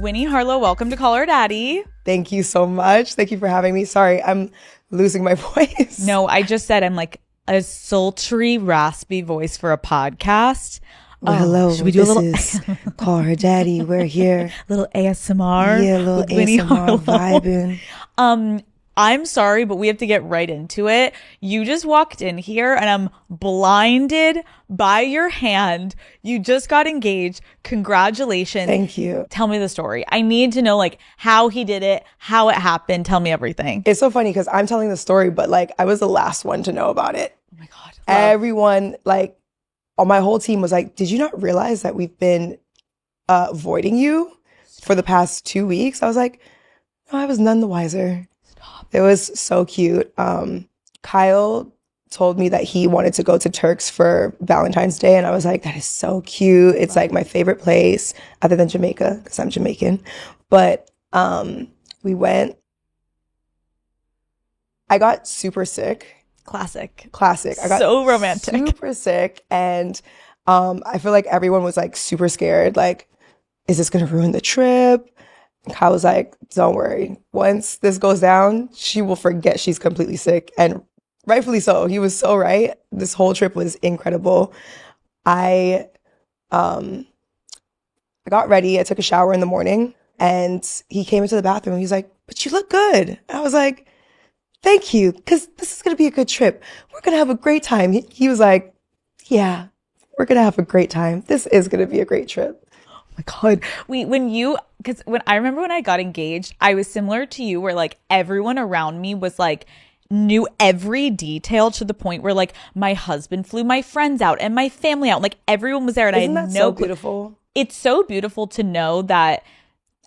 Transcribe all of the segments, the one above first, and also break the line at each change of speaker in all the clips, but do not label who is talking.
Winnie Harlow, welcome to Call Her Daddy.
Thank you so much. Thank you for having me. Sorry, I'm losing my voice.
No, I just said I'm like a sultry, raspy voice for a podcast.
Well, hello.
Should we do
this
a little
is Call Her Daddy. We're here.
little ASMR?
Yeah, a little
with Winnie Harlow.
ASMR vibing.
I'm sorry, but we have to get right into it. You just walked in here and I'm blinded by your hand. You just got engaged. Congratulations.
Thank you.
Tell me the story. I need to know like how he did it, how it happened. Tell me everything.
It's so funny because I'm telling the story, but like I was the last one to know about it.
Oh my God.
Everyone, like all my whole team was like, did you not realize that we've been avoiding you for the past 2 weeks? I was like, no, I was none the wiser. It was so cute. Kyle told me that he wanted to go to Turks for Valentine's Day. And I was like, that is so cute. It's like my favorite place other than Jamaica because I'm Jamaican. But we went. I got super sick.
Classic.
I got
so romantic.
Super sick. And I feel like everyone was like super scared. Like, is this going to ruin the trip? Kyle was like, don't worry. Once this goes down, she will forget she's completely sick. And rightfully so. He was so right. This whole trip was incredible. I got ready. I took a shower in the morning and he came into the bathroom. He's like, but you look good. I was like, thank you. Because this is going to be a good trip. We're going to have a great time. He was like, yeah, we're going to have a great time. This is going to be a great trip.
My God. Because when I remember when I got engaged, I was similar to you where like everyone around me was like, knew every detail to the point where like my husband flew my friends out and my family out. Like everyone was there and
Isn't
I had
that
no
so
clue.
beautiful?
It's so beautiful to know that,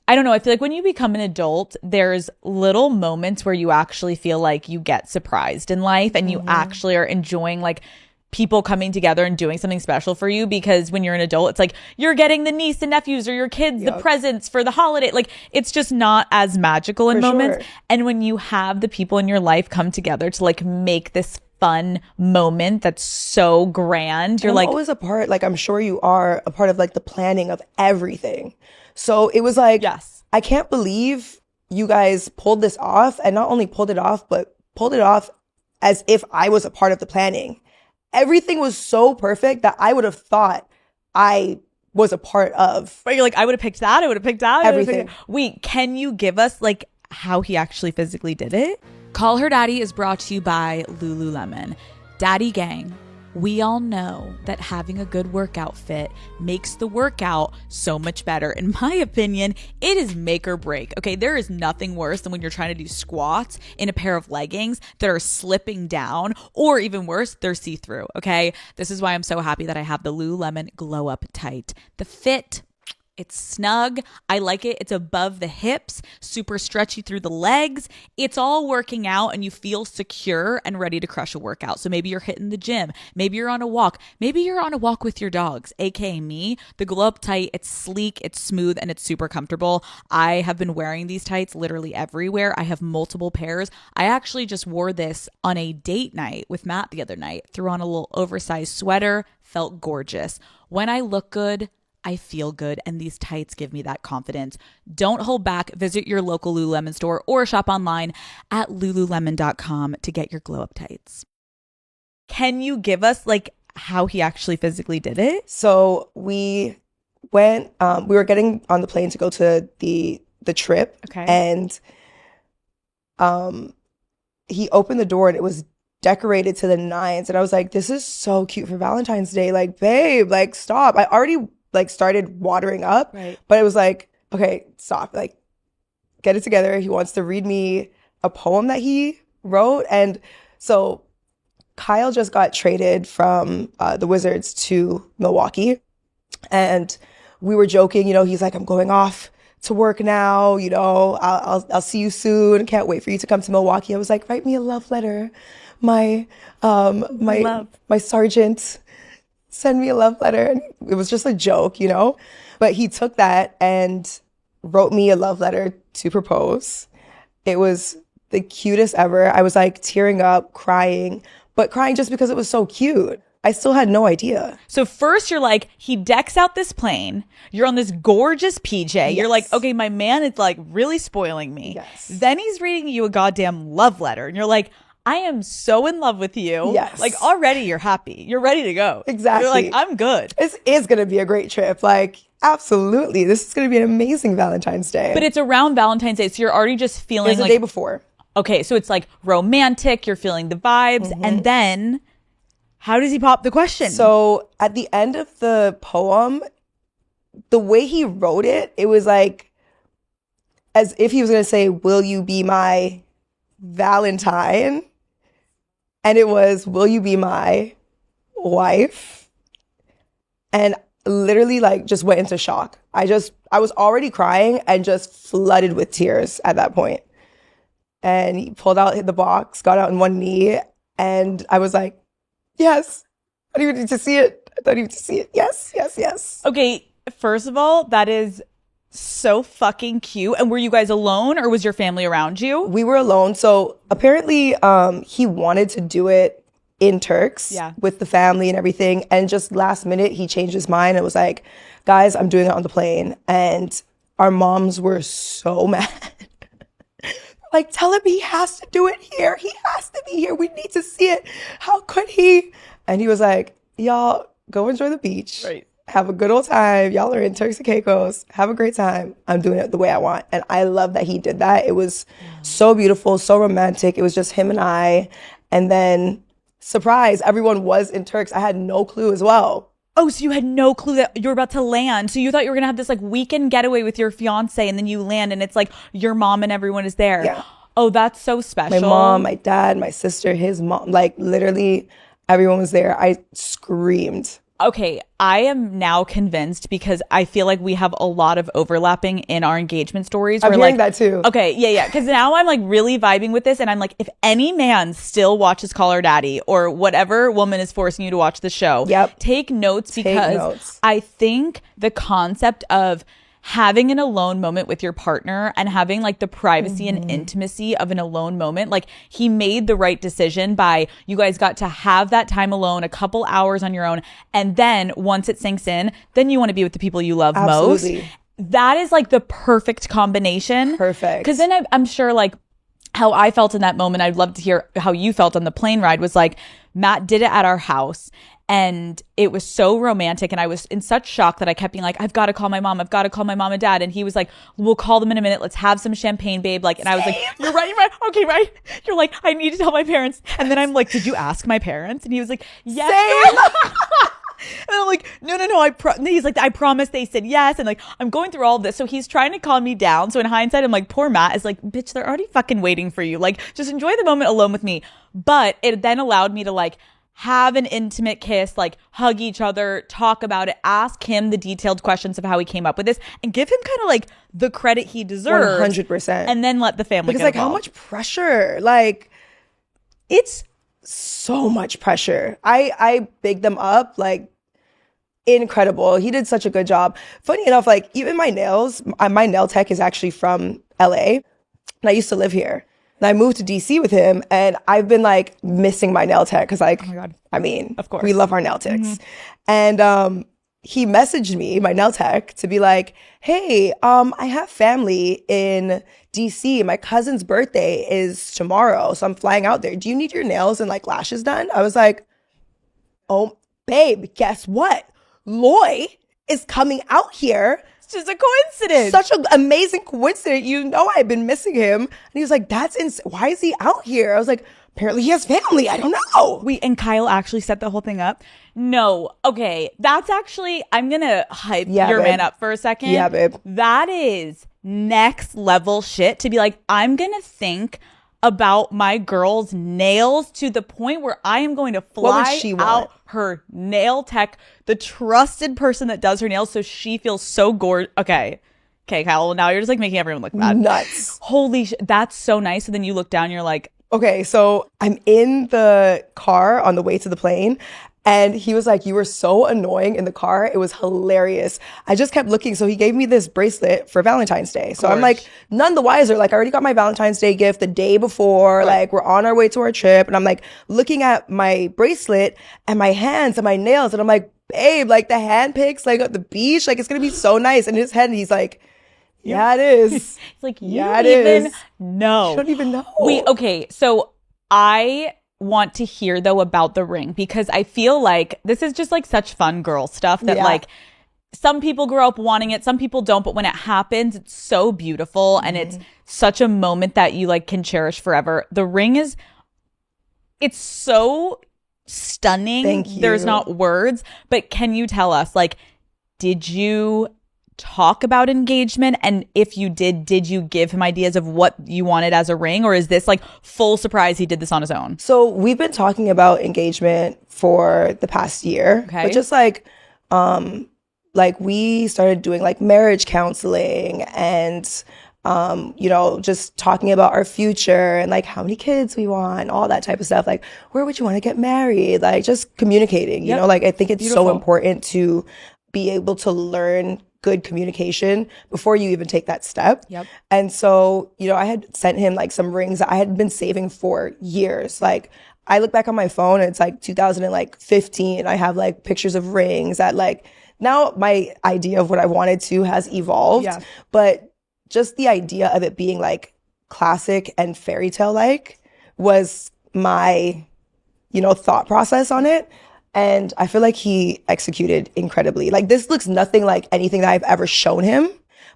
I don't know, I feel like when you become an adult, there's little moments where you actually feel like you get surprised in life and you actually are enjoying like people coming together and doing something special for you, because when you're an adult, it's like you're getting the niece and nephews or your kids the presents for the holiday. Like it's just not as magical in moments.
Sure.
And when you have the people in your life come together to like make this fun moment that's so grand, you're like
always a part, like I'm sure you are a part of like the planning of everything. So it was like,
yes,
I can't believe you guys pulled this off, and not only pulled it off, but pulled it off as if I was a part of the planning. Everything was so perfect that I would have thought I was a part of.
But you're like, I would have picked that. I would have picked that.
Everything.
Wait, can you give us like how he actually physically did it? Call Her Daddy is brought to you by Lululemon. Daddy gang, we all know that having a good workout fit makes the workout so much better. In my opinion, it is make or break. Okay, there is nothing worse than when you're trying to do squats in a pair of leggings that are slipping down, or even worse, they're see-through. Okay, this is why I'm so happy that I have the Lululemon Glow Up Tight. The fit, it's snug. I like it. It's above the hips, super stretchy through the legs. It's all working out and you feel secure and ready to crush a workout. So maybe you're hitting the gym. Maybe you're on a walk. Maybe you're on a walk with your dogs, aka me. The Glow Up Tight, it's sleek, it's smooth, and it's super comfortable. I have been wearing these tights literally everywhere. I have multiple pairs. I actually just wore this on a date night with Matt the other night. Threw on a little oversized sweater, felt gorgeous. When I look good, I feel good, and these tights give me that confidence. Don't hold back. Visit your local Lululemon store or shop online at lululemon.com to get your glow up tights. Can you give us like how he actually physically did it?
So we went, we were getting on the plane to go to the trip.
Okay.
And he opened the door and it was decorated to the nines. And I was like, this is so cute for Valentine's Day. Like, babe, like stop. I already like started watering up,
right?
But it was like, okay, stop, like get it together. He wants to read me a poem that he wrote. And so Kyle just got traded from the Wizards to Milwaukee. And we were joking, you know, he's like, I'm going off to work now, you know, I'll see you soon. Can't wait for you to come to Milwaukee. I was like, write me a love letter. My sergeant, send me a love letter. And it was just a joke, you know, but he took that and wrote me a love letter to propose. It was the cutest ever. I was like tearing up, crying, but crying just because it was so cute. I still had no idea.
So first you're like, he decks out this plane. You're on this gorgeous PJ. Yes. You're like, okay, my man is like really spoiling me.
Yes.
Then he's reading you a goddamn love letter. And you're like, I am so in love with you.
Yes.
Like already you're happy. You're ready to go.
Exactly.
You're like, I'm good.
This is going to be a great trip. Like, absolutely. This is going to be an amazing Valentine's Day.
But it's around Valentine's Day. So you're already just feeling
it's the
like
day before.
Okay. So it's like romantic. You're feeling the vibes. And then how does he pop the question?
So at the end of the poem, the way he wrote it, it was like as if he was going to say, will you be my Valentine? And it was, will you be my wife? And literally like just went into shock. I was already crying and just flooded with tears at that point. And he pulled out the box, got out on one knee, and I was like, yes. I don't even need to see it. I don't even need to see it. Yes, yes, yes.
Okay, first of all, that is so fucking cute. And were you guys alone or was your family around you?
We were alone. So apparently he wanted to do it in Turks with the family and everything. And just last minute, he changed his mind and was like, guys, I'm doing it on the plane. And our moms were so mad. Like, tell him he has to do it here. He has to be here. We need to see it. How could he? And he was like, y'all, go enjoy the beach.
Right.
Have a good old time. Y'all are in Turks and Caicos. Have a great time. I'm doing it the way I want. And I love that he did that. It was so beautiful, so romantic. It was just him and I. And then, surprise, everyone was in Turks. I had no clue as well.
Oh, so you had no clue that you were about to land. So you thought you were going to have this like weekend getaway with your fiance and then you land and it's like your mom and everyone is there.
Yeah.
Oh, that's so special.
My mom, my dad, my sister, his mom, like literally everyone was there. I screamed.
Okay, I am now convinced because I feel like we have a lot of overlapping in our engagement stories.
I'm hearing that too.
Okay, yeah. Because now I'm like really vibing with this and I'm like, if any man still watches Call Her Daddy or whatever woman is forcing you to watch the show, take notes because I think the concept of having an alone moment with your partner and having like the privacy and intimacy of an alone moment, like he made the right decision by you guys got to have that time alone, a couple hours on your own. And then once it sinks in, then you want to be with the people you love most. That is like the perfect combination.
Perfect.
Because then I'm sure like how I felt in that moment, I'd love to hear how you felt on the plane ride was like, Matt did it at our house. And it was so romantic. And I was in such shock that I kept being like, I've got to call my mom. I've got to call my mom and dad. And he was like, we'll call them in a minute. Let's have some champagne, babe. Like, and I was like, you're right. Okay, right. You're like, I need to tell my parents. And then I'm like, did you ask my parents? And he was like, yes. And I'm like, no. He's like, I promise they said yes. And like, I'm going through all of this. So he's trying to calm me down. So in hindsight, I'm like, poor Matt is like, bitch, they're already fucking waiting for you. Like, just enjoy the moment alone with me. But it then allowed me to like, have an intimate kiss, like hug each other, talk about it, ask him the detailed questions of how he came up with this and give him kind of like the credit he deserves.
100%.
And then let the family
because
get
like
involved.
How much pressure? Like it's so much pressure. I big them up, like incredible. He did such a good job. Funny enough, like even my nails, my nail tech is actually from LA and I used to live here. And I moved to DC with him and I've been like missing my nail tech because like,
oh my God.
I mean,
of course,
we love our nail techs. And he messaged me, my nail tech, to be like, hey, I have family in DC. My cousin's birthday is tomorrow. So I'm flying out there. Do you need your nails and like lashes done? I was like, oh, babe, guess what? Loy is coming out here.
Just a coincidence.
Such an amazing coincidence. You know, I've been missing him. And he was like, that's insane. Why is he out here? I was like, apparently he has family. I don't know.
And Kyle actually set the whole thing up? No. Okay. That's actually, I'm going to hype your man up for a second.
Yeah, babe.
That is next level shit to be like, I'm going to think about my girl's nails to the point where I am going to fly out her nail tech, the trusted person that does her nails, so she feels so gorgeous. Okay, Kyle, well, now you're just like making everyone look bad.
Nuts.
Holy shit, that's so nice. So then you look down, you're like,
okay, so I'm in the car on the way to the plane, And he was like, you were so annoying in the car. It was hilarious. I just kept looking. So he gave me this bracelet for Valentine's Day. So I'm like, none the wiser. Like, I already got my Valentine's Day gift the day before. Right. Like, we're on our way to our trip. And I'm like looking at my bracelet and my hands and my nails. And I'm like, babe, like the hand pics, like at the beach, like it's going to be so nice. And in his head, he's like, yeah, it is.
It's like, you don't even know.
You don't even know.
Wait, okay. So I want to hear though about the ring, because I feel like this is just like such fun girl stuff that like some people grow up wanting it, some people don't, but when it happens, it's so beautiful and it's such a moment that you like can cherish forever. The ring is, it's so stunning.
Thank you.
There's not words, but can you tell us, like, did you talk about engagement? And if you did you give him ideas of what you wanted as a ring? Or is this like full surprise he did this on his own?
So we've been talking about engagement for the past year. Okay. But just like we started doing like marriage counseling and you know, just talking about our future and like how many kids we want, all that type of stuff. Like, where would you want to get married? Like, just communicating, you know, like I think it's so important to be able to learn good communication before you even take that step. And so, you know, I had sent him like some rings that I had been saving for years. Like, I look back on my phone and it's like 2015. I have like pictures of rings that like, now my idea of what I wanted to has evolved. But just the idea of it being like classic and fairy tale like was my, you know, thought process on it. And I feel like he executed incredibly. Like, this looks nothing like anything that I've ever shown him.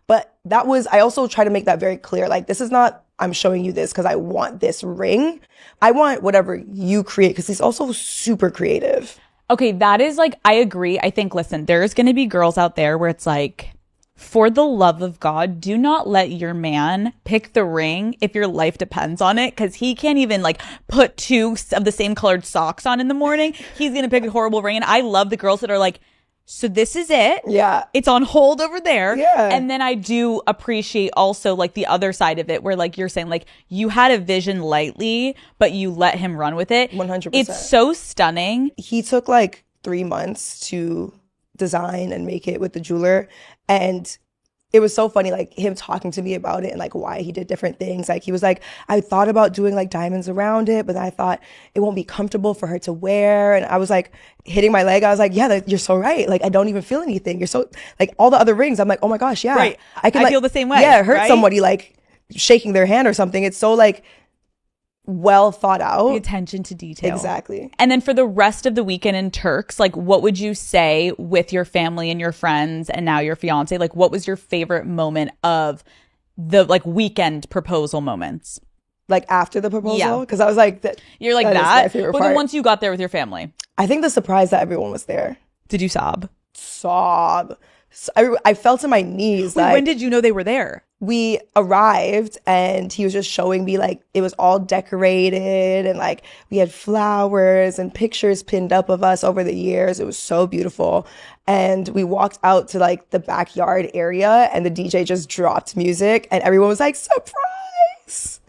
But that was, I also try to make that very clear. Like, this is not, I'm showing you this because I want this ring. I want whatever you create, because he's also super creative.
Okay, that is like, I agree. I think, listen, there's going to be girls out there where it's like, for the love of God, do not let your man pick the ring if your life depends on it, because he can't even like put two of the same colored socks on in the morning. He's going to pick a horrible ring. And I love the girls that are like, so this is it.
Yeah.
It's on hold over there.
Yeah.
And then I do appreciate also like the other side of it where like you're saying like you had a vision lightly, but you let him run with it.
100%.
It's so stunning.
He took like 3 months to design and make it with the jeweler. And it was so funny, like him talking to me about it and like why he did different things. Like he was like, I thought about doing like diamonds around it, but I thought it won't be comfortable for her to wear. And I was like hitting my leg. I was like, yeah, you're so right. Like, I don't even feel anything. You're so like all the other rings. I'm like, oh my gosh, yeah.
Right.
I can
I
like,
feel the same way.
Yeah, hurt
right?
somebody like shaking their hand or something. It's so like well thought out.
The attention to detail.
Exactly.
And then for the rest of the weekend in Turks, like what would you say with your family and your friends and now your fiance? Like what was your favorite moment of the like weekend proposal moments?
Like after the proposal? Because I was like,
you're like that? But then once you got there with your family?
I think the surprise that everyone was there.
Did you sob?
Sob. I fell to my knees.
Wait,
like,
when did you know they were there?
We arrived and he was just showing me like it was all decorated and like we had flowers and pictures pinned up of us over the years. It was so beautiful. And we walked out to like the backyard area and the DJ just dropped music and everyone was like, surprise.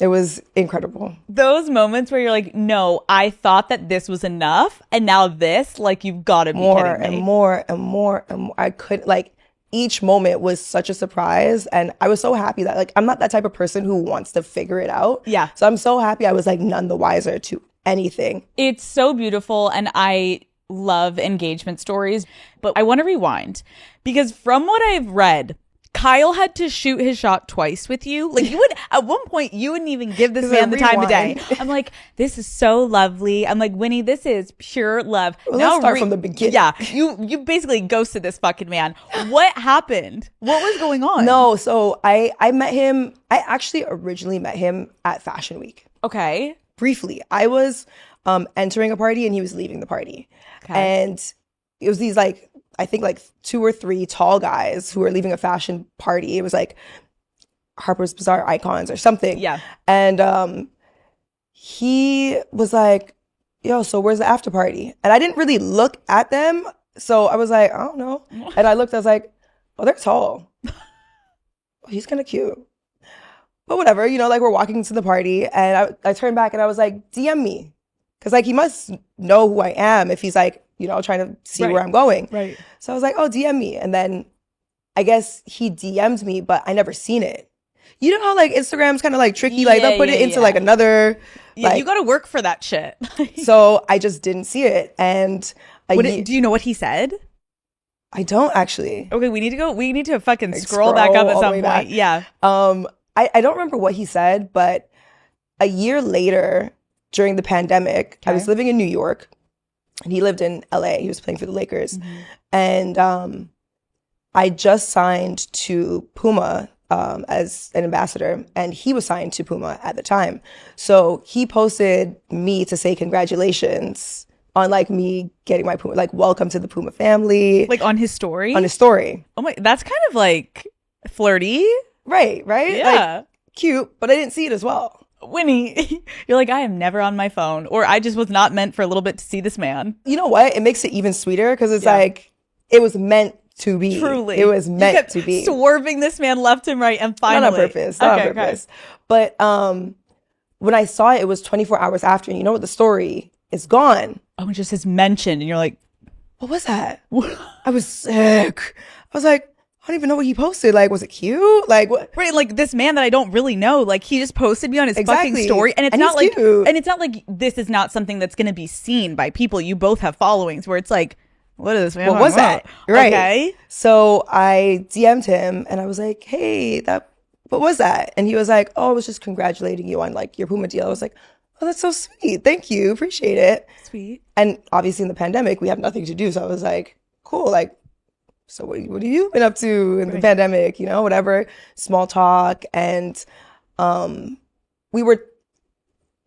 It was incredible.
Those moments where you're like, no, I thought that this was enough. And now this, like, you've got to be kidding me.
And more and more and more. I couldn't, like, each moment was such a surprise. And I was so happy that, like, I'm not that type of person who wants to figure it out.
Yeah.
So I'm so happy I was, like, none the wiser to anything.
It's so beautiful. And I love engagement stories. But I want to rewind because from what I've read, Kyle had to shoot his shot twice with you. Like you would, at one point, you wouldn't even give this man the time of day. I'm like, this is so lovely. I'm like, Winnie, this is pure love.
Well, now let's start from the beginning.
Yeah, you basically ghosted this fucking man. What happened? What was going on?
No, so I met him. I actually originally met him at Fashion Week.
Okay.
Briefly, I was entering a party and he was leaving the party, and it was these like. I think like 2 or 3 tall guys who were leaving a fashion party. It was like Harper's Bazaar icons or something.
Yeah.
And he was like, yo, so where's the after party? And I didn't really look at them. So I was like, I don't know. And I looked, I was like, oh, they're tall. Oh, he's kind of cute. But whatever, you know, like we're walking to the party and I turned back and I was like, DM me. Because like he must know who I am if he's like, you know, trying to see where I'm going.
Right.
So I was like, oh, DM me. And then I guess he DM'd me, but I never seen it. You know how like Instagram's kind of like tricky, like they'll put it into like another.
Yeah, you got to work for that shit.
So I just didn't see it. And
do you know what he said?
I don't actually.
Okay, we need to fucking like scroll back up at some point. Back. Yeah.
I don't remember what he said, but a year later during the pandemic, I was living in New York and he lived in LA. He was playing for the Lakers. And I just signed to Puma as an ambassador, and he was signed to Puma at the time. So he posted me to say congratulations on like me getting my Puma, like welcome to the Puma family.
Like on his story?
On his story.
Oh my, that's kind of like flirty.
Right?
Yeah.
Like, cute, but I didn't see it as well.
Winnie, you're like, I am never on my phone, or I just was not meant for a little bit to see this man.
You know what? It makes it even sweeter because it's like, it was meant to be.
Truly.
It was meant to be.
Swerving this man left and right, and finally.
Not on purpose. Not on purpose. But when I saw it, it was 24 hours after, and you know what? The story is gone.
Oh, it just says mentioned, and you're like,
what was that? I was sick. I was like, I don't even know what he posted. Like, was it cute? Like, what?
Right, like this man that I don't really know. Like, he just posted me on his fucking story, and it's not like,
cute.
And it's not like this is not something that's going to be seen by people. You both have followings where it's like, what is this man?
What was that? Right.
Okay.
So I DM'd him, and I was like, hey, what was that? And he was like, oh, I was just congratulating you on like your Puma deal. I was like, oh, that's so sweet. Thank you. Appreciate it.
Sweet.
And obviously in the pandemic, we have nothing to do. So I was like, cool. Like, so what have you been up to in the pandemic? You know, whatever, small talk. And we were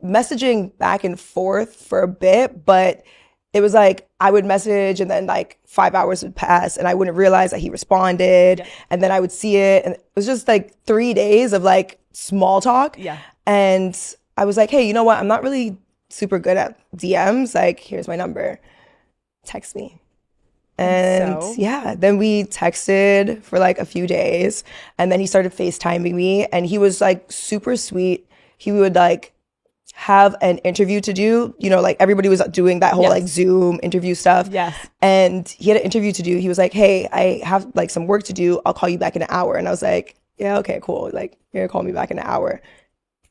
messaging back and forth for a bit, but it was like I would message and then like 5 hours would pass and I wouldn't realize that he responded. Yeah. And then I would see it. And it was just like 3 days of like small talk.
Yeah.
And I was like, hey, you know what? I'm not really super good at DMs. Like, here's my number. Text me. And yeah, then we texted for like a few days and then he started FaceTiming me and he was like super sweet. He would like have an interview to do, you know, like everybody was doing that whole like Zoom interview stuff.
Yes.
And he had an interview to do. He was like, hey, I have like some work to do. I'll call you back in an hour. And I was like, yeah, okay, cool. Like, you're gonna call me back in an hour.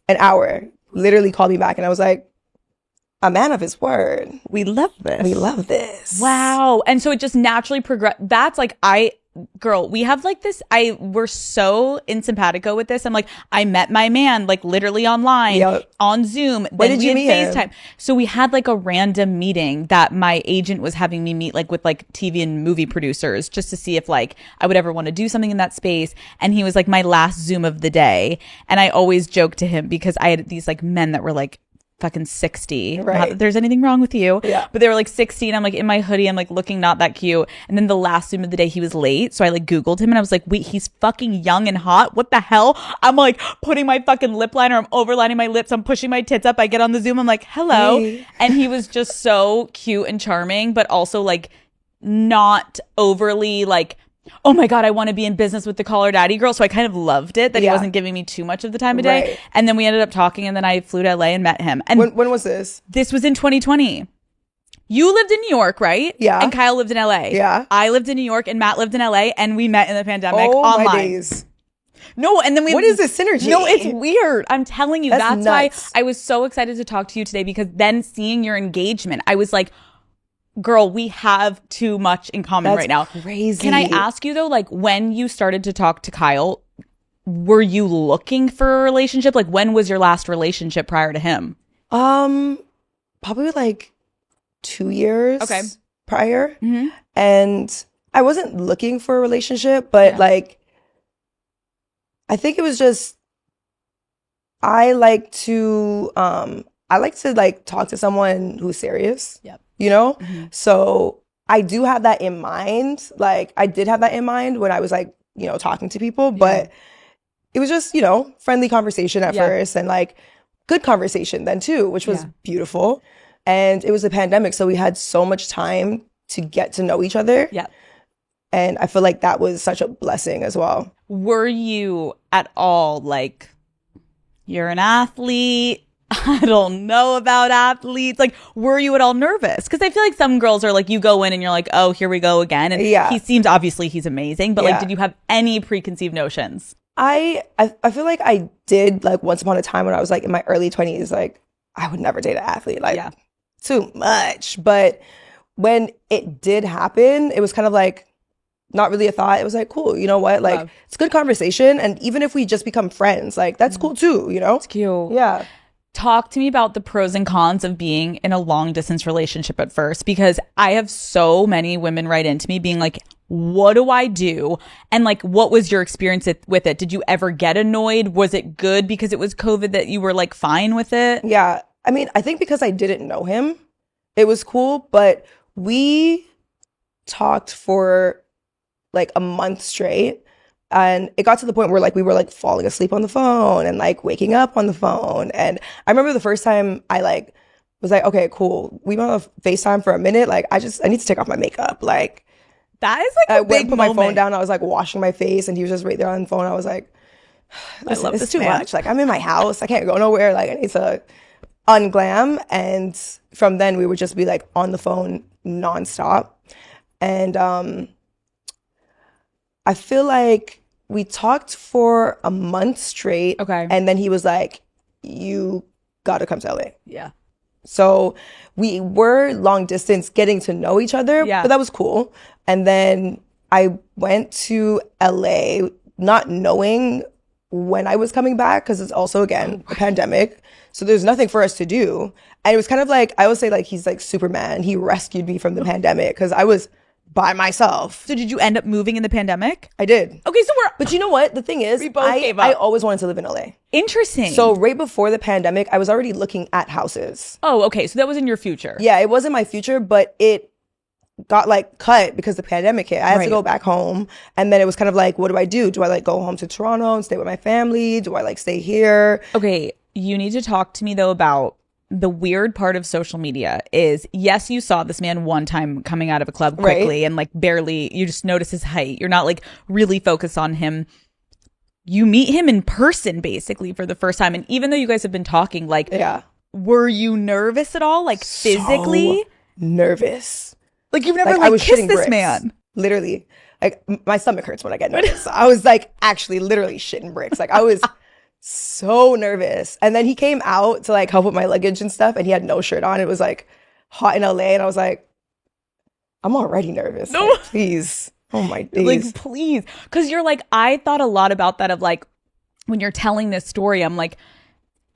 An hour. Literally called me back. And I was like, a man of his word.
We love this.
We love this.
Wow. And so it just naturally progressed. That's like, girl, we have like this, we're so in simpatico with this. I'm like, I met my man, like literally online, on Zoom.
Where did you meet
FaceTime.
him?
So we had like a random meeting that my agent was having me meet like with like TV and movie producers just to see if like I would ever want to do something in that space. And he was like my last Zoom of the day. And I always joke to him because I had these like men that were like fucking 60.
Right.
Not that there's anything wrong with you.
Yeah.
But they were like 60 and I'm like in my hoodie, I'm like looking not that cute. And then the last Zoom of the day he was late. So I like Googled him and I was like, wait, he's fucking young and hot. What the hell? I'm like putting my fucking lip liner, I'm overlining my lips, I'm pushing my tits up. I get on the Zoom, I'm like, hello. Hey. And he was just so cute and charming, but also like not overly like, oh my God, I want to be in business with the Caller Daddy girl. So I kind of loved it that he wasn't giving me too much of the time of day. Right. And then we ended up talking and then I flew to LA and met him. And
when was this?
This was in 2020. You lived in New York, right?
Yeah.
And Kyle lived in LA.
Yeah.
I lived in New York and Matt lived in LA and we met in the pandemic
Oh
online.
my days.
No, and then
what is this synergy?
No, it's weird. I'm telling you. That's why
nuts.
I was so excited to talk to you today because then seeing your engagement, I was like, girl, we have too much in common right now.
Crazy.
Can I ask you though, like when you started to talk to Kyle, were you looking for a relationship? Like when was your last relationship prior to him?
Probably like 2 years prior.
Mm-hmm.
And I wasn't looking for a relationship, but like, I think it was just, I like to like talk to someone who's serious.
Yep.
You know?
Mm-hmm.
So I do have that in mind. Like I did have that in mind when I was like, you know, talking to people, but it was just, you know, friendly conversation at first and like good conversation then too, which was beautiful. And it was a pandemic. So we had so much time to get to know each other.
Yeah.
And I feel like that was such a blessing as well.
Were you at all like, you're an athlete, I don't know about athletes. Like, were you at all nervous? Because I feel like some girls are like, you go in and you're like, oh, here we go again. And
Yeah.
he seems, obviously he's amazing, but like,
Yeah.
did you have any preconceived notions?
I feel like I did, like, once upon a time when I was like in my early 20s, like I would never date an athlete, like too much. But when it did happen, it was kind of like not really a thought. It was like, cool, you know what? Like, it's good conversation. And even if we just become friends, like that's cool too, you know?
It's cute.
Yeah.
Talk to me about the pros and cons of being in a long distance relationship at first, because I have so many women write into me being like, what do I do? And like, what was your experience with it? Did you ever get annoyed? Was it good because it was COVID that you were like fine with it?
Yeah. I mean, I think because I didn't know him, it was cool, but we talked for like a month straight. And it got to the point where like we were like falling asleep on the phone and like waking up on the phone. And I remember the first time I like was like, okay, cool. We went on FaceTime for a minute. Like I need to take off my makeup. Like
that is like a
I went and
big
put
moment.
my phone down. I was like washing my face and he was just right there on the phone. I was like,
I love
it's
this
too
man.
much. Like I'm in my house. I can't go nowhere. Like I need to unglam. And from then we would just be like on the phone nonstop. And I feel like we talked for a month straight.
Okay.
And then he was like, you gotta come to LA.
Yeah.
So we were long distance getting to know each other, but that was cool. And then I went to LA not knowing when I was coming back because it's also, again, a pandemic. So there's nothing for us to do. And it was kind of like, I would say like he's like Superman. He rescued me from the pandemic because I was by myself.
So did you end up moving in the pandemic?
I did.
Okay, so
But you know what? The thing is,
We both gave up.
I always wanted to live in LA.
Interesting.
So right before the pandemic, I was already looking at houses.
Oh, okay. So that was in your future.
Yeah, it wasn't my future, but it got like cut because the pandemic hit. I had to go back home. And then it was kind of like, what do I do? Do I like go home to Toronto and stay with my family? Do I like stay here?
Okay, you need to talk to me though about the weird part of social media is, yes, you saw this man one time coming out of a club quickly and like barely, you just notice his height. You're not like really focused on him. You meet him in person basically for the first time. And even though you guys have been talking, like, were you nervous at all? Like physically?
So nervous.
Like you've never
I
like
was
kissed
shitting
this
bricks.
man.
Literally. Like my stomach hurts when I get nervous. I was like actually literally shitting bricks. Like I was so nervous. And then he came out to like help with my luggage and stuff and he had no shirt on. It was like hot in LA and I was like, I'm already nervous.
No.
Like, please. Oh my days.
Like, please. Because you're like, I thought a lot about that of like, when you're telling this story, I'm like,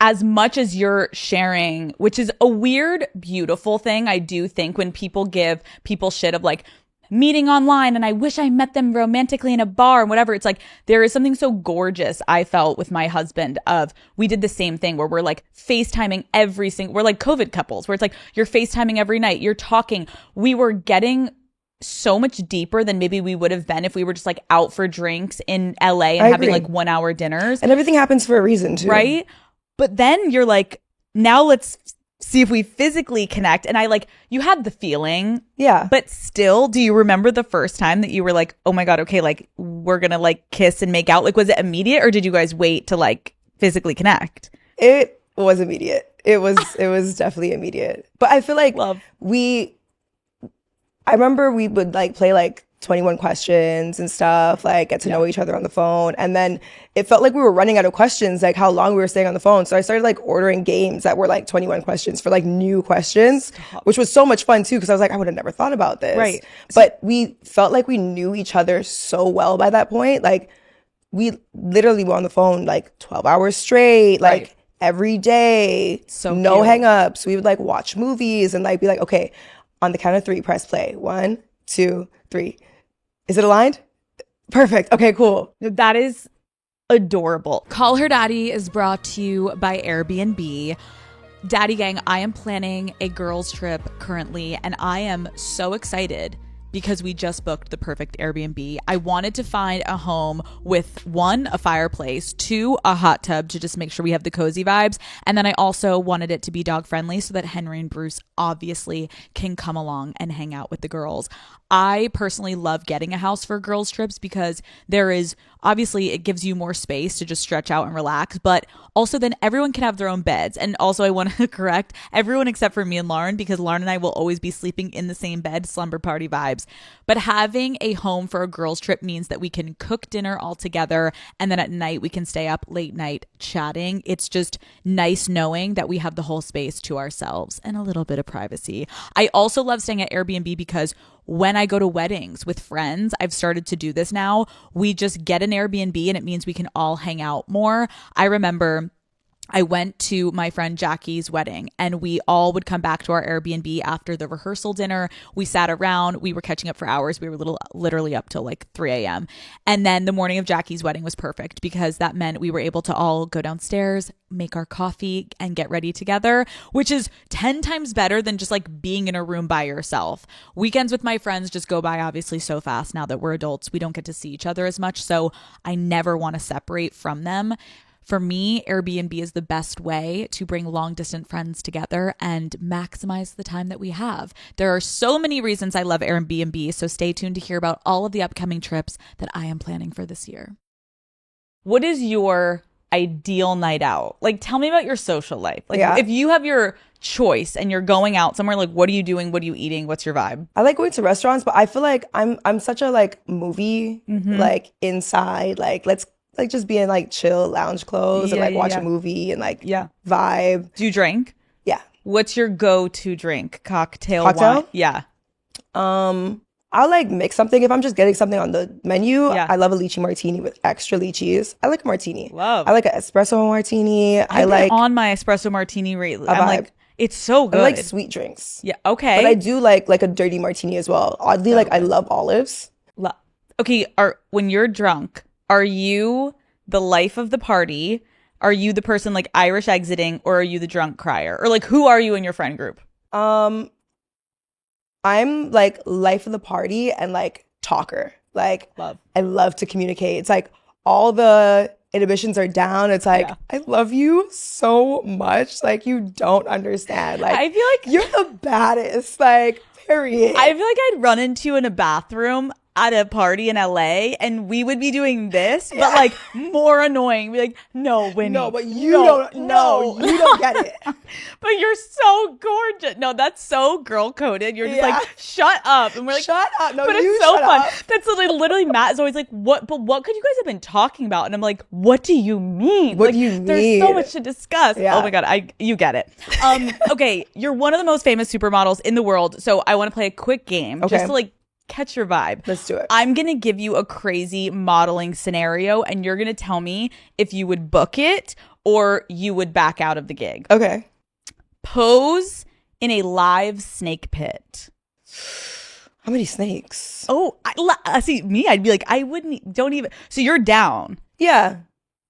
as much as you're sharing, which is a weird, beautiful thing, I do think when people give people shit of like meeting online and I wish I met them romantically in a bar and whatever. It's like, there is something so gorgeous I felt with my husband of, we did the same thing where we're like FaceTiming we're like COVID couples where it's like, you're FaceTiming every night, you're talking. We were getting so much deeper than maybe we would have been if we were just like out for drinks in LA and having like 1 hour dinners.
And everything happens for a reason too.
Right? But then you're like, now let's see if we physically connect. And I like, you had the feeling.
Yeah.
But still, do you remember the first time that you were like, oh my God, okay, like we're going to like kiss and make out? Like, was it immediate or did you guys wait to like physically connect?
It was immediate. It was definitely immediate. But I feel like I remember we would like play like 21 questions and stuff, like get to know each other on the phone. And then it felt like we were running out of questions, like how long we were staying on the phone. So I started like ordering games that were like 21 questions for like new questions, which was so much fun too. Cause I was like, I would have never thought about this.
Right.
But we felt like we knew each other so well by that point. Like we literally were on the phone like 12 hours straight, like every day. So no hangups. We would like watch movies and like be like, okay, on the count of 3, press play. 1, 2, 3. Is it aligned? Perfect. Okay, cool.
That is adorable. Call Her Daddy is brought to you by Airbnb. Daddy Gang, I am planning a girls trip currently, and I am so excited because we just booked the perfect Airbnb. I wanted to find a home with 1, a fireplace, 2, a hot tub to just make sure we have the cozy vibes. And then I also wanted it to be dog friendly so that Henry and Bruce obviously can come along and hang out with the girls. I personally love getting a house for girls trips because there is obviously it gives you more space to just stretch out and relax, but also then everyone can have their own beds. And also I want to correct everyone except for me and Lauren, because Lauren and I will always be sleeping in the same bed, slumber party vibes. But having a home for a girls trip means that we can cook dinner all together, and then at night we can stay up late night chatting. It's just nice knowing that we have the whole space to ourselves and a little bit of privacy. I also love staying at Airbnb because when I go to weddings with friends, I've started to do this now. We just get an Airbnb and it means we can all hang out more. I remember I went to my friend Jackie's wedding and we all would come back to our Airbnb after the rehearsal dinner. We sat around, we were catching up for hours. We were literally up till like 3 a.m. And then the morning of Jackie's wedding was perfect because that meant we were able to all go downstairs, make our coffee and get ready together, which is 10 times better than just like being in a room by yourself. Weekends with my friends just go by obviously so fast now that we're adults. We don't get to see each other as much. So I never want to separate from them. For me, Airbnb is the best way to bring long distance friends together and maximize the time that we have. There are so many reasons I love Airbnb, so stay tuned to hear about all of the upcoming trips that I am planning for this year. What is your ideal night out? Like, tell me about your social life. Like, if you have your choice and you're going out somewhere, like, what are you doing? What are you eating? What's your vibe?
I like going to restaurants, but I feel like I'm such a like movie like inside, like let's like just be in like chill lounge clothes and like watch a movie and like vibe.
Do you drink?
Yeah.
What's your go-to drink? Cocktail? Wine? Yeah.
I'll like mix something if I'm just getting something on the menu. I love a lychee martini with extra lychees. I like a martini.
Love.
I like an espresso martini.
I like on my espresso martini rate. I'm like, it's so good.
I like sweet drinks.
Yeah. Okay.
But I do like a dirty martini as well. Oddly, like I love olives.
Okay. When you're drunk, are you the life of the party? Are you the person like Irish exiting, or are you the drunk crier? Or like, who are you in your friend group?
I'm like life of the party and like talker. Like I love to communicate. It's like all the inhibitions are down. It's like, I love you so much. Like you don't understand. Like
I feel like
you're the baddest. Like period.
I feel like I'd run into you in a bathroom at a party in LA and we would be doing this, but like more annoying. Be like, no, Winnie.
No, but you don't get it.
But you're so gorgeous. No, that's so girl coded. You're just like, shut up. And we're like,
shut up. No,
but
you
it's so
shut
fun.
up.
That's literally Matt is always like, what could you guys have been talking about? And I'm like, what do you mean?
What do you mean?
There's so much to discuss.
Yeah.
Oh my God, you get it. Okay, you're one of the most famous supermodels in the world. So I want to play a quick game just to like catch your vibe.
Let's do it.
I'm going to give you a crazy modeling scenario and you're going to tell me if you would book it or you would back out of the gig.
Okay.
Pose in a live snake pit.
How many snakes?
Oh, see, me, I'd be like, don't even. So you're down.
Yeah.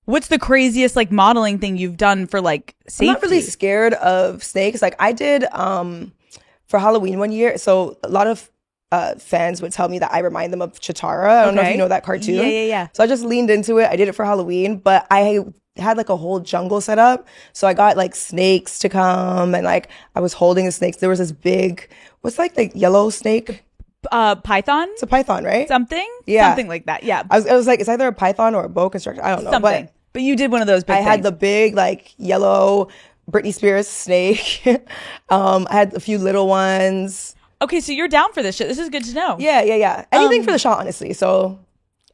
What's the craziest like modeling thing you've done for like safety?
I'm not really scared of snakes. Like I did for Halloween one year. So a lot of fans would tell me that I remind them of Chitara. I don't know if you know that cartoon.
Yeah.
So I just leaned into it. I did it for Halloween, but I had like a whole jungle set up. So I got like snakes to come and like I was holding the snakes. There was this big, what's like the yellow snake?
Python?
It's a python, right?
Something?
Yeah.
Something like that. Yeah.
I was like, it's either a python or a boa constrictor. I don't know.
Something. But you did one of those big things.
I had the big like yellow Britney Spears snake. I had a few little ones.
Okay, so you're down for this shit. This is good to know.
Yeah. Anything for the shot, honestly. So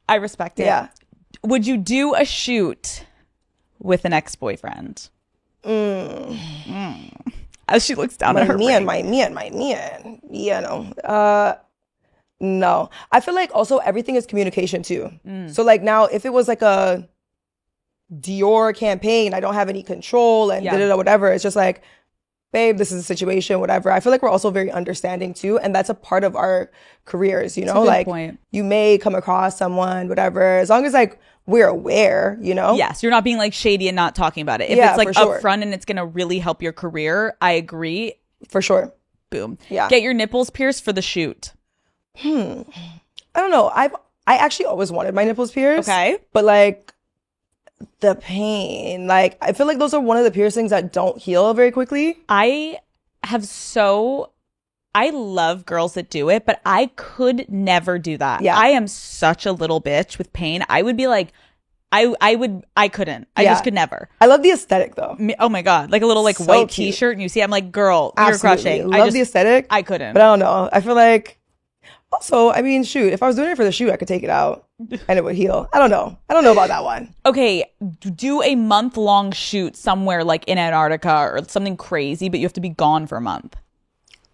I respect it.
Yeah.
Would you do a shoot with an ex-boyfriend? As she looks down at her ring.
My man. Yeah, no. No. I feel like also everything is communication too. So like now, if it was like a Dior campaign, I don't have any control and whatever. It's just like, babe, this is a situation, whatever. I feel like we're also very understanding too. And that's a part of our careers, you know? Like you may come across someone, whatever, as long as like we're aware, you know?
Yes, you're not being like shady and not talking about it. If it's like upfront and it's gonna really help your career, I agree.
For sure.
Boom.
Yeah.
Get your nipples pierced for the shoot.
I don't know. I actually always wanted my nipples pierced.
Okay.
But like the pain, like I feel like those are one of the piercings that don't heal very quickly.
I love girls that do it, but I could never do that.
Yeah.
I am such a little bitch with pain. I would be like, I couldn't. I just could never.
I love the aesthetic though.
Oh my God. Like a little like
So
white
cute.
t-shirt and you see, I'm like, girl,
Absolutely.
you're crushing.
Love the aesthetic.
I couldn't.
But I don't know. I feel like also, I mean, shoot, if I was doing it for the shoot, I could take it out and it would heal. I don't know. I don't know about that one.
Okay, do a month-long shoot somewhere like in Antarctica or something crazy, but you have to be gone for a month.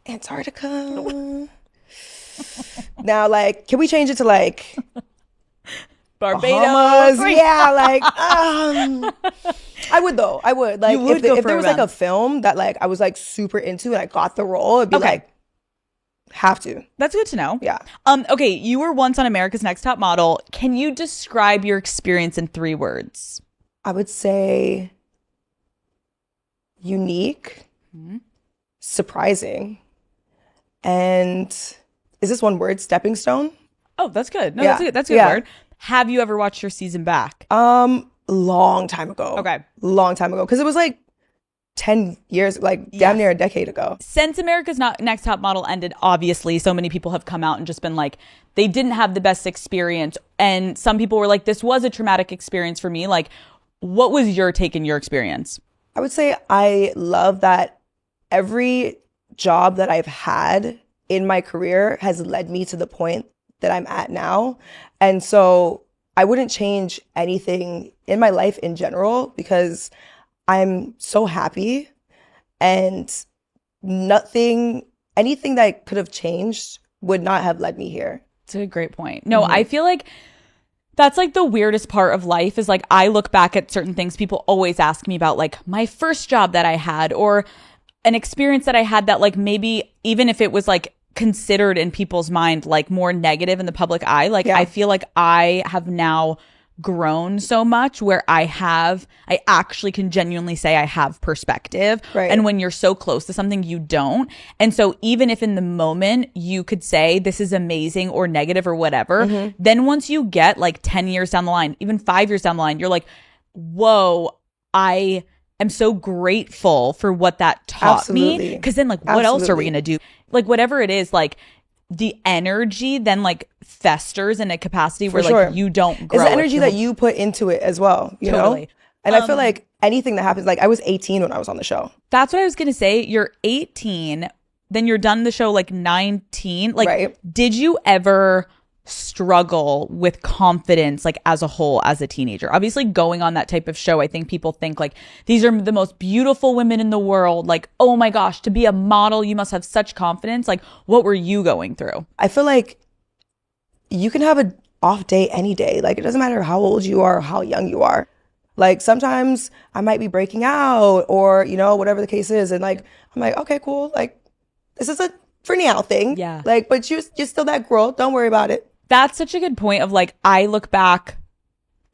Antarctica. Now, like, can we change it to like
Barbados?
Bahamas? Yeah, like, I would though. I would. Like,
You would
if
go for
there
a
was like a
month.
film that like I was like super into and I got the role, it'd be
Okay.
like, have to.
That's good to know.
Yeah.
Okay, you were once on America's Next Top Model. Can you describe your experience in 3 words?
I would say unique, surprising, and is this one word? Stepping stone?
Oh, that's good. No,
Yeah.
that's a good
Yeah.
word. Have you ever watched your season back?
Long time ago.
Okay.
Long time ago. Because it was like 10 years, like damn near a decade ago.
Since America's Next Top Model ended, obviously, so many people have come out and just been like, they didn't have the best experience. And some people were like, this was a traumatic experience for me. Like, what was your take in your experience?
I would say I love that every job that I've had in my career has led me to the point that I'm at now. And so I wouldn't change anything in my life in general because I'm so happy, and anything that I could have changed would not have led me here.
It's a great point. No, I feel like that's like the weirdest part of life is like I look back at certain things. People always ask me about like my first job that I had or an experience that I had that like maybe even if it was like considered in people's mind like more negative in the public eye, like I feel like I have now grown so much where I actually can genuinely say I have perspective.
Right.
And when you're so close to something, you don't. And so even if in the moment you could say this is amazing or negative or whatever, then once you get like 10 years down the line, even 5 years down the line, you're like, whoa, I am so grateful for what that taught me. Because then like, what else are we going to do? Like whatever it is, like the energy then like festers in a capacity where like you don't grow.
It's the energy that you put into it as well, you know? And I feel like anything that happens, like I was 18 when I was on the show.
That's what I was going to say. You're 18, then you're done the show like 19. Like, did you ever struggle with confidence like as a whole as a teenager? Obviously going on that type of show, I think people think like these are the most beautiful women in the world. Like, oh my gosh, to be a model, you must have such confidence. Like, what were you going through?
I feel like you can have an off day any day. Like, it doesn't matter how old you are or how young you are. Like, sometimes I might be breaking out or, you know, whatever the case is. And like, I'm like, okay, cool. Like, this is a for now thing.
Yeah.
Like, but you're still that girl. Don't worry about it.
That's such a good point of like, I look back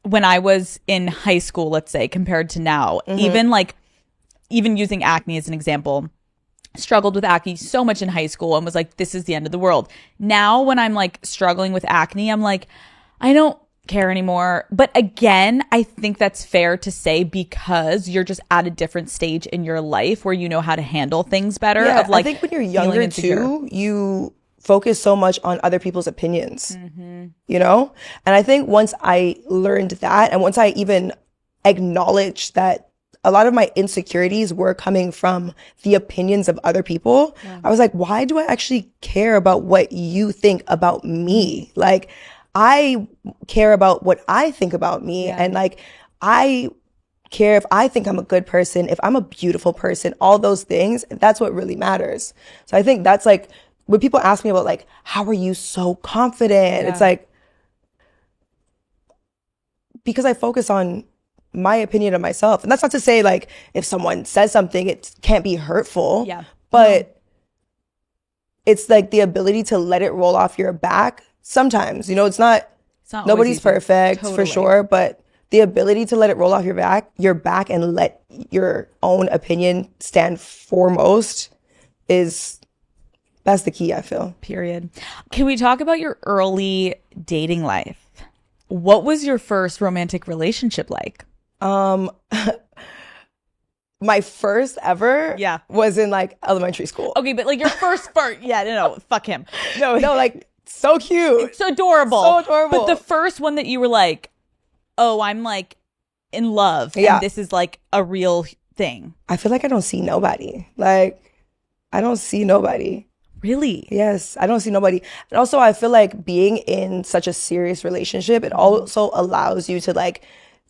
when I was in high school, let's say, compared to now, even using acne as an example, struggled with acne so much in high school and was like, this is the end of the world. Now when I'm like struggling with acne, I'm like, I don't care anymore. But again, I think that's fair to say because you're just at a different stage in your life where you know how to handle things better.
Yeah,
of like,
I think when you're younger too, you focus so much on other people's opinions, you know? And I think once I learned that, and once I even acknowledged that a lot of my insecurities were coming from the opinions of other people, I was like, why do I actually care about what you think about me? Like, I care about what I think about me. And like, I care if I think I'm a good person, if I'm a beautiful person, all those things, that's what really matters. So I think that's like, when people ask me about like, how are you so confident? It's like, because I focus on my opinion of myself. And that's not to say like, if someone says something, it can't be hurtful. But it's like the ability to let it roll off your back. Sometimes, you know, it's not nobody's perfect for sure, but the ability to let it roll off your back and let your own opinion stand foremost is That's the key, I feel.
Period. Can we talk about your early dating life? What was your first romantic relationship like?
My first ever
Yeah.
was in like elementary school.
Okay, but like your first yeah, no, fuck him. No,
like so cute.
It's adorable.
So adorable.
But the first one that you were like, oh, I'm like in love.
Yeah.
And this is like a real thing.
I feel like I don't see nobody. Like, I don't see nobody.
Really?
Yes, I don't see nobody. And also, I feel like being in such a serious relationship, it also allows you to like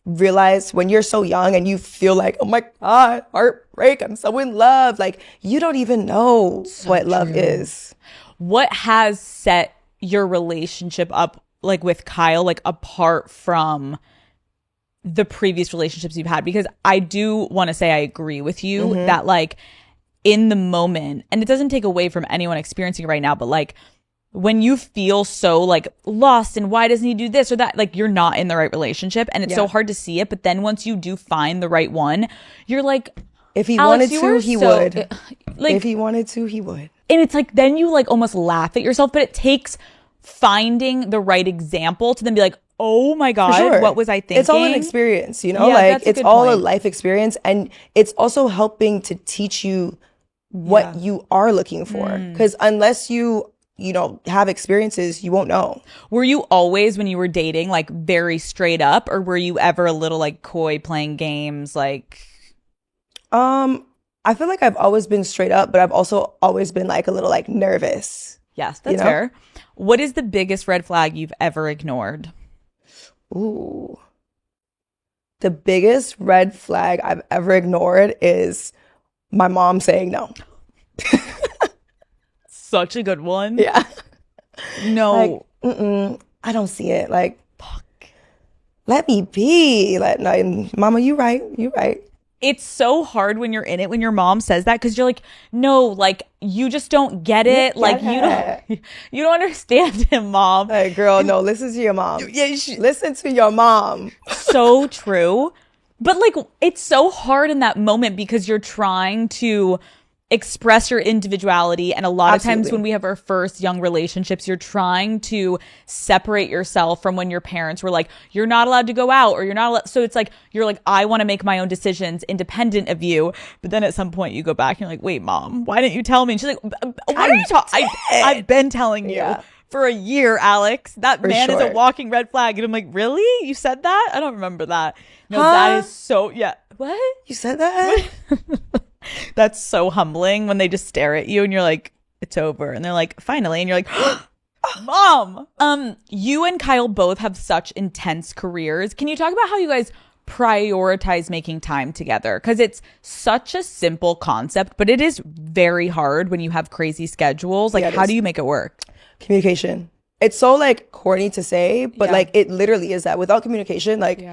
realize when you're so young and you feel like, oh my God, heartbreak, I'm so in love. Like, you don't even know what love is.
What has set your relationship up like with Kyle, like apart from the previous relationships you've had? Because I do want to say I agree with you that like in the moment, and it doesn't take away from anyone experiencing it right now, but like when you feel so like lost and why doesn't he do this or that, like you're not in the right relationship and it's so hard to see it. But then once you do find the right one, you're like,
if he
Alex,
wanted to, he would.
Like,
if he wanted to, he would.
And it's like, then you like almost laugh at yourself, but it takes finding the right example to then be like, oh my God, what was I thinking?
It's all an experience, you know,
Yeah,
like
that's a
it's
good
all a
point.
life experience. And it's also helping to teach you what you are looking for. Because unless you know, have experiences, you won't know.
Were you always, when you were dating, like very straight up, or were you ever a little like coy playing games? Like,
I feel like I've always been straight up, but I've also always been like a little like nervous.
yes, that's
You know?
fair. What is the biggest red flag you've ever ignored?
Ooh. The biggest red flag I've ever ignored is my mom saying no.
Such a good one.
Yeah.
No.
Like, I don't see it. Like, fuck. Let me be. Like, Mama, you right. You right.
It's so hard when you're in it, when your mom says that, because you're like, no, like you just don't get it. Like you don't understand him, Mom.
Hey, girl, no, listen to your mom.
Yeah,
Listen to your mom.
so true. But like, it's so hard in that moment because you're trying to express your individuality. And a lot of times when we have our first young relationships, you're trying to separate yourself from when your parents were like, you're not allowed to go out or you're not allowed. So it's like, you're like, I want to make my own decisions independent of you. But then at some point you go back and you're like, wait, Mom, why didn't you tell me? And she's like, what are you talking? I've been telling you for a year, Alex. That man is a walking red flag. And I'm like, really? You said that? I don't remember that. No, that is so, What?
You said that?
That's so humbling when they just stare at you and you're like, it's over. And they're like, finally. And you're like, Mom. You and Kyle both have such intense careers. Can you talk about how you guys prioritize making time together? Because it's such a simple concept, but it is very hard when you have crazy schedules. Like, how do you make it work?
Communication. It's so like corny to say, but like it literally is that. Without communication, like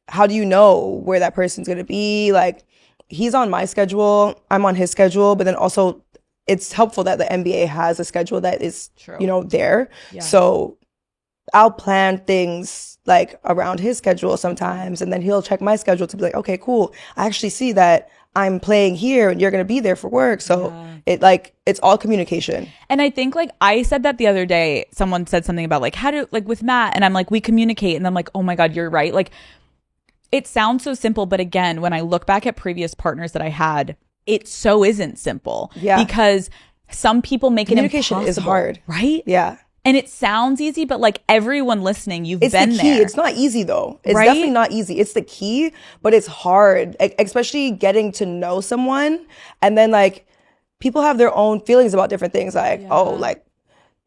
how do you know where that person's going to be? Like, he's on my schedule, I'm on his schedule, but then also it's helpful that the NBA has a schedule that is, you know, there. So I'll plan things like around his schedule sometimes, and then he'll check my schedule to be like, okay, cool. I actually see that I'm playing here and you're going to be there for work. So it's all communication.
And I think like I said that the other day, someone said something about like, how do, like with Matt, and I'm like, we communicate. And I'm like, oh my God, you're right. Like, it sounds so simple, but again, when I look back at previous partners that I had, it so isn't simple. Yeah. Because some people make it impossible.
Communication is hard.
Right?
Yeah.
And it sounds easy, but like everyone listening, you've been there.
It's the key. It's not easy though. It's definitely not easy. It's the key, but it's hard, especially getting to know someone. And then like people have their own feelings about different things, like, like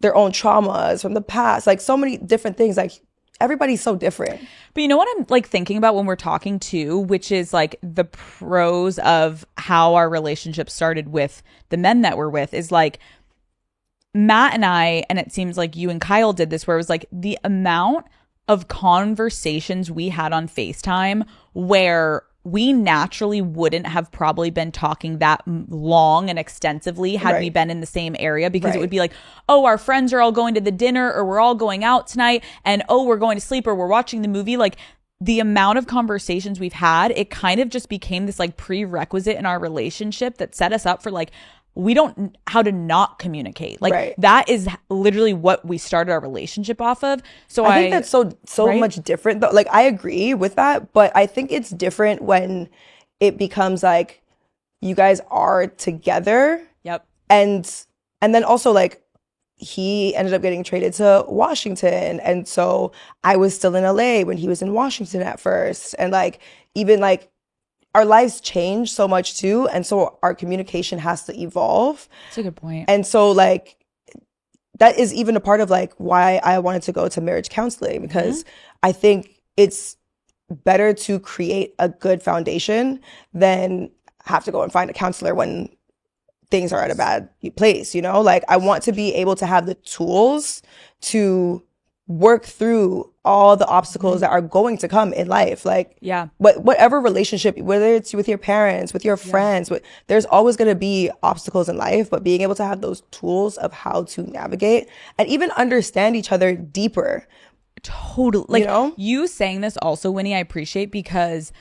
their own traumas from the past, like so many different things. Like, everybody's so different.
But you know what I'm like thinking about when we're talking too, which is like the pros of how our relationship started with the men that we're with, is like Matt and I, and it seems like you and Kyle did this, where it was like the amount of conversations we had on FaceTime where we naturally wouldn't have probably been talking that long and extensively had we been in the same area, because it would be like, oh, our friends are all going to the dinner, or we're all going out tonight, and oh, we're going to sleep, or we're watching the movie. Like, the amount of conversations we've had, it kind of just became this like prerequisite in our relationship that set us up for like we don't how to not communicate. Like
Right.
that is literally what we started our relationship off of. So
I think that's so
right?
much different though. Like I agree with that, but I think it's different when it becomes like you guys are together.
Yep.
And then also like he ended up getting traded to Washington, and so I was still in LA when he was in Washington at first, and like even like our lives change so much too, and so our communication has to evolve.
That's a good point.
And so like that is even a part of like why I wanted to go to marriage counseling, because I think it's better to create a good foundation than have to go and find a counselor when things are at a bad place, you know? Like I want to be able to have the tools to work through all the obstacles that are going to come in life. Like whatever relationship, whether it's with your parents, with your friends, there's always going to be obstacles in life, but being able to have those tools of how to navigate and even understand each other deeper.
Totally. Like,
you know?
You saying this also, Winnie, I appreciate, because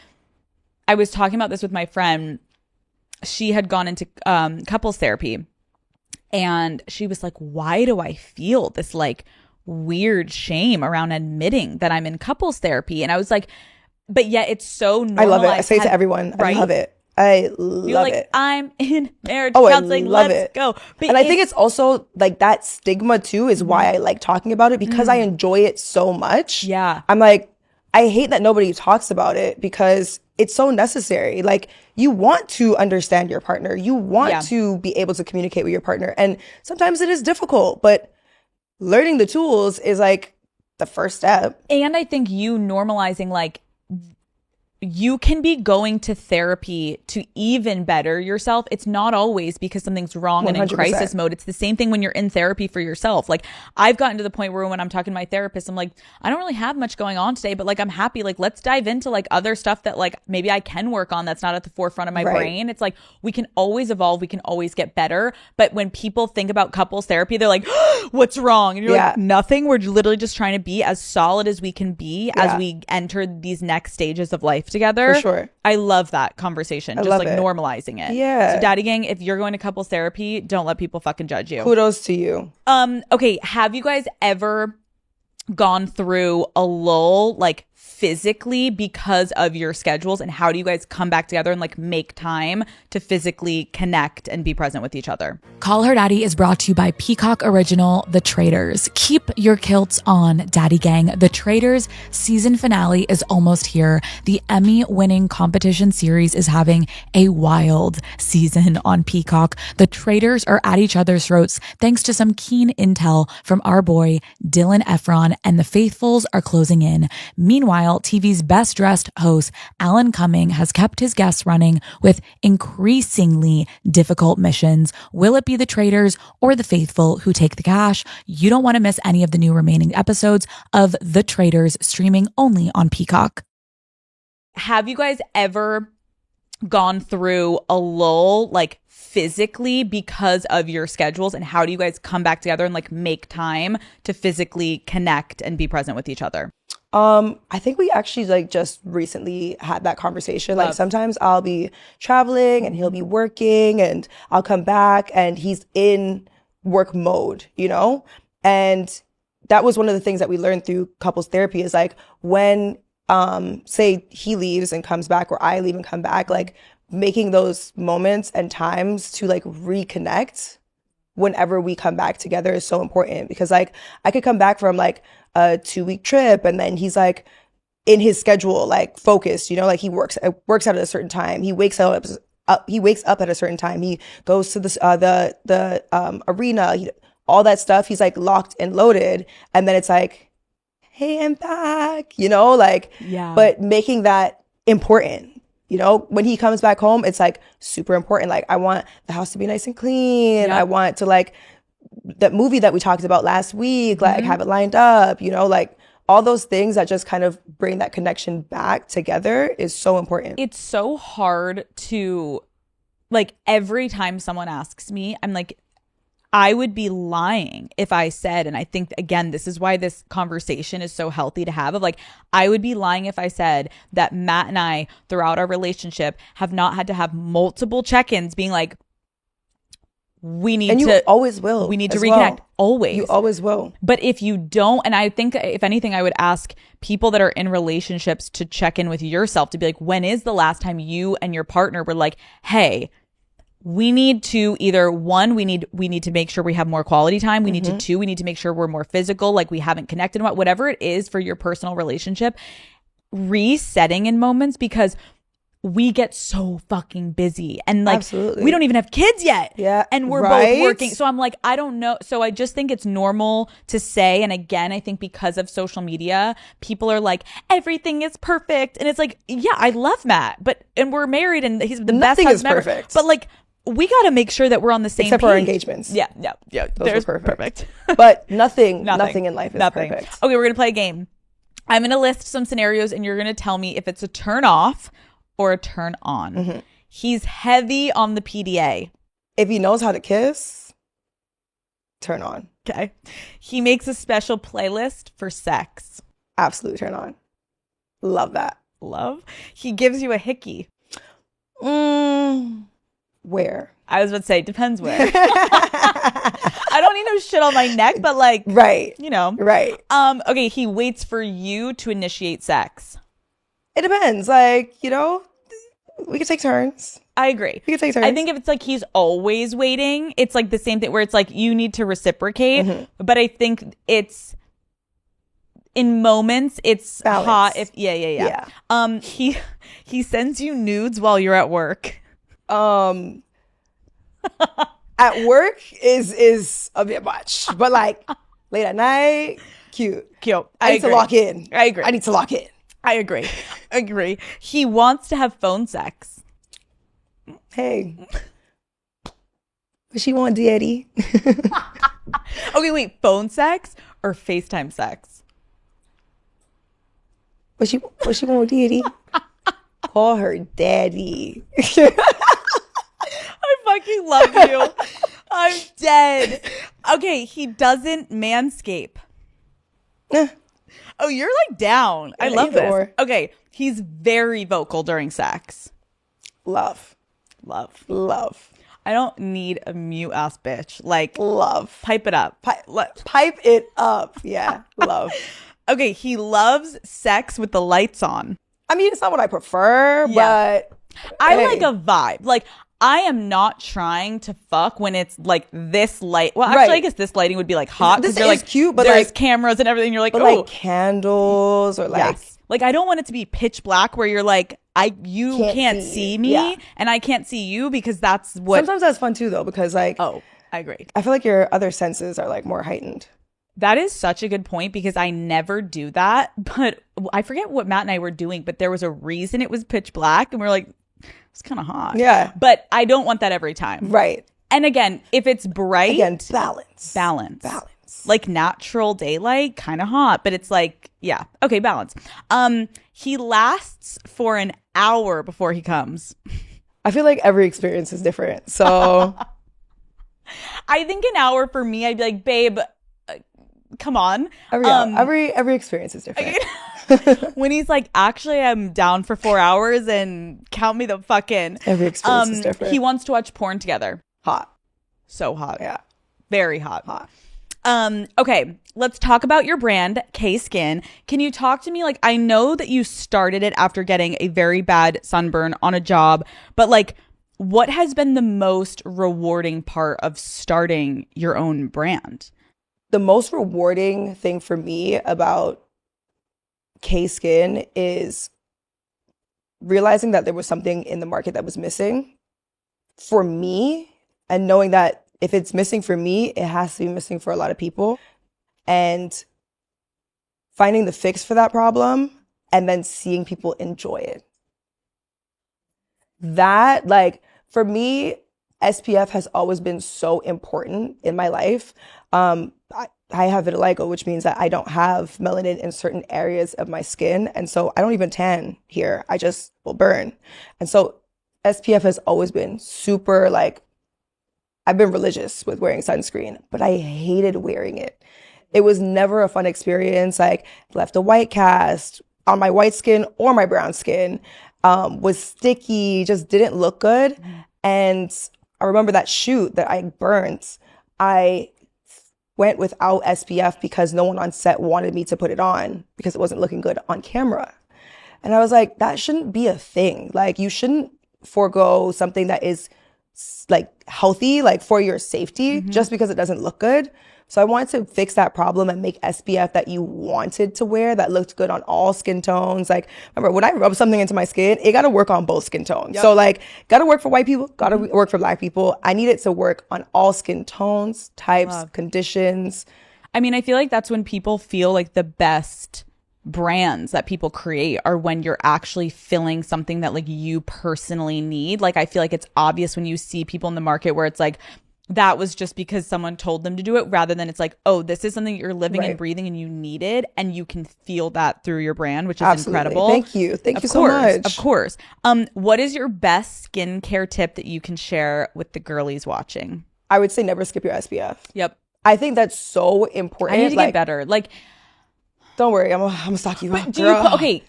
I was talking about this with my friend. She had gone into couples therapy, and she was like, why do I feel this like weird shame around admitting that I'm in couples therapy? And I was like, but yet it's so normalized.
I love it. I say it to everyone. Right? I love it. I love
You're like,
it.
I'm in marriage counseling. Let's go. But
and I think it's also like that stigma too is why I like talking about it, because I enjoy it so much.
Yeah.
I'm like, I hate that nobody talks about it because it's so necessary. Like you want to understand your partner. You want to be able to communicate with your partner. And sometimes it is difficult, but learning the tools is like the first step.
And I think you normalizing like you can be going to therapy to even better yourself. It's not always because something's wrong 100%. And in crisis mode. It's the same thing when you're in therapy for yourself. Like I've gotten to the point where when I'm talking to my therapist, I'm like, I don't really have much going on today, but like I'm happy. Like let's dive into like other stuff that like maybe I can work on that's not at the forefront of my brain. It's like we can always evolve. We can always get better. But when people think about couples therapy, they're like, oh, what's wrong? And you're like, nothing. We're literally just trying to be as solid as we can be as we enter these next stages of life together.
For sure.
I love that conversation. Just like normalizing it.
Yeah.
So Daddy Gang, if you're going to couples therapy, don't let people fucking judge you.
Kudos to you.
Okay. Have you guys ever gone through a lull like physically because of your schedules, and how do you guys come back together and like make time to physically connect and be present with each other?
Call Her Daddy is brought to you by Peacock Original The Traitors. Keep your kilts on, Daddy Gang. The Traitors season finale is almost here. The Emmy-winning competition series is having a wild season on Peacock. The Traitors are at each other's throats thanks to some keen intel from our boy Dylan Efron, and the faithfuls are closing in. Meanwhile, TV's best dressed host, Alan Cumming, has kept his guests running with increasingly difficult missions. Will it be the traitors or the faithful who take the cash? You don't want to miss any of the new remaining episodes of The Traitors, streaming only on Peacock.
Have you guys ever gone through a lull like physically because of your schedules, and how do you guys come back together and like make time to physically connect and be present with each other?
I think we actually like just recently had that conversation. Like sometimes I'll be traveling and he'll be working, and I'll come back and he's in work mode, you know? And that was one of the things that we learned through couples therapy is like when, say he leaves and comes back, or I leave and come back, like making those moments and times to like reconnect whenever we come back together is so important, because like I could come back from like a 2-week trip and then he's like in his schedule, like focused, you know, like he works out at a certain time. He wakes up at a certain time. He goes to the arena, all that stuff. He's like locked and loaded. And then it's like, hey, I'm back, you know, like, but making that important. You know, when he comes back home, it's like super important. Like I want the house to be nice and clean. I want to like that movie that we talked about last week, like have it lined up, you know, like all those things that just kind of bring that connection back together is so important.
It's so hard to like every time someone asks me, I'm like, I would be lying if I said, and I think, again, this is why this conversation is so healthy to have, of like, I would be lying if I said that Matt and I, throughout our relationship, have not had to have multiple check-ins being like,
and you always will.
We need to reconnect. Always.
You always will.
But if you don't, and I think if anything, I would ask people that are in relationships to check in with yourself to be like, when is the last time you and your partner were like, hey, we need to either we need to make sure we have more quality time. We need to two, we need to make sure we're more physical, like we haven't connected, whatever it is for your personal relationship, resetting in moments, because we get so fucking busy and like we don't even have kids yet.
Yeah.
And we're both working. So I'm like, I don't know. So I just think it's normal to say, and again, I think because of social media, people are like, everything is perfect. And it's like, yeah, I love Matt, and we're married and he's the best husband ever.
Perfect.
But like, we got to make sure that we're on the same
Except
page.
for our engagements.
Yeah.
Those were perfect. But nothing in life is perfect.
Okay, we're going to play a game. I'm going to list some scenarios and you're going to tell me if it's a turn off or a turn on. He's heavy on the PDA.
If he knows how to kiss, turn on.
Okay. He makes a special playlist for sex.
Absolute turn on. Love that.
Love. He gives you a hickey.
Where?
I was about to say, depends where. I don't need no shit on my neck, but like,
right.
You know.
Right.
Okay, he waits for you to initiate sex.
It depends. Like, you know, we could take turns.
I agree.
We could take turns.
I think if it's like he's always waiting, it's like the same thing where it's like you need to reciprocate. But I think it's in moments it's
balance.
Hot if yeah. He sends you nudes while you're at work.
At work is a bit much, but like late at night, cute. I need to lock in.
I agree.
I need to lock in.
I agree. He wants to have phone sex.
Hey, but she want daddy.
Okay, wait, phone sex or FaceTime sex?
But she want daddy. Call her daddy.
I fucking love you. I'm dead. Okay, he doesn't manscape. Oh, you're like down. I love this. Okay, he's very vocal during sex.
Love.
I don't need a mute ass bitch. Like,
love.
Pipe it up.
Pipe it up. Yeah, love.
Okay, he loves sex with the lights on.
I mean, it's not what I prefer, but
I like a vibe. Like, I am not trying to fuck when it's like this light. Well, actually, I guess this lighting would be like hot.
This
you're
is
like,
cute, but
there's
like
cameras and everything. You're like,
but
oh,
like candles or like,
yes. Like I don't want it to be pitch black where you're like, you can't see me and I can't see you because that's what.
Sometimes that's fun too, though, because like,
oh, I agree.
I feel like your other senses are like more heightened.
That is such a good point because I never do that. But I forget what Matt and I were doing, but there was a reason it was pitch black and we were like, it's kind of hot.
Yeah.
But I don't want that every time.
Right.
And again, if it's bright.
Again, balance.
Like natural daylight, kind of hot. But it's like, yeah. Okay, balance. He lasts for an hour before he comes.
I feel like every experience is different. So.
I think an hour for me, I'd be like, babe, come on.
Every experience is different.
When he's like, actually, I'm down for 4 hours and count me the fuck in.
Every experience is different.
He wants to watch porn together.
Hot.
So hot.
Yeah.
Very hot. Okay, let's talk about your brand, K-Skin. Can you talk to me? Like, I know that you started it after getting a very bad sunburn on a job, but like, what has been the most rewarding part of starting your own brand?
The most rewarding thing for me about K-Skin is realizing that there was something in the market that was missing for me, and knowing that if it's missing for me, it has to be missing for a lot of people, and finding the fix for that problem and then seeing people enjoy it. That, like, for me, SPF has always been so important in my life. I have vitiligo, which means that I don't have melanin in certain areas of my skin. And so I don't even tan here. I just will burn. And so SPF has always been super, like, I've been religious with wearing sunscreen, but I hated wearing it. It was never a fun experience. Like, left a white cast on my white skin or my brown skin, was sticky, just didn't look good. And I remember that shoot that I burnt, I went without SPF because no one on set wanted me to put it on because it wasn't looking good on camera. And I was like, that shouldn't be a thing. Like, you shouldn't forego something that is like healthy, like for your safety, just because it doesn't look good. So I wanted to fix that problem and make SPF that you wanted to wear that looked good on all skin tones. Like, remember, when I rub something into my skin, it got to work on both skin tones. So like, got to work for white people, got to work for Black people. I need it to work on all skin tones, types, conditions.
I mean, I feel like that's when people feel like the best brands that people create are when you're actually filling something that like you personally need. Like, I feel like it's obvious when you see people in the market where it's like, that was just because someone told them to do it, rather than it's like, oh, this is something you're living and breathing and you need it, and you can feel that through your brand, which is incredible.
Thank you so much.
Of course. What is your best skincare tip that you can share with the girlies watching?
I would say never skip your SPF.
Yep.
I think that's so important.
I need to get better. Like,
don't worry, I'm gonna stalk you.
But do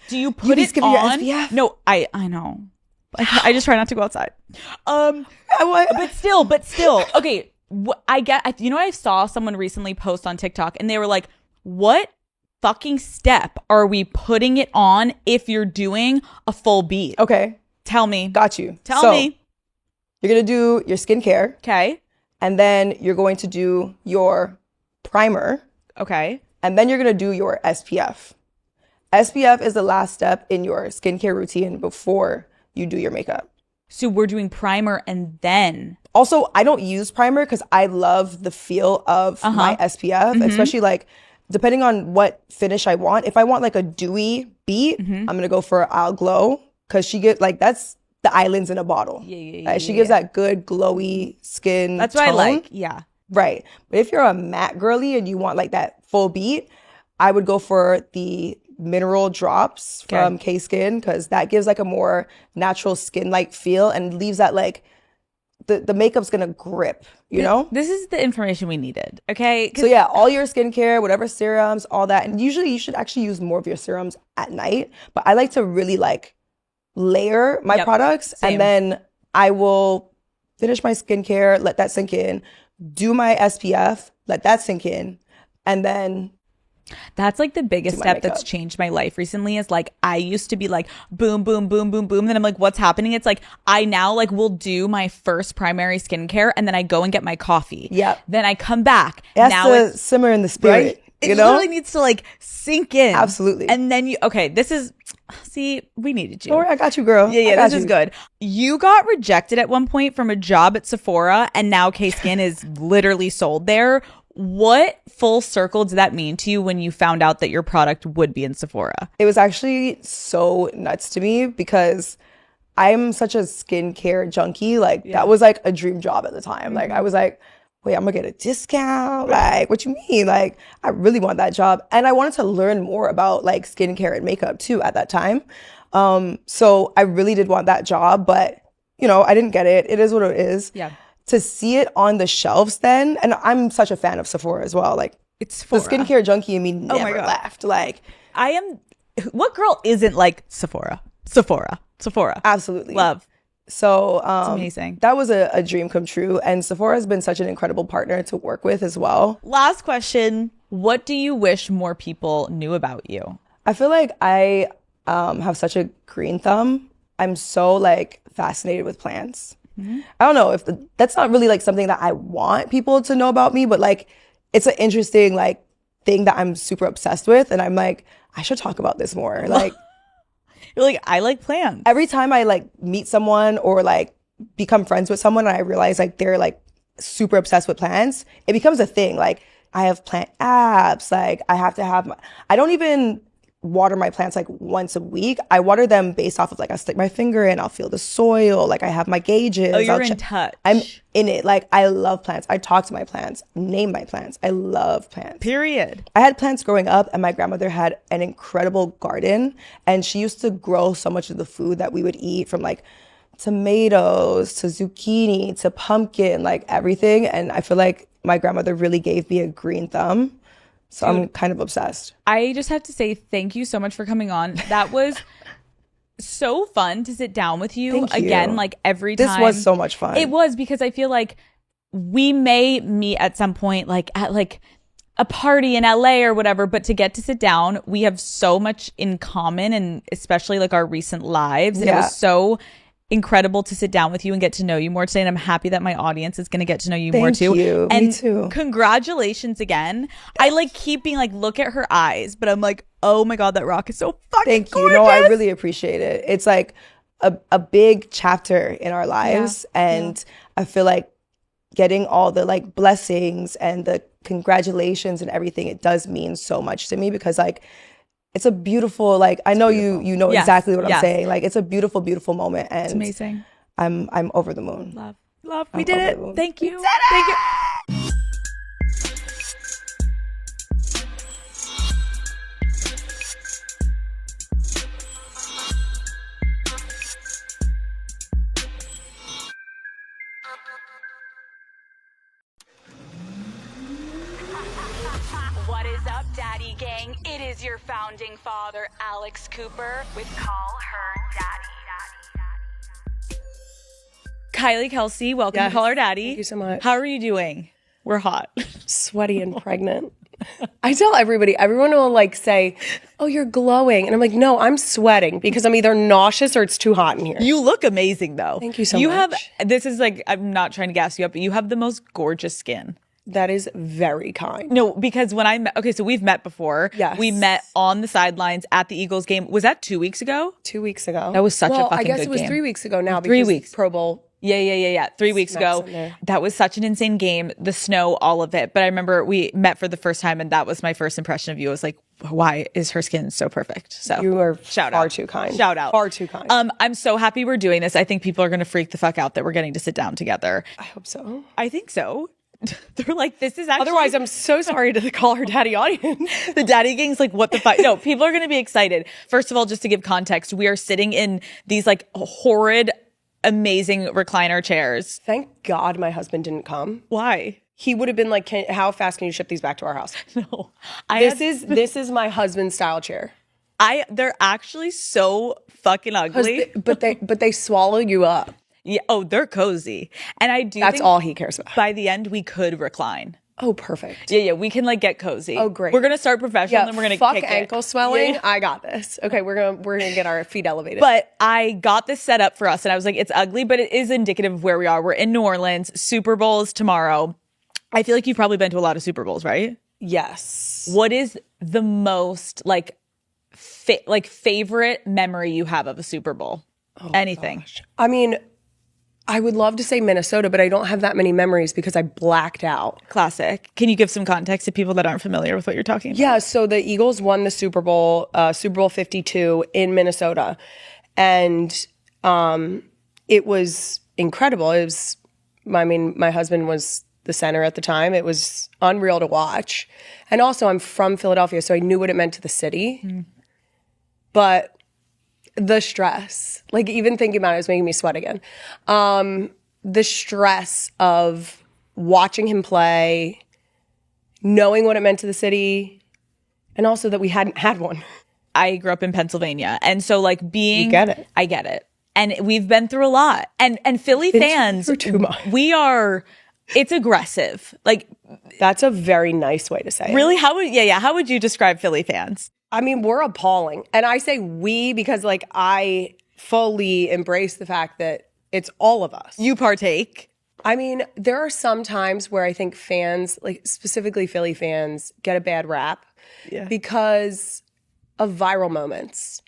you put it on?
Your SPF?
No, I know. I just try not to go outside. But still. Okay, I saw someone recently post on TikTok and they were like, what fucking step are we putting it on if you're doing a full beat?
Okay.
Tell me.
Got you.
Tell me.
You're going to do your skincare.
Okay.
And then you're going to do your primer.
Okay.
And then you're going to do your SPF. SPF is the last step in your skincare routine before you do your makeup.
So we're doing primer and then.
Also, I don't use primer because I love the feel of my SPF, especially like depending on what finish I want. If I want like a dewy beat, I'm going to go for I'll Glow because she get like, that's the islands in a bottle. She gives that good glowy skin
That's what
tone.
I like. Yeah.
Right. But if you're a matte girly and you want like that full beat, I would go for the mineral drops from K-Skin because that gives like a more natural skin-like feel and leaves that like the makeup's gonna grip, you know?
This is the information we needed, okay?
So yeah, all your skincare, whatever serums, all that. And usually you should actually use more of your serums at night. But I like to really like layer my products.
Same.
And then I will finish my skincare, let that sink in, do my SPF, let that sink in, and then
that's like the biggest step that's changed my life recently is like I used to be like boom, boom, boom, boom, boom. Then I'm like, what's happening? It's like I now like will do my first primary skincare and then I go and get my coffee.
Yep.
Then I come back.
It has to simmer in the spirit.
Right? It literally needs to like sink in.
Absolutely.
And then we needed you.
Don't worry, I got you, girl.
Yeah, this is good. You got rejected at one point from a job at Sephora and now K-Skin is literally sold there. What full circle did that mean to you when you found out that your product would be in Sephora?
It was actually so nuts to me because I'm such a skincare junkie. Like that was like a dream job at the time. Like I was like, wait, I'm gonna get a discount? Like, what you mean? Like, I really want that job. And I wanted to learn more about like skincare and makeup too at that time. So I really did want that job, but you know, I didn't get it. It is what it is.
Yeah.
To see it on the shelves then, and I'm such a fan of Sephora as well. Like,
it's Sephora.
The skincare junkie in me never left. Like,
what girl isn't like Sephora? Sephora.
Absolutely.
Love.
So
it's amazing.
That was a dream come true. And Sephora has been such an incredible partner to work with as well.
Last question. What do you wish more people knew about you?
I feel like I have such a green thumb. I'm so like fascinated with plants. I don't know if that's not really like something that I want people to know about me, but like it's an interesting like thing that I'm super obsessed with. And I'm like, I should talk about this more. Like,
you're like, I like plants.
Every time I like meet someone or like become friends with someone and I realize like they're like super obsessed with plants, it becomes a thing. Like I have plant apps. Like I have to have I don't even water my plants like once a week. I water them based off of like I'll stick my finger in, I'll feel the soil, like I have my gauges.
Oh, you're in touch.
I'm in it. Like I love plants. I talk to my plants, name my plants. I love plants.
Period.
I had plants growing up and my grandmother had an incredible garden and she used to grow so much of the food that we would eat, from like tomatoes to zucchini to pumpkin, like everything. And I feel like my grandmother really gave me a green thumb. So I'm kind of obsessed.
I just have to say thank you so much for coming on. That was so fun to sit down with you
Thank you.
again, like every time.
This was so much fun.
It was, because I feel like we may meet at some point, like at like a party in LA or whatever, but to get to sit down, we have so much in common, and especially like our recent lives. And it was so incredible to sit down with you and get to know you more today. And I'm happy that my audience is going to get to know you more too.
Thank you.
And
me too.
Congratulations again. I like keep being like, look at her eyes, but I'm like, oh my God, that rock is so fucking
Thank you.
gorgeous.
No, I really appreciate it. It's like a big chapter in our lives. And I feel like getting all the like blessings and the congratulations and everything, it does mean so much to me, because like it's a beautiful, like I know you know exactly what I'm saying. Like it's a beautiful, beautiful moment, and
It's amazing.
I'm over the moon.
Love.
I'm
We did
over
it.
the moon.
Thank you.
We did it!
Thank you.
What is up, Daddy Gang? It is your founding father, Alex Cooper, with Call Her Daddy.
Kylie Kelsey, welcome to Call Her Daddy.
Thank you so much.
How are you doing? We're hot.
Sweaty and pregnant. I tell everyone will like say, oh, you're glowing. And I'm like, no, I'm sweating because I'm either nauseous or it's too hot in here.
You look amazing though.
Thank you so
You
much.
have, this is like, I'm not trying to gas you up, but you have the most gorgeous skin.
That is very kind.
No, because when I met, okay, so we've met before.
Yes.
We met on the sidelines at the Eagles game. Was that 2 weeks ago?
2 weeks ago.
That was such a
well,
fucking
I guess
good
it was
game.
3 weeks ago now.
3
because
weeks.
Pro Bowl.
Yeah. 3 weeks
Snacks
ago.
in there.
That was such an insane game. The snow, all of it. But I remember we met for the first time, and that was my first impression of you. I was like, why is her skin so perfect? So
You are
shout
far
out.
too kind.
Shout out.
Far too kind.
I'm so happy we're doing this. I think people are going to freak the fuck out that we're getting to sit down together.
I hope so.
I think so. They're like, this is actually.
Otherwise, I'm so sorry to the Call Her Daddy audience.
The Daddy Gang's like, what the fuck? No, people are going to be excited. First of all, just to give context, we are sitting in these like horrid, amazing recliner chairs.
Thank God my husband didn't come.
Why?
He would have been like, how fast can you ship these back to our house?
No,
This is my husband's style chair.
they're actually so fucking ugly.
But they swallow you up.
Yeah. Oh, they're cozy. And I do
That's
think
all he cares about.
by the end, we could recline.
Oh, perfect.
Yeah. We can like get cozy.
Oh, great.
We're going to start professional and then we're going to
fuck
kick it.
ankle swelling.
Yeah.
I got this. Okay, we're gonna get our feet elevated.
But I got this set up for us and I was like, it's ugly, but it is indicative of where we are. We're in New Orleans. Super Bowl is tomorrow. I feel like you've probably been to a lot of Super Bowls, right?
yes,
What is the most like favorite memory you have of a Super Bowl? Anything.
I mean, I would love to say Minnesota, but I don't have that many memories because I blacked out.
Classic. Can you give some context to people that aren't familiar with what you're talking about?
Yeah, so the Eagles won the Super Bowl 52 in Minnesota, and it was incredible. It was, I mean, my husband was the center at the time. It was unreal to watch. And also, I'm from Philadelphia, so I knew what it meant to the city. But the stress, like even thinking about it was making me sweat again. The stress of watching him play, knowing what it meant to the city, and also that we hadn't had one.
I grew up in Pennsylvania. And so like being
You get it.
I get it. And we've been through a lot. And Philly fans,
through too much.
It's aggressive. Like
That's a very nice way to say it.
really, how would you describe Philly fans?
I mean, we're appalling. And I say we because like I fully embrace the fact that it's all of us.
You partake.
I mean, there are some times where I think fans, like specifically Philly fans, get a bad rap because of viral moments.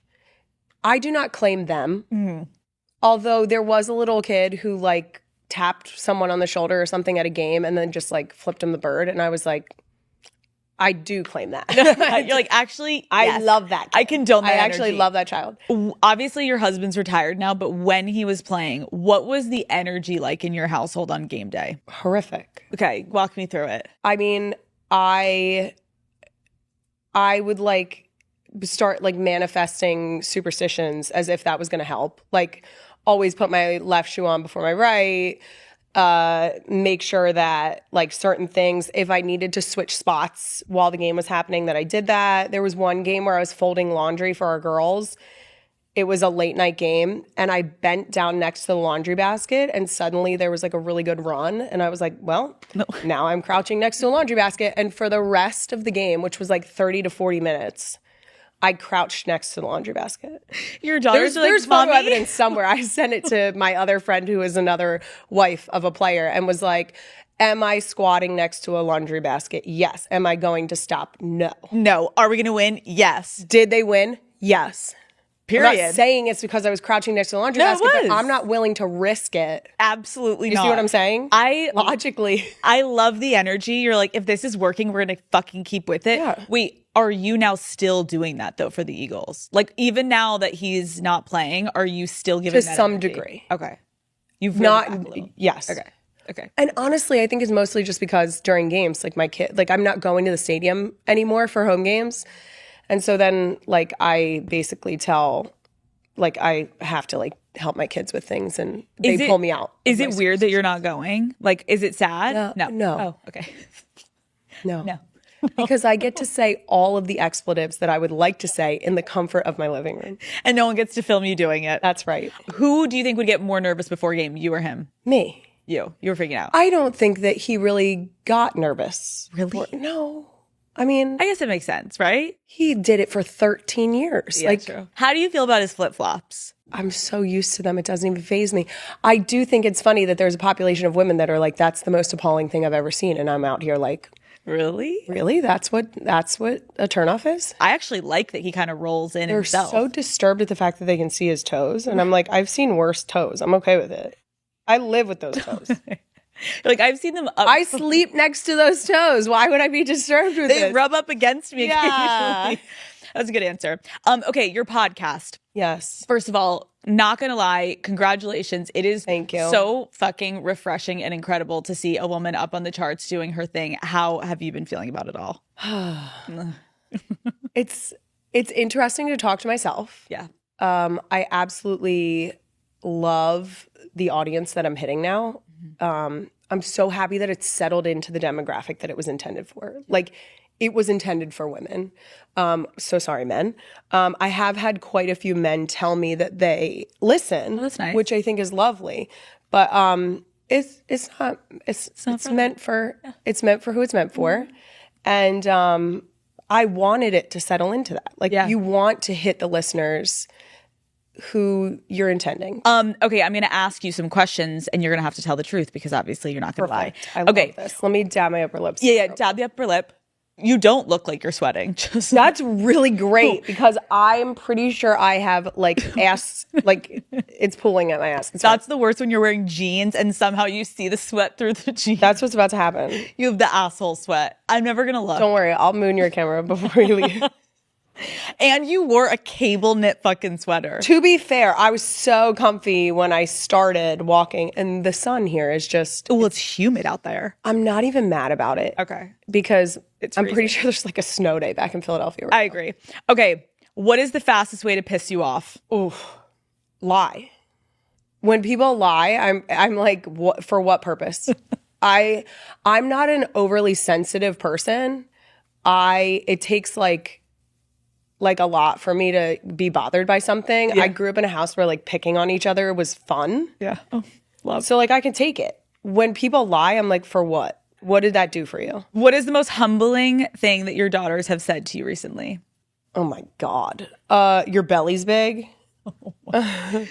I do not claim them. Although there was a little kid who like tapped someone on the shoulder or something at a game and then just like flipped him the bird. And I was like, I do claim that.
You're like, actually,
I
yes.
love that kid.
I condone that
I actually
energy.
love that child.
Obviously, your husband's retired now, but when he was playing, what was the energy like in your household on game day?
Horrific.
Okay, walk me through it.
I mean, I would like start like manifesting superstitions as if that was going to help. Like always put my left shoe on before my right. Make sure that like certain things, if I needed to switch spots while the game was happening, that I did that. There was one game where I was folding laundry for our girls. it was a late night game and I bent down next to the laundry basket and suddenly there was like a really good run. And I was like, well, now I'm crouching next to a laundry basket. And for the rest of the game, which was like 30 to 40 minutes, I crouched next to the laundry basket.
Your daughters are like,
there's photo
Mommy?
evidence somewhere. I sent it to my other friend who is another wife of a player and was like, am I squatting next to a laundry basket? Yes. Am I going to stop? No.
No. Are we going to win? Yes.
Did they win? Yes.
Period.
I'm not saying it's because I was crouching next to the laundry basket, but I'm not willing to risk it.
Absolutely
You
not.
see what I'm saying? Logically.
I love the energy. You're like, if this is working, we're going to fucking keep with it.
Yeah.
Wait, are you now still doing that though for the Eagles? Like even now that he's not playing, are you still giving
To
that
some
energy?
degree.
Okay. You've
Not,
reeled back a little.
yes.
Okay.
And honestly, I think it's mostly just because during games, like my kid, like I'm not going to the stadium anymore for home games. And so then like I basically tell, like I have to like help my kids with things and they pull me out.
Is it weird that you're not going? Like, is it sad?
No.
Oh, okay.
No. Because I get to say all of the expletives that I would like to say in the comfort of my living room.
And no one gets to film you doing it.
That's right.
Who do you think would get more nervous before a game? You or him?
Me.
You were freaking out.
I don't think that he really got nervous.
Really?
No. I mean,
I guess it makes sense, right?
he did it for 13 years.
Yeah, true. How do you feel about his flip-flops?
I'm so used to them. It doesn't even faze me. I do think it's funny that there's a population of women that are like, that's the most appalling thing I've ever seen. And I'm out here like,
Really?
really? That's what a turnoff is?
I actually like that he kind of rolls in
They're
himself.
so disturbed at the fact that they can see his toes. And I'm like, I've seen worse toes. I'm okay with it. I live with those toes.
Like I've seen them up.
I sleep next to those toes. Why would I be disturbed with
They
this?
rub up against me
Yeah.
occasionally. That's a good answer. Okay, your podcast.
Yes.
First of all, not gonna lie, congratulations. It is
Thank you.
so fucking refreshing and incredible to see a woman up on the charts doing her thing. How have you been feeling about it all?
It's interesting to talk to myself.
Yeah.
I absolutely love the audience that I'm hitting now. I'm so happy that it's settled into the demographic that it was intended for. Like, it was intended for women. So sorry, men. I have had quite a few men tell me that they listen,
that's nice.
which I think is lovely. But it's meant for who it's meant for, and I wanted it to settle into that. Like, you want to hit the listeners who you're intending.
Okay, I'm gonna ask you some questions and you're gonna have to tell the truth because obviously you're not gonna lie.
I love this. Let me dab my upper lips.
Yeah, dab the upper lip. You don't look like you're sweating. Just
That's really great because I'm pretty sure I have like ass, like it's pulling at my ass.
that's the worst when you're wearing jeans and somehow you see the sweat through the jeans.
That's what's about to happen.
You have the asshole sweat. I'm never gonna look.
Don't worry, I'll moon your camera before you leave.
And you wore a cable knit fucking sweater.
To be fair, I was so comfy when I started walking, and the sun here is just.
Well, it's humid out there.
I'm not even mad about it.
Okay.
Because
It's
I'm pretty
freezing.
sure there's like a snow day back in Philadelphia.
I agree. Okay, what is the fastest way to piss you off?
Lie. When people lie, I'm like, what, for what purpose? I'm not an overly sensitive person. It takes like a lot for me to be bothered by something.
Yeah.
I grew up in a house where like picking on each other was fun.
Yeah. Oh, love.
So like I can take it. When people lie, I'm like, for what? What did that do for you?
What is the most humbling thing that your daughters have said to you recently?
Oh my God. Your belly's big.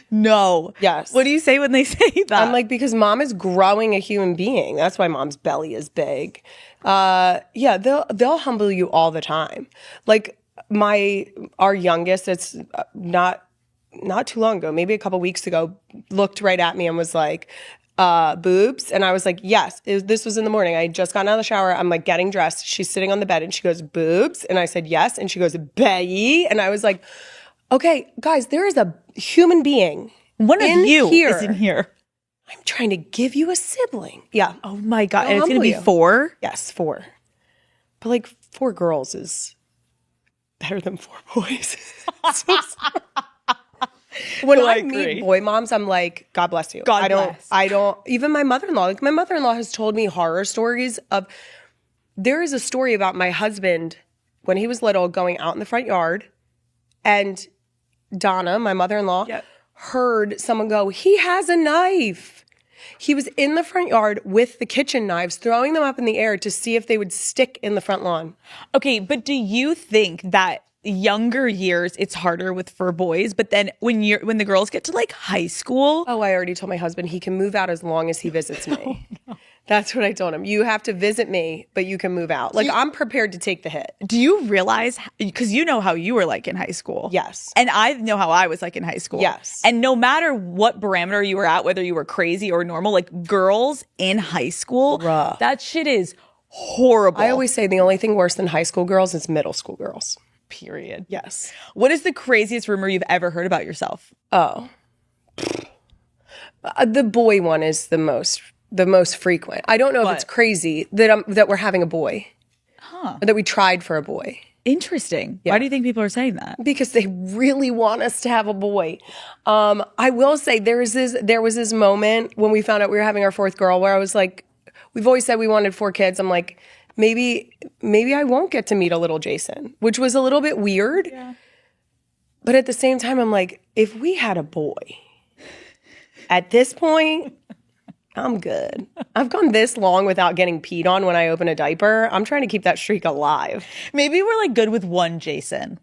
No.
Yes.
What do you say when they say that?
I'm like, because mom is growing a human being. That's why mom's belly is big. Yeah, they'll humble you all the time. Like our youngest, it's not too long ago, maybe a couple weeks ago, looked right at me and was like, boobs. And I was like, yes. This was in the morning. I had just gotten out of the shower. I'm like getting dressed. She's sitting on the bed and she goes, boobs. And I said, yes. And she goes, belly. And I was like, okay, guys, there is a human being.
One of you
here.
is in here.
I'm trying to give you a sibling. Yeah.
Oh my God.
They'll
And it's going to be
humble you.
4?
Yes, 4. But like 4 girls is better than 4 boys. So sorry. When I meet boy moms, I'm like, God bless you.
God bless.
I don't, even my mother-in-law, like my mother-in-law has told me horror stories of, there is a story about my husband when he was little going out in the front yard and Donna, my mother-in-law, heard someone go, he has a knife. He was in the front yard with the kitchen knives, throwing them up in the air to see if they would stick in the front lawn.
Okay, but do you think that younger years it's harder for boys, but then when the girls get to like high school?
Oh, I already told my husband he can move out as long as he visits me. That's what I told him. You have to visit me, but you can move out. Like, I'm prepared to take the hit.
Do you realize, because you know how you were like in high school.
Yes.
And I know how I was like in high school.
Yes.
And no matter what parameter you were at, whether you were crazy or normal, like girls in high school, that shit is horrible.
I always say the only thing worse than high school girls is middle school girls.
Period.
Yes.
What is the craziest rumor you've ever heard about yourself?
Oh. The boy one is the most frequent. I don't know if it's crazy that we're having a boy. Or that we tried for a boy.
Interesting. Yeah. Why do you think people are saying that?
Because they really want us to have a boy. I will say there was this moment when we found out we were having our fourth girl where I was like, we've always said we wanted 4 kids. I'm like, maybe I won't get to meet a little Jason, which was a little bit weird. Yeah. But at the same time, I'm like, if we had a boy, at this point, I'm good. I've gone this long without getting peed on when I open a diaper. I'm trying to keep that streak alive.
Maybe we're like good with one Jason.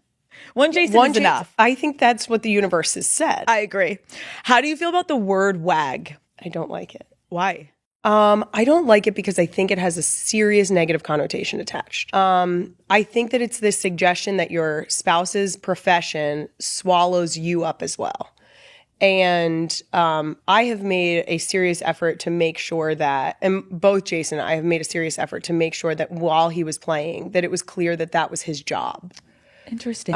One Jason is enough.
I think that's what the universe has said.
I agree. How do you feel about the word wag?
I don't like it.
Why?
I don't like it because I think it has a serious negative connotation attached. I think that it's this suggestion that your spouse's profession swallows you up as well. And I have made a serious effort to make sure that, and both Jason and I have made a serious effort to make sure that while he was playing, that it was clear that that was his job.
Interesting.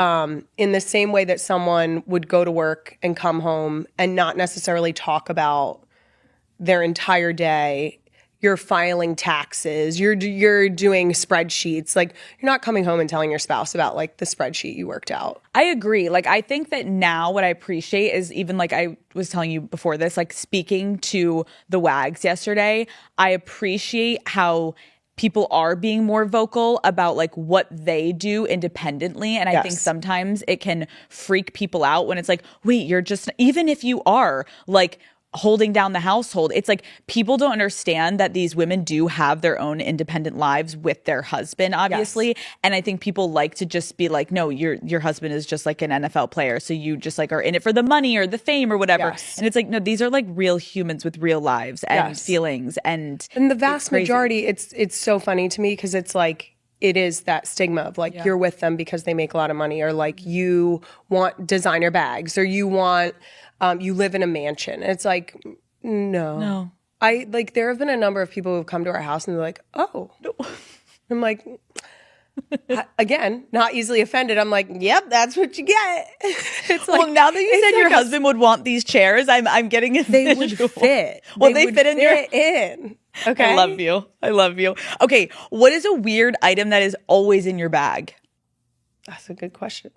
In the same way that someone would go to work and come home and not necessarily talk about their entire day. You're filing taxes, you're doing spreadsheets. Like, you're not coming home and telling your spouse about like the spreadsheet you worked out.
I agree. Like, I think that now what I appreciate is, even like I was telling you before this, like speaking to the WAGs yesterday, I appreciate how people are being more vocal about like what they do independently. And I think sometimes it can freak people out when it's like, wait, you're just, even if you are like holding down the household, it's like people don't understand that these women do have their own independent lives with their husband, obviously. And I think people like to just be like, no, your husband is just like an NFL player, so you just like are in it for the money or the fame or whatever. And it's like, no, these are like real humans with real lives and feelings. And
the vast majority, it's so funny to me because it's like, it is that stigma of like, you're with them because they make a lot of money, or like you want designer bags, or you want you live in a mansion. It's like, no. I like, there have been a number of people who've come to our house and they're like, oh. I'm like, again, not easily offended. I'm like, yep, that's what you get. It's like,
well, now that you said your husband would want these chairs, I'm getting a
they would fit.
Well, they fit in your
in. Okay.
I love you. Okay, what is a weird item that is always in your bag?
That's a good question.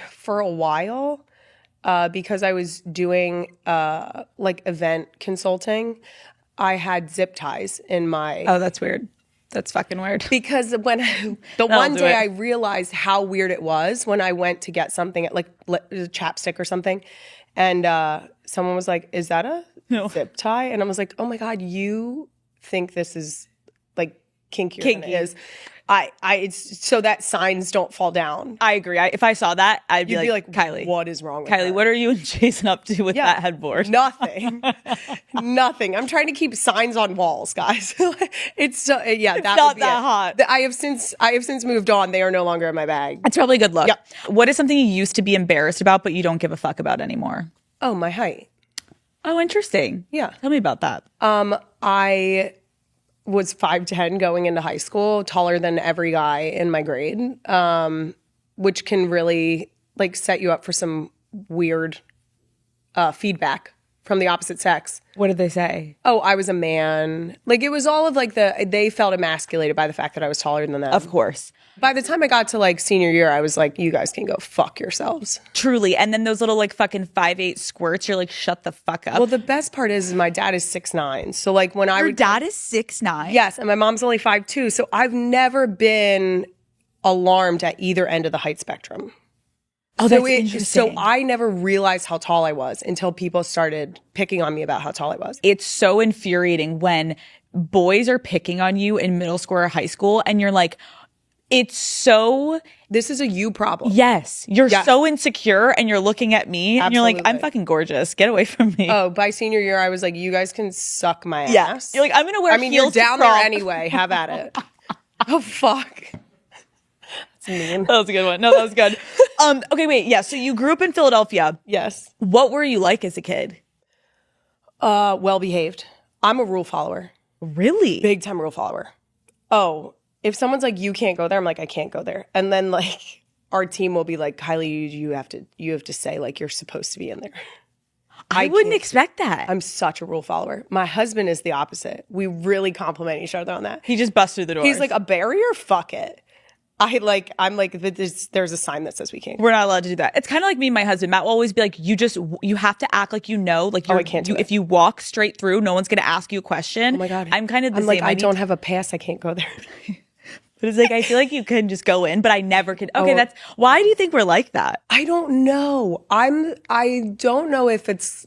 For a while, because I was doing like event consulting, I had zip ties in my...
Oh, that's weird. That's fucking weird.
Because when one day I realized how weird it was when I went to get something at like a chapstick or something, and someone was like, is that a zip tie? And I was like, oh my God, you think this is like kinkier than it is. It's so that signs don't fall down.
I agree. If I saw that, I'd be like, Kylie,
what is wrong with
Kylie,
that?
what are you and Jason up to with that headboard?
Nothing. Nothing. I'm trying to keep signs on walls, guys. It's so,
it's not that hot.
I have since moved on. They are no longer in my bag.
It's probably a good look.
Yep.
What is something you used to be embarrassed about, but you don't give a fuck about anymore?
Oh, my height.
Oh, interesting.
Yeah.
Tell me about that.
I was 5'10" going into high school, taller than every guy in my grade, which can really like set you up for some weird feedback from the opposite sex.
What did they say?
Oh, I was a man. Like, it was all of like they felt emasculated by the fact that I was taller than them.
Of course.
By the time I got to like senior year, I was like, you guys can go fuck yourselves.
Truly. And then those little like fucking 5'8" squirts, you're like, shut the fuck up.
Well, the best part is my dad is 6'9". So like when
Your dad is 6'9"?
Yes, and my mom's only 5'2". So I've never been alarmed at either end of the height spectrum.
Oh, that's interesting.
So I never realized how tall I was until people started picking on me about how tall I was.
It's so infuriating when boys are picking on you in middle school or high school and you're like, it's so...
This is a you problem.
Yes. You're so insecure and you're looking at me and you're like, I'm fucking gorgeous. Get away from me.
Oh, by senior year, I was like, you guys can suck my ass.
You're like, I'm going to wear heels
you're down
to
there
prom.
anyway. Have at it. Oh, fuck. That's mean.
That was a good one. No, that was good. Okay, wait. Yeah. So you grew up in Philadelphia.
Yes.
What were you like as a kid?
Well behaved. I'm a rule follower.
Really?
Big time rule follower. Oh, if someone's like, you can't go there, I'm like, I can't go there. And then like our team will be like, Kylie, you have to say like you're supposed to be in there.
I wouldn't expect that.
I'm such a rule follower. My husband is the opposite. We really compliment each other on that.
He just busts through the door.
He's like, a barrier? Fuck it. I'm like, there's a sign that says we can't.
We're not allowed to do that. It's kind of like me and my husband. Matt will always be like, you have to act like like
I can't do it.
If you walk straight through, no one's going to ask you a question.
Oh my God.
I'm kind of the
I'm
same.
like, I don't have a pass. I can't go there.
But it's like, I feel like you can just go in, but I never could. Okay, why do you think we're like that?
I don't know. I don't know if it's,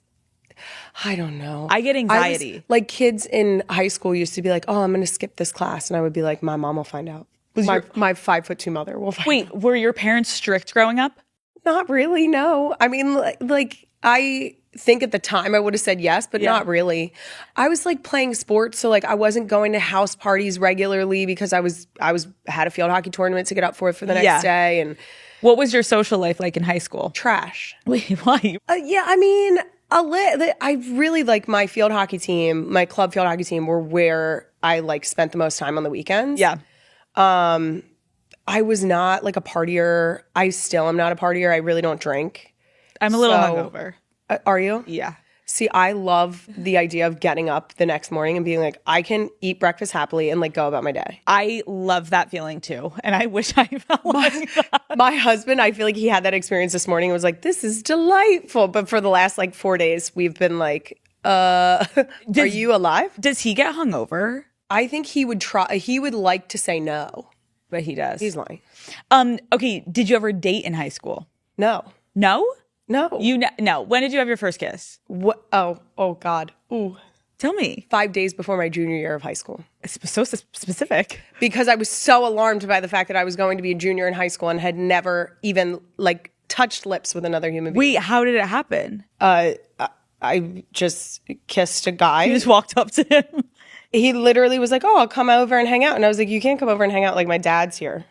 I don't know.
I get anxiety.
Like kids in high school used to be like, oh, I'm going to skip this class. And I would be like, my mom will find out. My 5'2" mother will find out.
Wait, were your parents strict growing up?
Not really, no. I mean, like I think at the time I would have said yes, but not really. I was like playing sports, so like I wasn't going to house parties regularly because I had a field hockey tournament to get up for the next day. And
what was your social life like in high school?
Trash.
Wait, why?
Yeah, I mean, I really like my field hockey team, my club field hockey team were where I like spent the most time on the weekends.
Yeah.
I was not like a partier. I still am not a partier. I really don't drink.
I'm a little hungover.
Are you?
Yeah.
See, I love the idea of getting up the next morning and being like, I can eat breakfast happily and like go about my day.
I love that feeling too. And I wish I felt like that.
My husband, I feel like he had that experience this morning and was like, this is delightful. But for the last like 4 days, we've been like, are you alive?
Does he get hungover?
I think he would try. He would like to say no.
But he does.
He's lying.
Okay, did you ever date in high school?
No.
No?
No.
No. When did you have your first kiss?
What? Oh God. Ooh.
Tell me.
5 days before my junior year of high school.
It's so specific.
Because I was so alarmed by the fact that I was going to be a junior in high school and had never even like touched lips with another human being.
Wait, how did it happen?
I just kissed a guy.
You just walked up to him?
He literally was like, oh, I'll come over and hang out. And I was like, you can't come over and hang out. Like, my dad's here.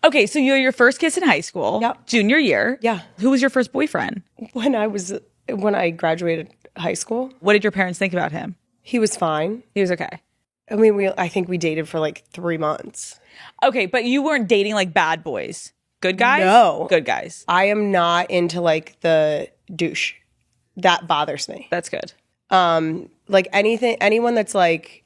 Okay, so you had your first kiss in high school.
Yep.
Junior year.
Yeah.
Who was your first boyfriend?
When I graduated high school.
What did your parents think about him?
He was fine.
He was okay.
I mean, I think we dated for like 3 months.
Okay, but you weren't dating like bad boys. Good guys?
No.
Good guys.
I am not into like the douche. That bothers me.
That's good.
Like anyone that's like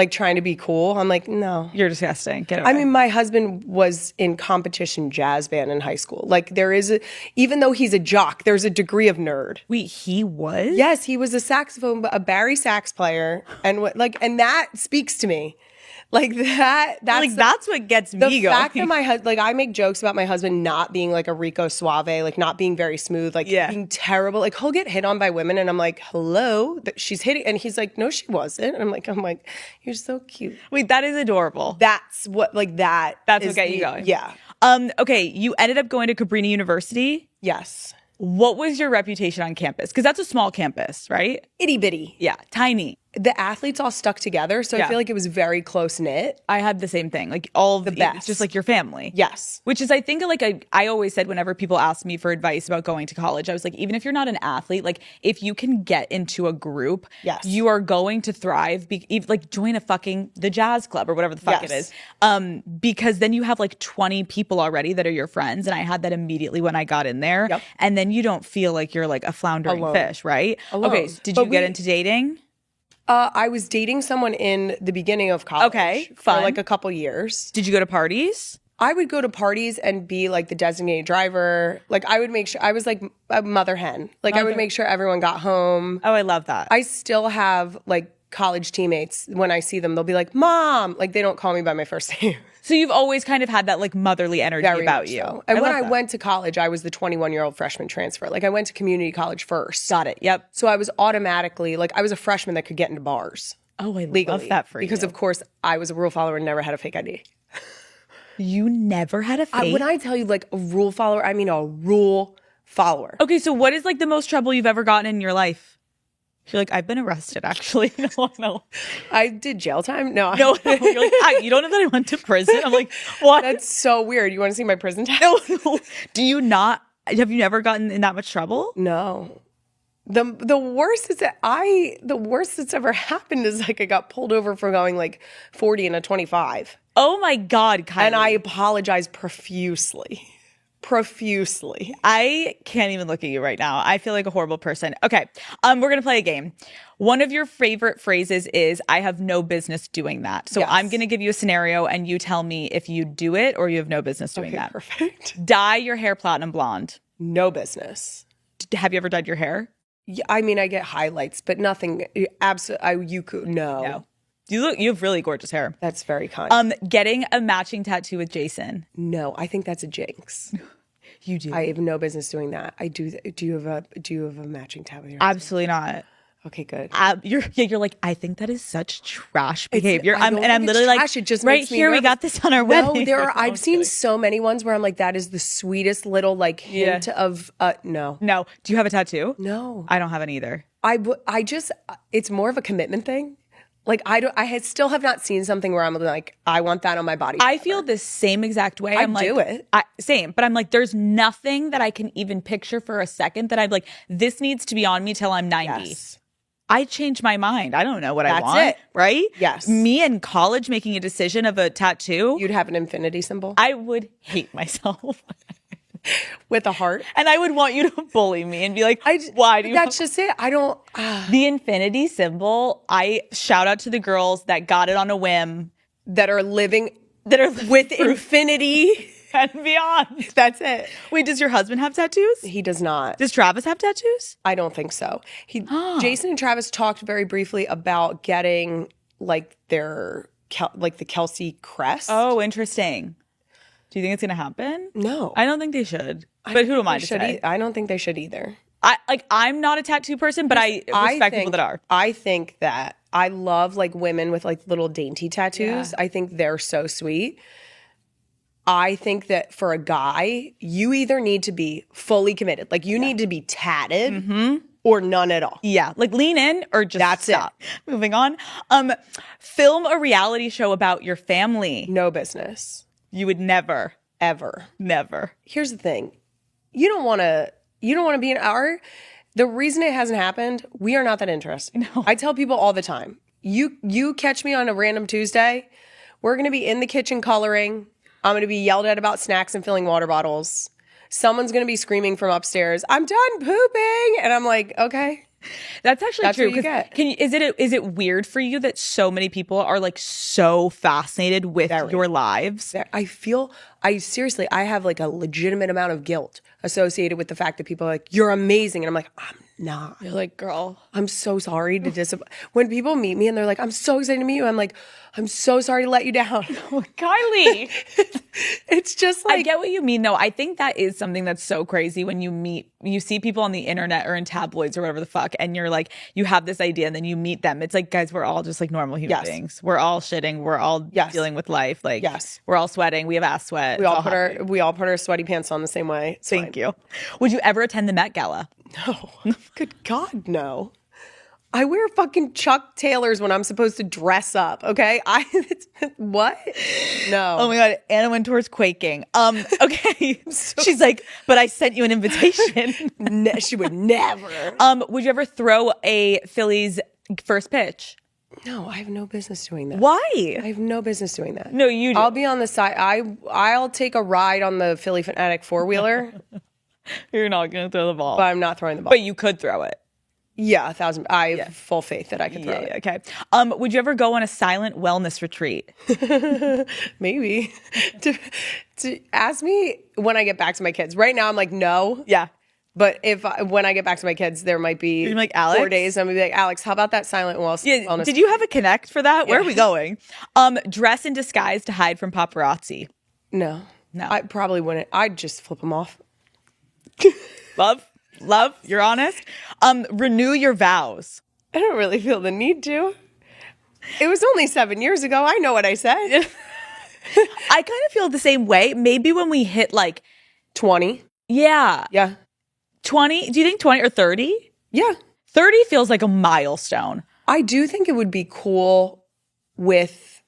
trying to be cool, I'm like, no.
You're disgusting. Get away.
I mean, my husband was in competition jazz band in high school. Like even though he's a jock, there's a degree of nerd.
Wait, he was?
Yes, he was a bari sax player, and and that speaks to me. Like that's
what gets me
the
going.
fact that my husband, like, I make jokes about my husband not being like a Rico Suave, like not being very smooth, like being terrible. Like he'll get hit on by women, and I'm like, hello, she's hitting, and he's like, no, she wasn't. And I'm like, you're so cute.
Wait, that is adorable.
That's what
That's what got you going.
Yeah.
Okay, you ended up going to Cabrini University.
Yes.
What was your reputation on campus? Because that's a small campus, right?
Itty bitty.
Yeah, tiny.
The athletes all stuck together, so I feel like it was very close knit.
I had the same thing. Like all of
the best.
It's just like your family.
Yes.
Which is, I think, like I always said whenever people asked me for advice about going to college, I was like, even if you're not an athlete, like if you can get into a group, you are going to thrive. Like join the jazz club or whatever the fuck it is. Because then you have like 20 people already that are your friends. And I had that immediately when I got in there. Yep. And then you don't feel like you're like a floundering fish, right? Alone. Okay. So did you get into dating?
I was dating someone in the beginning of college.
Okay,
fun. For like a couple years.
Did you go to parties?
I would go to parties and be like the designated driver. Like I would make sure, I was like a mother hen. Like I would make sure everyone got home.
Oh, I love that.
I still have like college teammates. When I see them, they'll be like, Mom. Like they don't call me by my first name.
So you've always kind of had that like motherly energy
Very
about
much
you.
so. And when
love
I
that.
went to college, I was the 21-year-old freshman transfer. Like I went to community college first.
Got it. Yep.
So I was automatically like I was a freshman that could get into bars
Oh, I
legally.
love that for you.
Because of course I was a rule follower and never had a fake ID.
You never had a fake?
When I tell you like a rule follower, I mean a rule follower.
Okay, so what is like the most trouble you've ever gotten in your life? You're like, I've been arrested actually. No.
I did jail time. No.
You're like, you don't know that I went to prison? I'm like, what?
That's so weird. You want to see my prison tag?
No. Do you not? Have you never gotten in that much trouble?
No. The worst is that the worst that's ever happened is like I got pulled over for going like 40 and a 25.
Oh my God, Kylie.
And I apologize profusely.
I can't even look at you right now. I feel like a horrible person. Okay, we're going to play a game. One of your favorite phrases is, I have no business doing that. So
Yes.
I'm going to give you a scenario and you tell me if you do it or you have no business doing that.
Perfect.
Dye your hair platinum blonde.
No business.
Have you ever dyed your hair?
Yeah, I mean, I get highlights, but nothing. No.
You have really gorgeous hair.
That's very kind.
Getting a matching tattoo with Jason.
No, I think that's a jinx.
You do.
I have no business doing that. I do. Do you have a matching tab with your?
Absolutely not.
Okay, good.
You're like, I think that is such trash behavior.
I don't think
I'm
it's
literally
trash,
like,
it just
right
makes me
here, we
nervous.
got this on our
No,
wedding.
I've seen so many ones where I'm like, that is the sweetest little like hint of no.
No. Do you have a tattoo?
No.
I don't have any either.
I just it's more of a commitment thing. Like still have not seen something where I'm like, I want that on my body.
I feel the same exact way. I'm like,
do it.
Same, but I'm like, there's nothing that I can even picture for a second that I'm like, this needs to be on me till I'm 90.
Yes.
I changed my mind. I don't know what I
That's
want.
it.
Right?
Yes.
Me in college making a decision of a tattoo.
You'd have an infinity symbol
I would hate myself.
with a heart.
And I would want you to bully me and be like, why do you
That's just it. I don't.
The infinity symbol, I shout out to the girls that got it on a whim.
That are living
That are
with infinity.
and beyond.
That's it.
Wait, does your husband have tattoos?
He does not.
Does Travis have tattoos?
I don't think so. Jason and Travis talked very briefly about getting like their like the Kelsey crest.
Oh, interesting. Do you think it's gonna happen?
No.
I don't think they should. But who am I to say?
I don't think they should either.
I'm not a tattoo person, but I respect people that are.
I think that I love like women with like little dainty tattoos.
Yeah.
I think they're so sweet. I think that for a guy, you either need to be fully committed. Like you need to be tatted or none at all.
Yeah, like lean in or just
That's it.
stop. Moving on. Film a reality show about your family.
No business.
You would never,
Ever.
never.
Here's the thing. You don't want to be in our, the reason it hasn't happened, we are not that interested.
No.
I tell people all the time, you catch me on a random Tuesday, we're going to be in the kitchen coloring. I'm going to be yelled at about snacks and filling water bottles. Someone's going to be screaming from upstairs, I'm done pooping. And I'm like, okay.
That's actually
That's
true.
what you
'Cause
get.
Is it weird for you that so many people are like so fascinated with your lives?
I seriously, I have like a legitimate amount of guilt associated with the fact that people are like, you're amazing. And I'm like, I'm not.
You're like, girl.
I'm so sorry to disappoint. When people meet me and they're like, I'm so excited to meet you, I'm like, I'm so sorry to let you down.
Kylie.
It's just like,
I get what you mean, though. I think that is something that's so crazy when you see people on the internet or in tabloids or whatever the fuck, and you're like, you have this idea and then you meet them. It's like, guys, we're all just like normal human beings. We're all shitting. We're all dealing with life. Like, we're all sweating. We have ass sweat.
we all put our sweaty pants on the same way. It's
Thank
fine.
you. Would you ever attend the Met Gala?
No. Good God, no. I wear fucking Chuck Taylors when I'm supposed to dress up, okay? What? No.
Oh my God, Anna Wintour's quaking. Okay. She's like, but I sent you an invitation.
She would never.
Would you ever throw a Phillies first pitch?
No, I have no business doing that.
Why?
I have no business doing that.
No, you do.
I'll be on the side. I'll take a ride on the Philly Fanatic 4-wheeler,
You're not going to throw the ball.
but I'm not throwing the ball.
But you could throw it.
Yeah, 1,000. I have full faith that I can throw it.
Okay. Would you ever go on a silent wellness retreat?
Maybe. to ask me when I get back to my kids. Right now, I'm like, no.
Yeah.
But when I get back to my kids, there might be
You're like, Alex?
4 days. I'm gonna be like, Alex, how about that silent wellness?
Did you have a connect for that? Where are we going? Dress in disguise to hide from paparazzi.
No.
No.
I probably wouldn't. I'd just flip them off.
Love, you're honest. Renew your vows.
I don't really feel the need to. It was only 7 years ago. I know what I said.
I kind of feel the same way. Maybe when we hit like
20.
Yeah. 20. Do you think 20 or 30?
Yeah.
30 feels like a milestone.
I do think it would be cool with,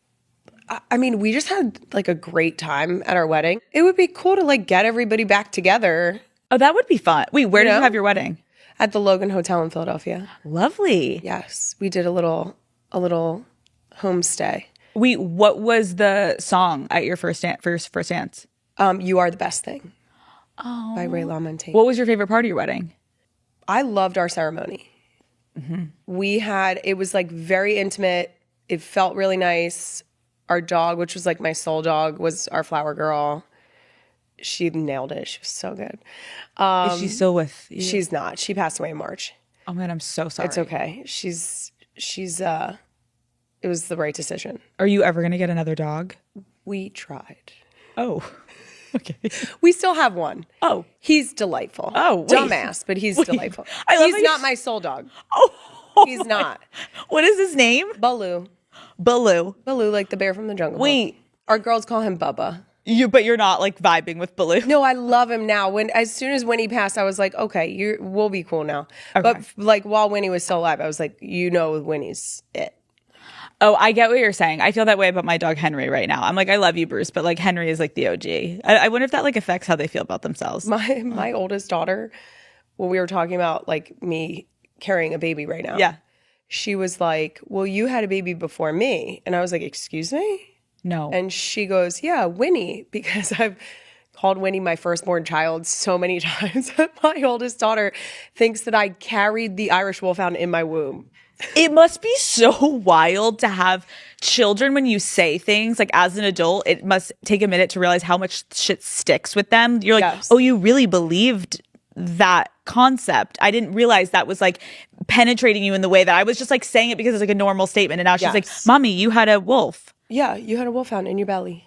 I mean, we just had like a great time at our wedding. It would be cool to like get everybody back together.
Oh, that would be fun. Wait, where did you have your wedding?
At the Logan Hotel in Philadelphia.
Lovely.
Yes. We did a little homestay.
What was the song at your first dance?
You Are the Best Thing. Oh. By Ray LaMontagne.
What was your favorite part of your wedding?
I loved our ceremony. Mm-hmm. It was like very intimate. It felt really nice. Our dog, which was like my soul dog, was our flower girl. She nailed it. She was so good.
Is she still with you?
She's not. She passed away in March.
Oh man, I'm so sorry.
It's okay. It was the right decision.
Are you ever going to get another dog?
We tried.
Oh, okay.
We still have one.
Oh.
He's delightful.
Oh, wait.
Dumbass, but he's delightful. He's not my soul dog.
Oh.
He's not.
What is his name?
Baloo.
Baloo,
like the bear from the jungle.
Wait.
Our girls call him Bubba.
But you're not like vibing with Baloo.
No, I love him now. As soon as Winnie passed, I was like, okay, we'll be cool now.
Okay.
But like while Winnie was still alive, I was like, Winnie's it.
Oh, I get what you're saying. I feel that way about my dog Henry right now. I'm like, I love you, Bruce, but like Henry is like the OG. I wonder if that like affects how they feel about themselves.
My oldest daughter, when we were talking about like me carrying a baby right now.
Yeah.
She was like, well, you had a baby before me. And I was like, excuse me?
No.
And she goes, yeah, Winnie, because I've called Winnie my firstborn child so many times that my oldest daughter thinks that I carried the Irish Wolfhound in my womb.
It must be so wild to have children when you say things like as an adult. It must take a minute to realize how much shit sticks with them. You're like,
Yes.
Oh, you really believed that concept. I didn't realize that was like penetrating you in the way that I was just like saying it because it's like a normal statement. And now she's like, Mommy, you had a wolf.
Yeah, you had a wolfhound in your belly.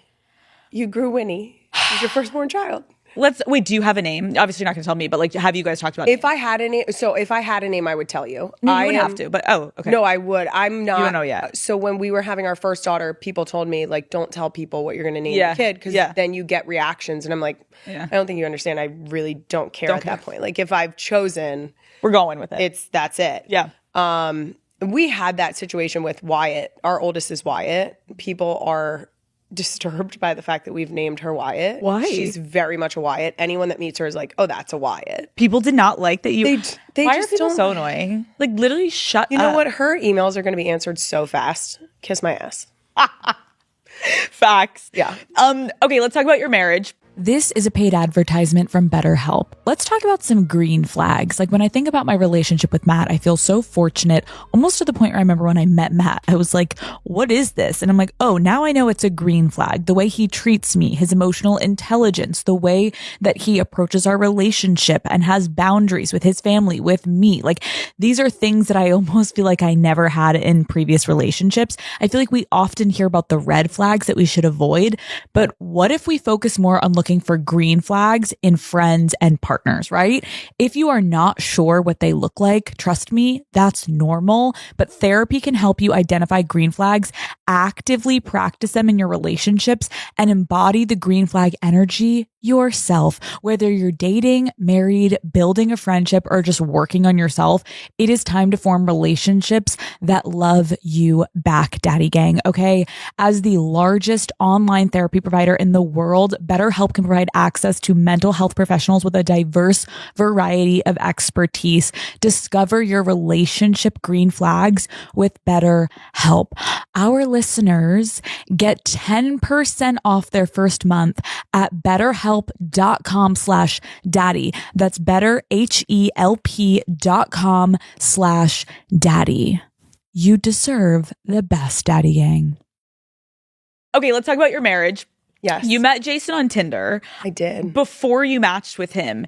You grew Winnie. She's your firstborn child.
Wait, do you have a name? Obviously you're not gonna tell me, but like have you guys talked about
If I had a name, I would tell you.
No, you wouldn't have to, but okay.
No, I would. I'm not.
You don't know yet.
So when we were having our first daughter, people told me like, don't tell people what you're going to name your kid because then you get reactions. And I'm like, I don't think you understand. I really don't care at that point. Like if I've chosen,
we're going with it.
That's it.
Yeah.
We had that situation with Wyatt. Our oldest is Wyatt. People are disturbed by the fact that we've named her Wyatt.
Why?
She's very much a Wyatt. Anyone that meets her is like, oh, that's a Wyatt.
People did not like that you.
They
Why
just
are people
don't.
so annoying? Like literally shut up.
You know what? Her emails are going to be answered so fast. Kiss my ass.
Facts.
Yeah.
Okay, let's talk about your marriage.
This is a paid advertisement from BetterHelp. Let's talk about some green flags. Like when I think about my relationship with Matt, I feel so fortunate, almost to the point where I remember when I met Matt, I was like, what is this? And I'm like, oh, now I know it's a green flag. The way he treats me, his emotional intelligence, the way that he approaches our relationship and has boundaries with his family, with me. Like these are things that I almost feel like I never had in previous relationships. I feel like we often hear about the red flags that we should avoid, but what if we focus more on looking for green flags in friends and partners, right? If you are not sure what they look like, trust me, that's normal, but therapy can help you identify green flags, actively practice them in your relationships, and embody the green flag energy yourself. Whether you're dating, married, building a friendship, or just working on yourself, it is time to form relationships that love you back, Daddy Gang, okay? As the largest online therapy provider in the world, BetterHelp can provide access to mental health professionals with a diverse variety of expertise. Discover your relationship green flags with BetterHelp. Our listeners get 10% off their first month at betterhelp.com/daddy. That's betterhelp.com/daddy. You deserve the best, Daddy Gang.
Okay, let's talk about your marriage.
Yes.
You met Jason on Tinder.
I did.
Before you matched with him,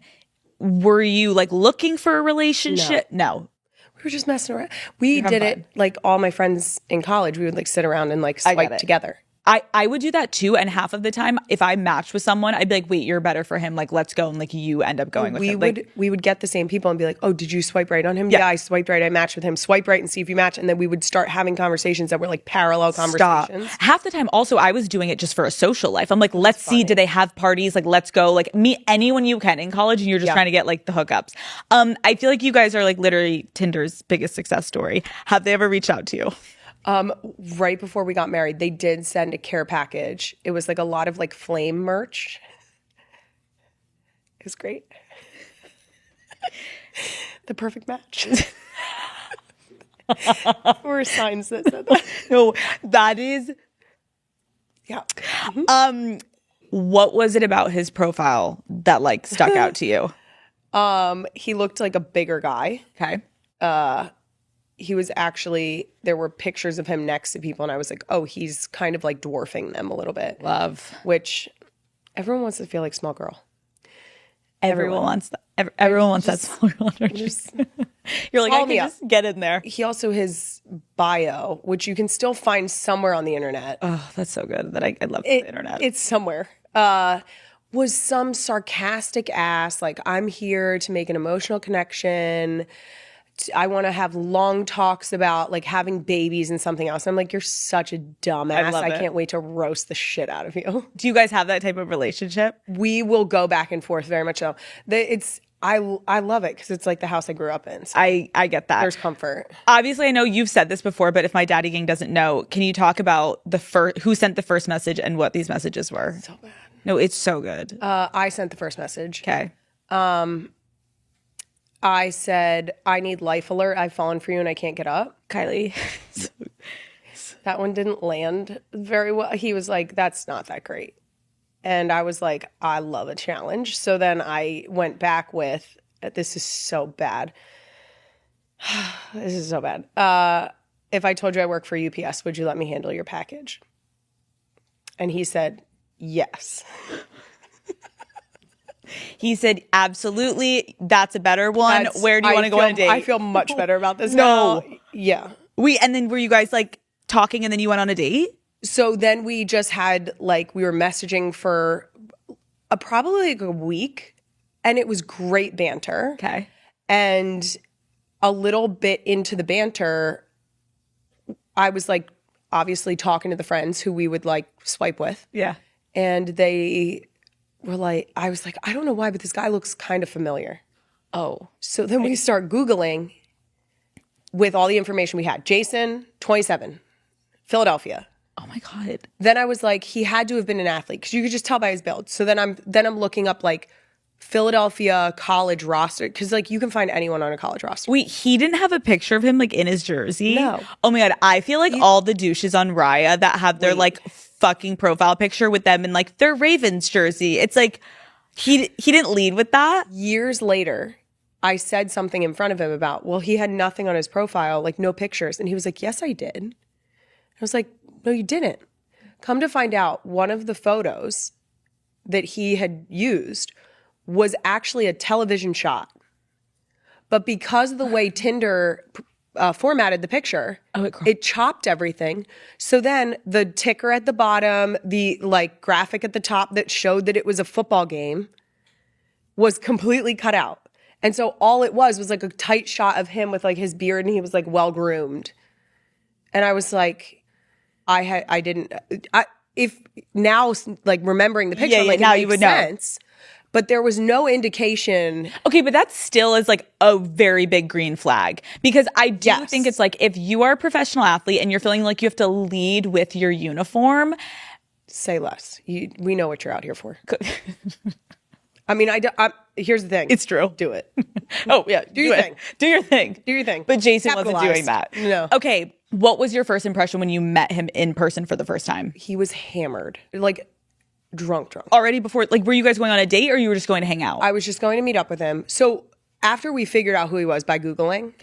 were you like looking for a relationship? No.
We were just messing around. We did it like all my friends in college. We would like sit around and like swipe together.
I would do that too. And half of the time, if I matched with someone, I'd be like, wait, you're better for him. Like, let's go. And like, you end up going with him.
We would get the same people and be like, oh, did you swipe right on him? Yeah, I swiped right. I matched with him. Swipe right and see if you match. And then we would start having conversations that were like parallel conversations.
Half the time, also, I was doing it just for a social life. I'm like, let's see, do they have parties? Like, let's go. Like, meet anyone you can in college, and you're just trying to get like the hookups. I feel like you guys are like literally Tinder's biggest success story. Have they ever reached out to you?
Right before we got married, they did send a care package. It was like a lot of like flame merch. It was great. The perfect match. Or signs that said that.
No, that is.
Yeah.
What was it about his profile that like stuck out to you?
He looked like a bigger guy.
Okay.
He was actually, there were pictures of him next to people, and I was like, oh, he's kind of like dwarfing them a little bit.
Love.
Which everyone wants to feel like small girl.
Everyone wants that. Everyone wants that small girl energy. You're like, I can just get in there.
He also, his bio, which you can still find somewhere on the internet.
Oh, that's so good that I love the internet.
It's somewhere. Was some sarcastic ass, like, I'm here to make an emotional connection. I want to have long talks about like having babies and something else. I'm like, you're such a dumbass. I can't wait to roast the shit out of you.
Do you guys have that type of relationship?
We will go back and forth very much so. I love it because it's like the house I grew up in. So
I get that.
There's comfort.
Obviously, I know you've said this before, but if my daddy gang doesn't know, can you talk about who sent the first message and what these messages were?
So bad.
No, it's so good.
I sent the first message.
Okay.
I said, I need life alert. I've fallen for you and I can't get up.
Kylie.
That one didn't land very well. He was like, that's not that great. And I was like, I love a challenge. So then I went back with, this is so bad. This is so bad. If I told you I work for UPS, would you let me handle your package? And he said, yes.
He said, absolutely, that's a better one. Where do you want to go on a date?
I feel much better about this now. Yeah.
And then were you guys like talking and then you went on a date?
So then we just had like, we were messaging for probably like a week, and it was great banter.
Okay.
And a little bit into the banter, I was like obviously talking to the friends who we would like swipe with.
Yeah.
And they were like, I was like, I don't know why, but this guy looks kind of familiar.
Oh.
So then we start Googling with all the information we had. Jason, 27, Philadelphia.
Oh my God.
Then I was like, he had to have been an athlete because you could just tell by his build. So then I'm looking up like Philadelphia college roster, because like you can find anyone on a college roster.
Wait, he didn't have a picture of him like in his jersey?
No.
Oh my God. I feel like all the douches on Raya that have their like fucking profile picture with them in like their Ravens jersey. It's like he didn't lead with that.
Years later, I said something in front of him about, well, he had nothing on his profile, like no pictures. And he was like, yes, I did. I was like, no, you didn't. Come to find out, one of the photos that he had used was actually a television shot. But because of the way Tinder formatted the picture, it chopped everything. So then the ticker at the bottom, the like graphic at the top that showed that it was a football game was completely cut out. And so all it was like a tight shot of him with like his beard, and he was like well groomed. And I was like, if now like remembering the picture, like now you would know. But there was no indication.
Okay, but that still is like a very big green flag, because I do think it's like if you are a professional athlete and you're feeling like you have to lead with your uniform,
say less. We know what you're out here for. I mean, here's the thing.
It's true.
Do it.
Oh yeah,
do your thing.
Do your thing.
Do your thing.
But Jason wasn't doing that.
No.
Okay, what was your first impression when you met him in person for the first time?
He was hammered, like drunk.
Already before, like, were you guys going on a date or you were just going to hang out?
I was just going to meet up with him. So after we figured out who he was by Googling,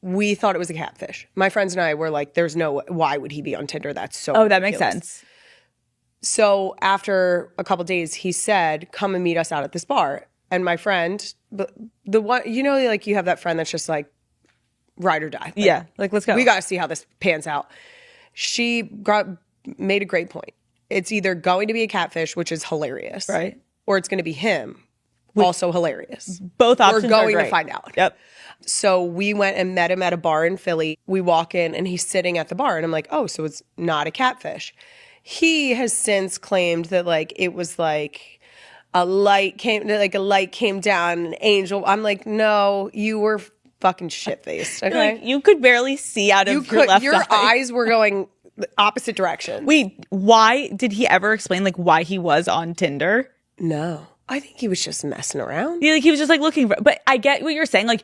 we thought it was a catfish. My friends and I were like, why would he be on Tinder? That's so ridiculous.
That makes sense.
So after a couple days, he said, come and meet us out at this bar. And my friend, the one, you know, like you have that friend that's just like ride or die. Like,
Yeah. Like, let's go.
we got to see how this pans out. She made a great point. It's either going to be a catfish, which is hilarious.
Right.
Or it's going to be him, also hilarious.
Both options
We're going
are
to
great.
find out.
Yep.
So we went and met him at a bar in Philly. We walk in and he's sitting at the bar and I'm like, oh, so it's not a catfish. He has since claimed that like it was like a light came down, an angel. I'm like, no, you were fucking shit-faced. Okay.
Like, you could barely see out of your left
your
eye.
eyes were going the opposite direction.
Wait, why did he ever explain like why he was on Tinder?
No. I think he was just messing around.
Yeah, like he was just like looking for, but I get what you're saying. Like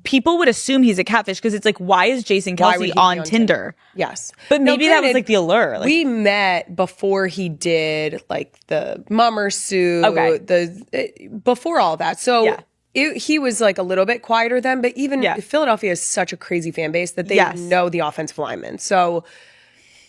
people would assume he's a catfish because it's like, why is Jason
Why would
Kelsey
he be
on Tinder?
Yes.
But
Now,
maybe that was
granted,
like the allure. Like,
we met before he did like the mummer suit,
Okay.
Before all that. So
Yeah.
he was like a little bit quieter then, but even Philadelphia is such a crazy fan base that they know the offensive linemen. So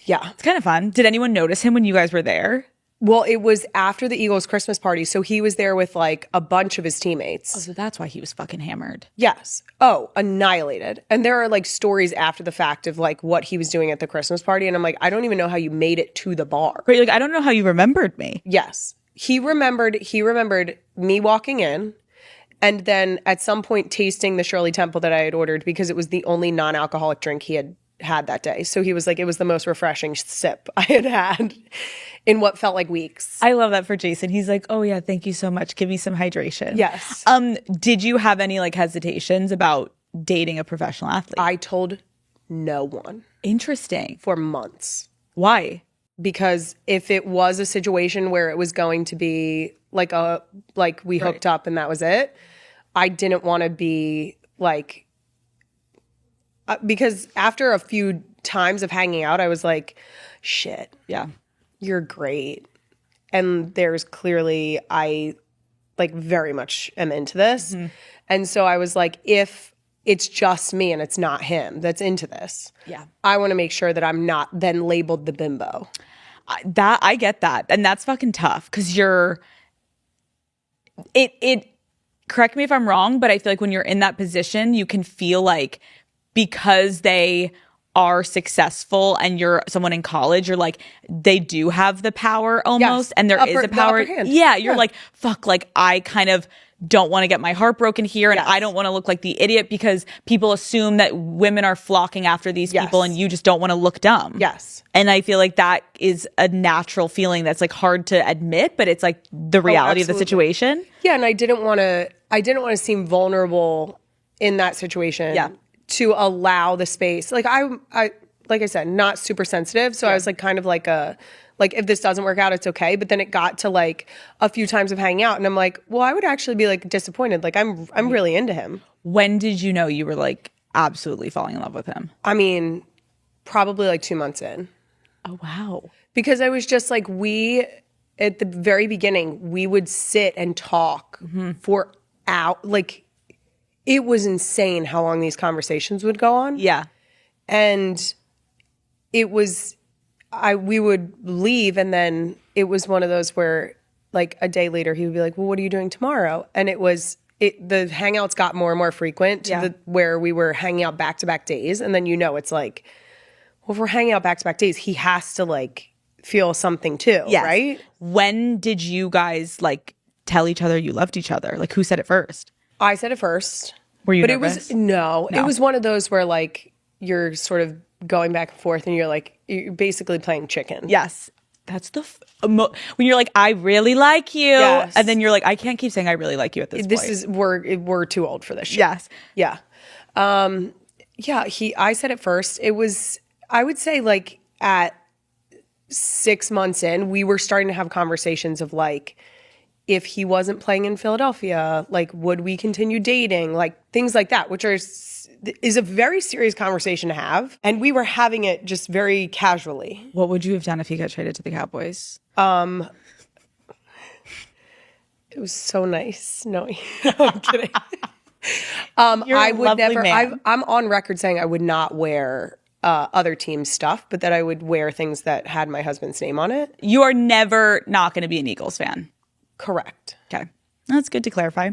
yeah.
it's kind of fun. Did anyone notice him when you guys were there?
Well, it was after the Eagles Christmas party. So he was there with like a bunch of his teammates.
Oh, so that's why he was fucking hammered.
Yes. Oh, annihilated. And there are like stories after the fact of like what he was doing at the Christmas party. And I'm like, I don't even know how you made it to the bar.
Right, like I don't know how you remembered me.
Yes. He remembered me walking in and then at some point tasting the Shirley Temple that I had ordered because it was the only non-alcoholic drink he had that day. So he was like, it was the most refreshing sip I had in what felt like weeks.
I love that for Jason. He's like, oh yeah, thank you so much. Give me some hydration.
Yes.
Did you have any like hesitations about dating a professional athlete?
I told no one.
Interesting.
For months.
Why?
Because if it was a situation where it was going to be like we hooked up and that was it, I didn't want to be like, because after a few times of hanging out, I was like, shit,
Yeah.
you're great. And there's clearly, I like very much am into this. Mm-hmm. And so I was like, if it's just me and it's not him that's into this, I want to make sure that I'm not then labeled the bimbo.
I get that. And that's fucking tough because it correct me if I'm wrong, but I feel like when you're in that position, you can feel like because they are successful and you're someone in college, you're like, they do have the power almost. And there is a power. Yeah. You're like, fuck, like I kind of don't want to get my heart broken here. And I don't want to look like the idiot because people assume that women are flocking after these people and you just don't want to look dumb.
Yes.
And I feel like that is a natural feeling that's like hard to admit, but it's like the reality of the situation.
Yeah. And I didn't want to seem vulnerable in that situation. Yeah. To allow the space. Like I like I said, not super sensitive. So I was like kind of like if this doesn't work out, it's okay. But then it got to like a few times of hanging out and I'm like, well, I would actually be like disappointed. Like I'm really into him.
When did you know you were like absolutely falling in love with him?
I mean, probably like 2 months in.
Oh, wow.
Because I was just like, at the very beginning, we would sit and talk for hours. Like, it was insane how long these conversations would go on.
Yeah.
And it was, we would leave and then it was one of those where like a day later he would be like, well, what are you doing tomorrow? And the hangouts got more and more frequent to where we were hanging out back-to-back days. And then, it's like, well, if we're hanging out back-to-back days, he has to like feel something too, right?
When did you guys like tell each other you loved each other? Like who said it first?
I said it first.
Were you
nervous?
It
was one of those where like you're sort of going back and forth and you're basically playing chicken.
Yes. That's when you're like, I really like you. Yes. And then you're like, I can't keep saying I really like you at this point.
We're too old for this shit.
Yes.
Yeah. I said it first. It was, I would say like at 6 months in, we were starting to have conversations of like, if he wasn't playing in Philadelphia, like, would we continue dating? Like, things like that, which is a very serious conversation to have. And we were having it just very casually.
What would you have done if he got traded to the Cowboys?
It was so nice. No, I'm kidding. I would never, I'm on record saying I would not wear other teams' stuff, but that I would wear things that had my husband's name on it.
You are never not going to be an Eagles fan.
Correct.
Okay. That's good to clarify.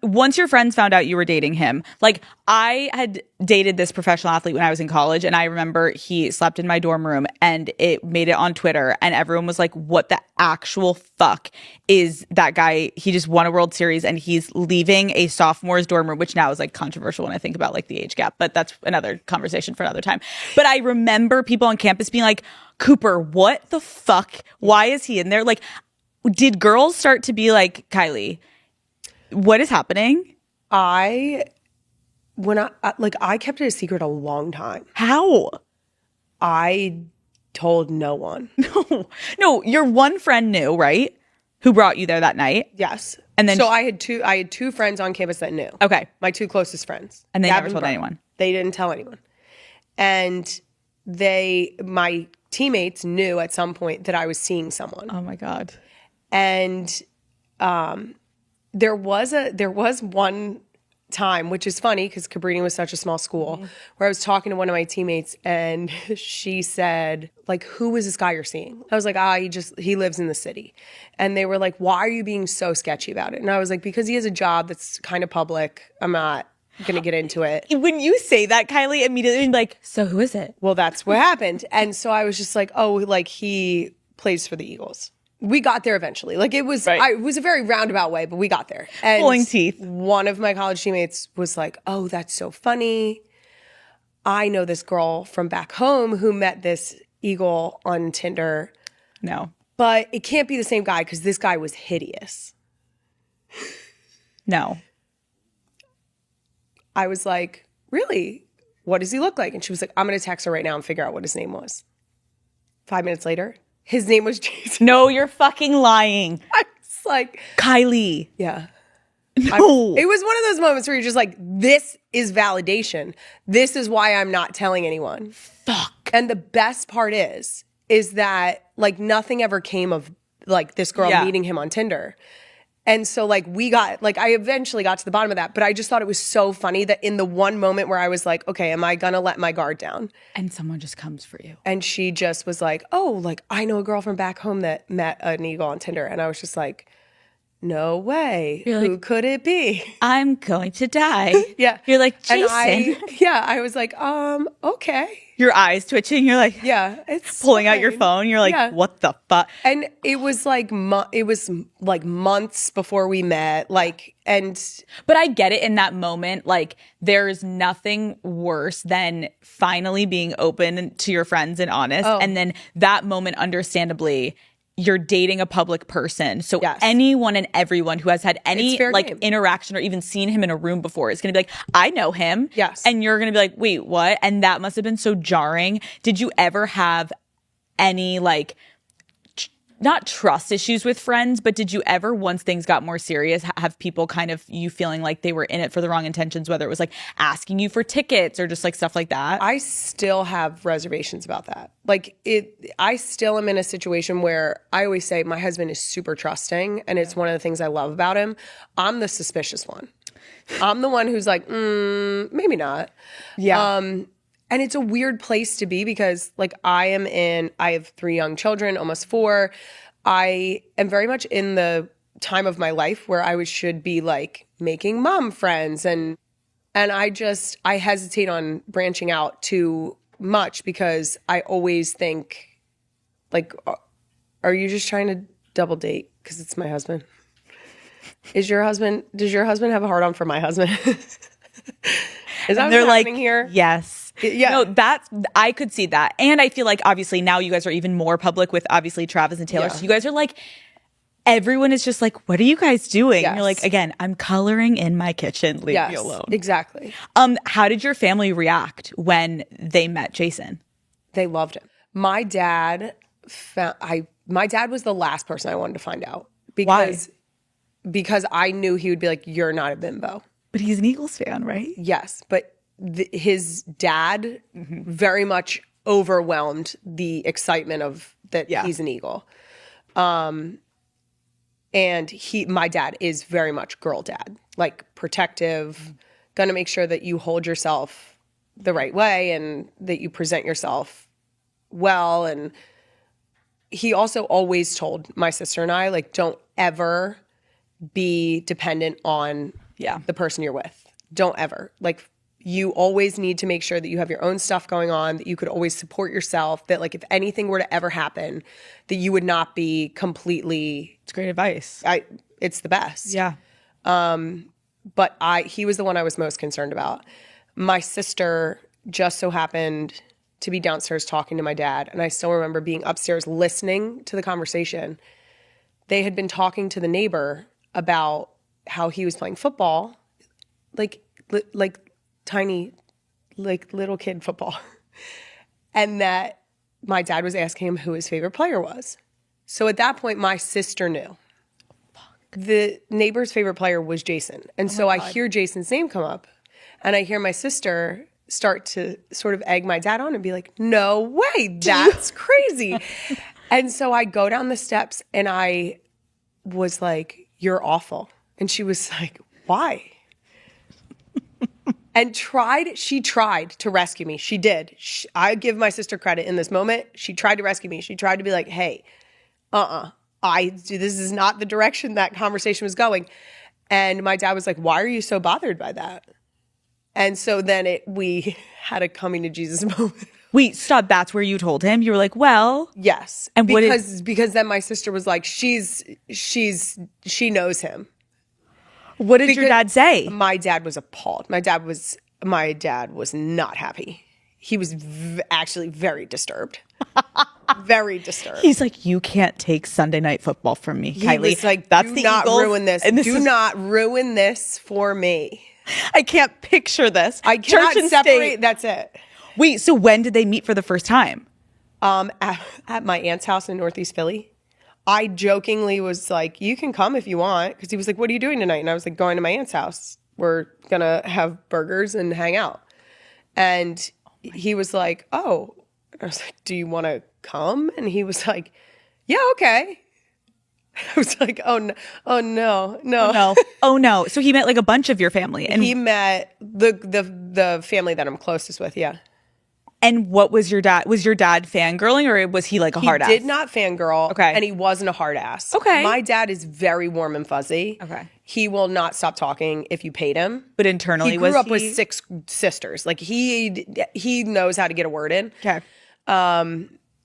Once your friends found out you were dating him, like I had dated this professional athlete when I was in college, and I remember he slept in my dorm room and it made it on Twitter, and everyone was like, what the actual fuck is that guy? He just won a World Series and he's leaving a sophomore's dorm room, which now is like controversial when I think about like the age gap, but that's another conversation for another time. But I remember people on campus being like, Cooper, what the fuck? Why is he in there? Like, did girls start to be like, Kylie, what is happening?
I kept it a secret a long time.
How?
I told no one.
No, your one friend knew, right? Who brought you there that night?
Yes.
And then
so I had two friends on campus that knew.
Okay.
My two closest friends.
And they
Gavin
never told
Brown.
anyone.
They didn't tell anyone. And my teammates knew at some point that I was seeing someone.
Oh my God.
And there was one time, which is funny because Cabrini was such a small school, where I was talking to one of my teammates and she said, like, who is this guy you're seeing? I was like, he lives in the city. And they were like, why are you being so sketchy about it? And I was like, because he has a job that's kind of public. I'm not going to get into it.
When you say that, Kylie, immediately like, so who is it?
Well, that's what happened. And so I was just like, oh, like he plays for the Eagles. We got there eventually. Like it was,
Right.
it was a very roundabout way, but we got there. And
Pulling teeth.
One of my college teammates was like, oh, that's so funny. I know this girl from back home who met this Eagle on Tinder,
No.
but it can't be the same guy because this guy was hideous.
No.
I was like, really? What does he look like? And she was like, I'm going to text her right now and figure out what his name was. 5 minutes later, his name was Jason.
No, you're fucking lying.
I was like,
Kylie.
yeah.
No.
It was one of those moments where you're just like, this is validation. This is why I'm not telling anyone.
Fuck.
And the best part is that like nothing ever came of like this girl meeting him on Tinder. And so like I eventually got to the bottom of that, but I just thought it was so funny that in the one moment where I was like, okay, am I gonna let my guard down?
And someone just comes for you.
And she just was like, oh, like I know a girl from back home that met an Eagle on Tinder. And I was just like, no way.
You're like,
who could it be?
I'm going to die.
Yeah.
You're like, Jason.
And I was like, okay.
Your eyes twitching. You're like,
Yeah. It's
pulling out your
fine.
phone. You're like,
Yeah.
what the fuck?
And it was like months before we met.
But I get it in that moment. Like, there's nothing worse than finally being open to your friends and honest.
Oh.
And then that moment, understandably, you're dating a public person. So
Yes.
anyone and everyone who has had any
It's fair
like
game.
interaction or even seen him in a room before is going to be like, I know him.
Yes.
And you're going to be like, wait, what? And that must have been so jarring. Did you ever have any like not trust issues with friends, but did you ever, once things got more serious, have people kind of you feeling like they were in it for the wrong intentions, whether it was like asking you for tickets or just like stuff like that?
I still have reservations about that. I still am in a situation where I always say my husband is super trusting, and it's one of the things I love about him. I'm the suspicious one. I'm the one who's like, maybe not.
Yeah.
And it's a weird place to be because like I have 3 young children, almost 4. I am very much in the time of my life where I should be like making mom friends. And I hesitate on branching out too much because I always think like, are you just trying to double date? Because it's my husband. Does your husband have a hard on for my husband? Is that
They're
what's
like,
happening here?
yes.
Yeah.
No, I could see that. And I feel like obviously now you guys are even more public with obviously Travis and Taylor.
Yeah.
So you guys are like, everyone is just like, what are you guys doing?
Yes.
And you're like, again, I'm coloring in my kitchen. Leave
Yes,
me alone.
exactly.
How did your family react when they met Jason?
They loved him. My dad was the last person I wanted to find out because I knew he would be like, you're not a bimbo.
But he's an Eagles fan, right?
Yes, but his dad very much overwhelmed the excitement of that he's an Eagle. And my dad is very much girl dad, like protective, gonna make sure that you hold yourself the right way and that you present yourself well. And he also always told my sister and I, like, don't ever be dependent on the person you're with. Don't ever. Like, you always need to make sure that you have your own stuff going on, that you could always support yourself, that like if anything were to ever happen, that you would not be completely.
It's great advice.
It's the best.
Yeah.
But he was the one I was most concerned about. My sister just so happened to be downstairs talking to my dad, and I still remember being upstairs listening to the conversation. They had been talking to the neighbor about how he was playing football, like tiny, like little kid football, and that my dad was asking him who his favorite player was. So at that point, my sister knew. The neighbor's favorite player was Jason. And so I hear Jason's name come up, and I hear my sister start to sort of egg my dad on and be like, no way, that's crazy. And so I go down the steps and I was like, you're awful. And she was like, why? And she tried to rescue me. She did. I give my sister credit in this moment. She tried to rescue me. She tried to be like, hey, this is not the direction that conversation was going. And my dad was like, why are you so bothered by that? And so then we had a coming to Jesus moment.
Wait, stop. That's where you told him? You were like, well.
Yes.
And
because then my sister was like, she knows him.
What did your dad say?
My dad was appalled. My dad was not happy. He was actually very disturbed. Very disturbed.
He's like, you can't take Sunday Night Football from me, Kylie.
He was like,
that's
do
the
not
Eagles,
ruin this.
And
Do not ruin this for me.
I can't picture this.
I cannot
Church and
separate.
state.
That's it.
Wait, so when did they meet for the first time?
At my aunt's house in Northeast Philly. I jokingly was like, you can come if you want. Because he was like, what are you doing tonight? And I was like, going to my aunt's house. We're going to have burgers and hang out. And he was like, oh. I was like, do you want to come? And he was like, yeah, okay. I was like, oh no.
Oh no. So he met like a bunch of your family. And
he met the family that I'm closest with, yeah.
And what was your dad? Was your dad fangirling, or was he like a hard ass?
He did not fangirl.
Okay.
And he wasn't a hard ass.
Okay.
My dad is very warm and fuzzy.
Okay.
He will not stop talking if you paid him.
But internally,
he grew up with 6 sisters. Like he knows how to get a word in.
Okay.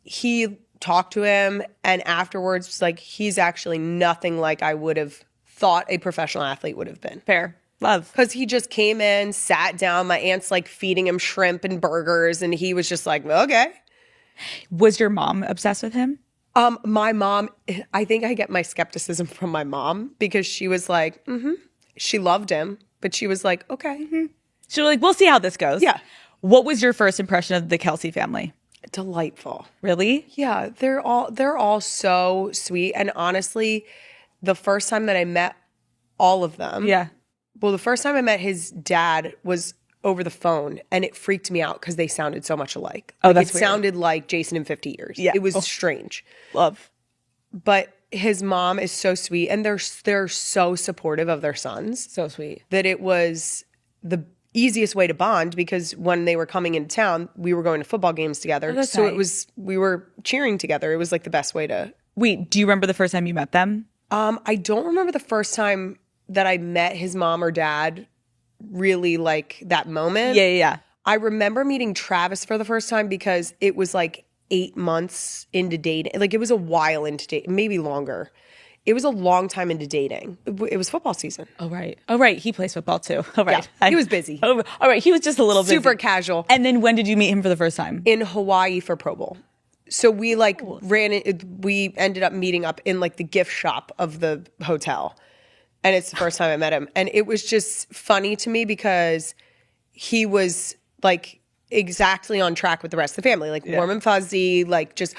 He talked to him, and afterwards was like, he's actually nothing like I would have thought a professional athlete would have been.
Fair. Love.
Because he just came in, sat down. My aunt's like feeding him shrimp and burgers, and he was just like, okay.
Was your mom obsessed with him?
My mom, I think I get my skepticism from my mom, because she was like, she loved him, but she was like, okay.
Mm-hmm. So like, we'll see how this goes.
Yeah.
What was your first impression of the Kelsey family?
Delightful.
Really?
Yeah, they're all so sweet. And honestly, the first time that I met all of them.
Yeah.
Well, the first time I met his dad was over the phone, and it freaked me out because they sounded so much alike.
Oh,
like,
that's
it
weird.
sounded like Jason in 50 Years.
Yeah.
It was strange.
Love.
But his mom is so sweet, and they're so supportive of their sons.
So sweet.
That it was the easiest way to bond, because when they were coming into town, we were going to football games together.
Oh, that's
so
nice.
we were cheering together. It was like the best way to.
Wait, do you remember the first time you met them?
I don't remember the first time that I met his mom or dad, really like that moment.
Yeah.
I remember meeting Travis for the first time because it was like 8 months into dating. Like it was a while into dating, maybe longer. It was a long time into dating. It was football season.
Oh, right. He plays football too. Oh, right.
Yeah, he was busy.
Oh, all right. He was just a little
Super
busy.
casual.
And then when did you meet him for the first time?
In Hawaii for Pro Bowl. So we like we ended up meeting up in like the gift shop of the hotel. And it's the first time I met him. And it was just funny to me because he was like exactly on track with the rest of the family. Like warm and fuzzy, like just,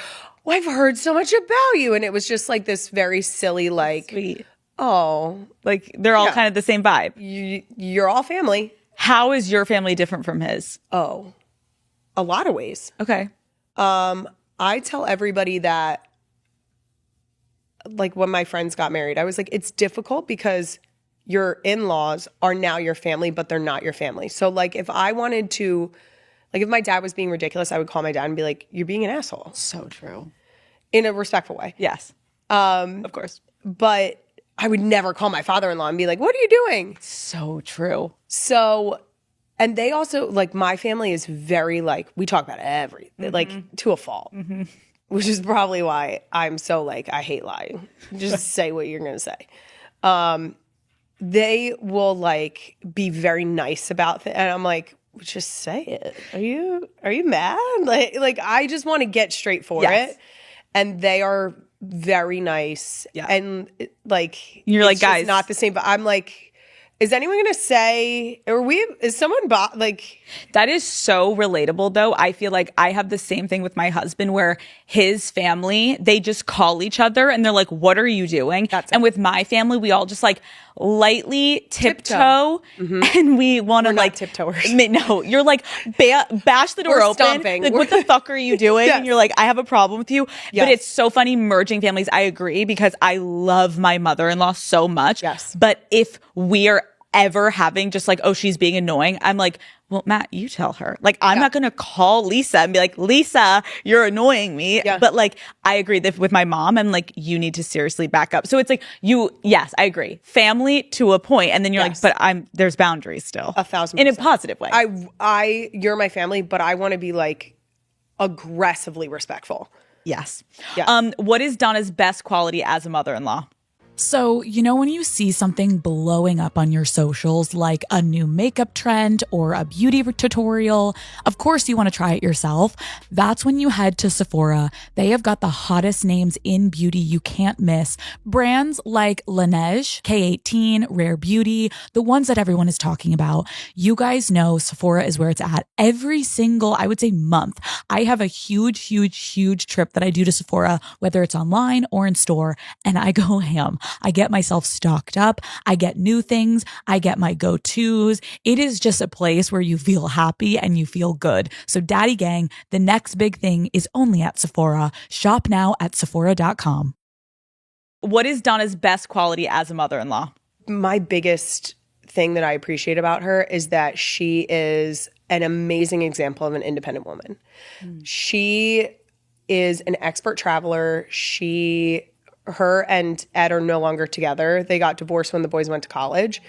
oh, I've heard so much about you. And it was just like this very silly, like,
Sweet.
Oh.
Like they're all kind of the same vibe.
You're all family.
How is your family different from his?
Oh, a lot of ways.
Okay.
I tell everybody that, like when my friends got married, I was like, it's difficult because your in-laws are now your family, but they're not your family. So like if I wanted to, like if my dad was being ridiculous, I would call my dad and be like, you're being an asshole.
So true.
In a respectful way.
Yes. Of course.
But I would never call my father-in-law and be like, what are you doing?
So true.
So, and they also, like, my family is very, like, we talk about everything, like, to a fault, which is probably why I'm so, like, I hate lying. Just say what you're going to say. They will, like, be very nice about things. And I'm like, just say it. Are you mad? Like I just want to get straight for it. And they are very nice.
Yeah.
And, like,
You're
it's
like,
just
guys,
not the same. But I'm like, is anyone going to say, is someone, like.
That is so relatable, though. I feel like I have the same thing with my husband where his family, they just call each other and they're like, what are you doing? And with my family, we all just like lightly tiptoe. And we want to like
tiptoers.
No, you're like bash the door
We're
open.
stomping.
Like, what the fuck are you doing? And you're like, I have a problem with you. But it's so funny merging families. I agree because I love my mother-in-law so much. But if we are ever having just like, oh, she's being annoying, I'm like, well, Matt, you tell her. Like, I'm not going to call Lisa and be like, Lisa, you're annoying me. But like, I agree that with my mom, I'm like, you need to seriously back up. So it's like yes, I agree. Family to a point. And then you're like, but there's boundaries still.
1,000%.
In a positive way.
You're my family, but I want to be like aggressively respectful.
Yes. What is Donna's best quality as a mother-in-law?
So, you know, when you see something blowing up on your socials, like a new makeup trend or a beauty tutorial, of course you want to try it yourself. That's when you head to Sephora. They have got the hottest names in beauty you can't miss. Brands like Laneige, K18, Rare Beauty, the ones that everyone is talking about. You guys know Sephora is where it's at. Every single, I would say, month, I have a huge trip that I do to Sephora, whether it's online or in store, and I go ham. I get myself stocked up. I get new things. I get my go-tos. It is just a place where you feel happy and you feel good. So Daddy Gang, the next big thing is only at Sephora. Shop now at Sephora.com.
What is Donna's best quality as a mother-in-law?
My biggest thing that I appreciate about her is that she is an amazing example of an independent woman. She is an expert traveler. Her and Ed are no longer together. They got divorced when the boys went to college,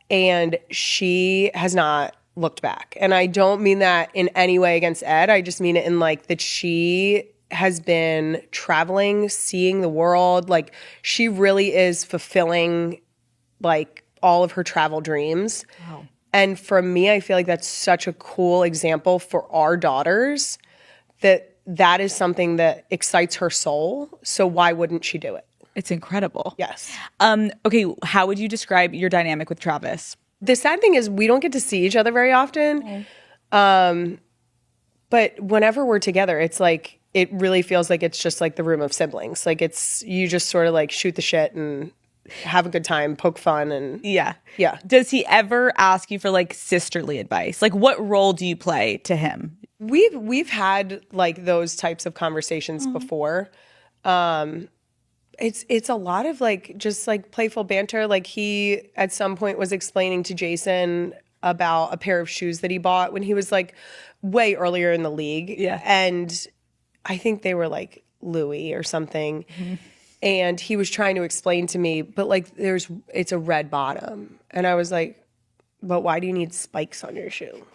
and she has not looked back. And I don't mean that in any way against Ed. I just mean it in like that she has been traveling, seeing the world. Like, she really is fulfilling like all of her travel dreams. Wow. And for me, I feel like that's such a cool example for our daughters that is something that excites her soul. So why wouldn't she do it?
It's incredible.
Yes.
Okay, how would you describe your dynamic with Travis?
The sad thing is we don't get to see each other very often. But whenever we're together, it's like, it really feels like it's just like the room of siblings. Like, it's, you just sort of like shoot the shit and have a good time, poke fun, and
yeah.
Does
he ever ask you for like sisterly advice? Like, what role do you play to him?
We've had like those types of conversations before. It's a lot of like just like playful banter. Like, he at some point was explaining to Jason about a pair of shoes that he bought when he was like way earlier in the league.
Yeah.
And I think they were like Louis or something. And he was trying to explain to me, but like it's a red bottom. And I was like, but why do you need spikes on your shoe?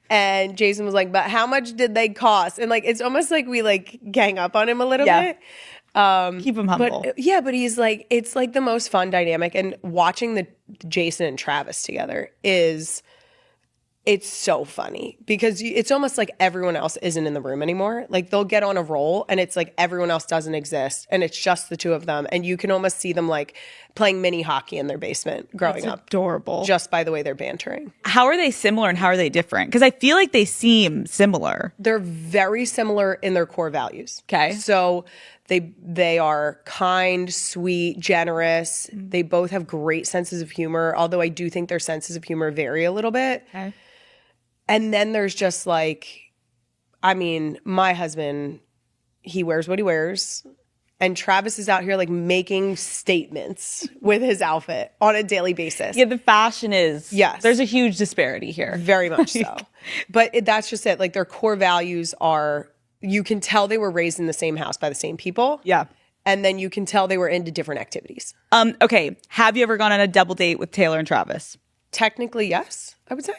And Jason was like, but how much did they cost? And like, it's almost like we like gang up on him a little bit.
Keep him humble.
But he's like, it's like the most fun dynamic. And watching the Jason and Travis together it's so funny because it's almost like everyone else isn't in the room anymore. Like, they'll get on a roll and it's like everyone else doesn't exist and it's just the two of them. And you can almost see them like playing mini hockey in their basement growing up.
Adorable.
Just by the way they're bantering.
How are they similar and how are they different? Because I feel like they seem similar.
They're very similar in their core values.
Okay.
So they are kind, sweet, generous. They both have great senses of humor, although I do think their senses of humor vary a little bit.
Okay.
And then there's just like, I mean, my husband, he wears what he wears. And Travis is out here like making statements with his outfit on a daily basis.
Yeah, the fashion is,
yes.
There's a huge disparity here.
Very much so. But that's just it. Like, their core values are, you can tell they were raised in the same house by the same people.
Yeah.
And then you can tell they were into different activities.
Okay. Have you ever gone on a double date with Taylor and Travis?
Technically, yes, I would say.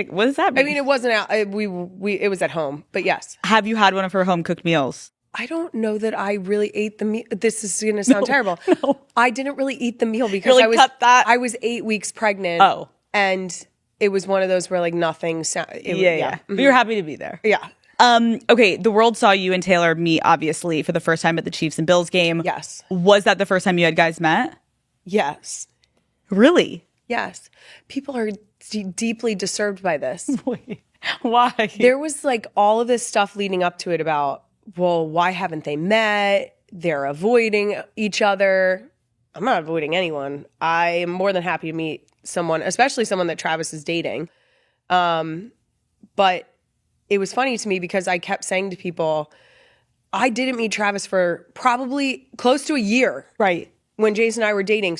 What does that mean?
I mean, it wasn't out. It was at home, but yes.
Have you had one of her home cooked meals?
I don't know that I really ate the meal. This is going to sound terrible. No. I didn't really eat the meal because I was 8 weeks pregnant.
Oh.
And it was one of those where like nothing.
Yeah. But you're happy to be there.
Yeah.
Okay. The world saw you and Taylor meet, obviously, for the first time at the Chiefs and Bills game.
Yes.
Was that the first time you had guys met?
Yes.
Really?
Yes. People are deeply disturbed by this.
Wait, why?
There was like all of this stuff leading up to it about, well, why haven't they met? They're avoiding each other. I'm not avoiding anyone. I am more than happy to meet someone, especially someone that Travis is dating. But it was funny to me because I kept saying to people, I didn't meet Travis for probably close to a year.
Right.
When Jason and I were dating.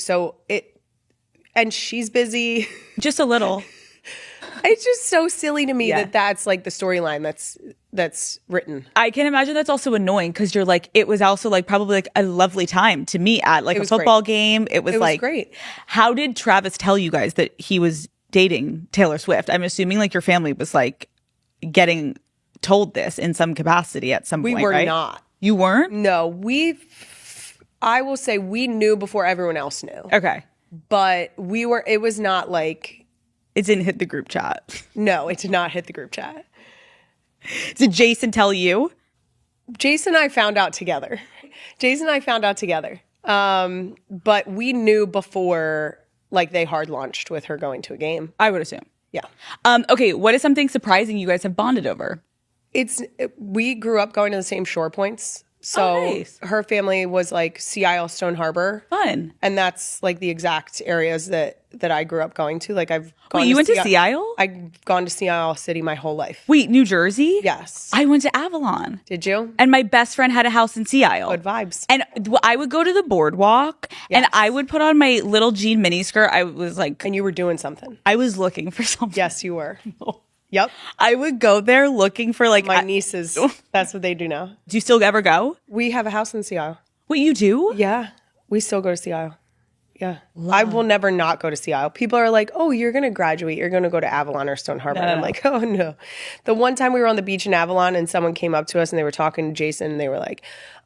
And she's busy.
Just a little.
It's just so silly to me that that's like the storyline that's written.
I can imagine that's also annoying because you're like, it was also like probably like a lovely time to meet at like a football game. It was like
great.
How did Travis tell you guys that he was dating Taylor Swift? I'm assuming like your family was like getting told this in some capacity at some point,
We were
right?
not.
You weren't?
No, I will say we knew before everyone else knew.
Okay.
But it was not like.
It didn't hit the group chat.
No, it did not hit the group chat.
Did Jason tell you?
Jason and I found out together. But we knew before, like, they hard launched with her going to a game.
I would assume.
Yeah.
Okay, what is something surprising you guys have bonded over?
We grew up going to the same shore points. So
nice.
Her family was like Sea Isle, Stone Harbor.
Fun.
And that's like the exact areas that I grew up going to. Like I've gone
Wait, you went to Sea Isle?
I've gone to Sea Isle City my whole life.
Wait, New Jersey?
Yes.
I went to Avalon.
Did you?
And my best friend had a house in Sea Isle.
Good vibes.
And I would go to the boardwalk and I would put on my little jean miniskirt. I was like...
And you were doing something.
I was looking for something.
Yes, you were. Yep.
I would go there looking for like...
My nieces, that's what they do now.
Do you still ever go?
We have a house in Sea Isle.
Wait, you do?
Yeah. We still go to Sea Isle. Yeah. I will never not go to Sea Isle. People are like, oh, you're going to graduate. You're going to go to Avalon or Stone Harbor. And I'm like, oh, no. The one time we were on the beach in Avalon and someone came up to us and they were talking to Jason and they were like,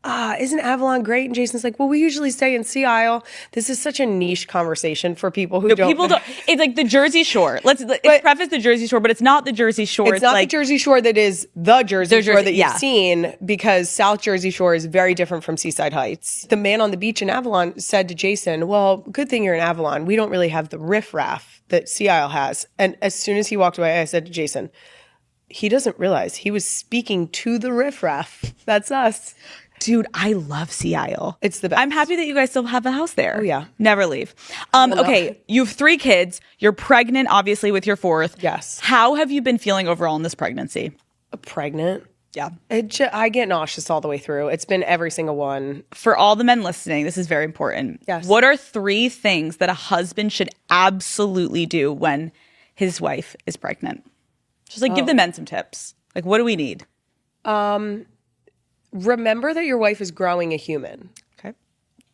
isn't Avalon great? And Jason's like, well, we usually stay in Sea Isle. This is such a niche conversation for people who don't.
People don't. It's like the Jersey Shore. Let's preface the Jersey Shore, but it's not the Jersey Shore.
It's not
like,
the Jersey Shore that is the Jersey Shore that you've seen, because South Jersey Shore is very different from Seaside Heights. The man on the beach in Avalon said to Jason, well, good thing you're in Avalon. We don't really have the riffraff that Sea Isle has. And as soon as he walked away, I said to Jason, he doesn't realize he was speaking to the riffraff. That's us.
Dude, I love Sea Isle.
It's the best.
I'm happy that you guys still have a house there.
Oh, yeah.
Never leave. Okay, you have 3 kids. You're pregnant, obviously, with your 4th.
Yes.
How have you been feeling overall in this pregnancy?
Pregnant?
Yeah.
I get nauseous all the way through. It's been every single one.
For all the men listening, this is very important.
Yes.
What are 3 things that a husband should absolutely do when his wife is pregnant? Just like give the men some tips. Like, what do we need?
Remember that your wife is growing a human.
Okay.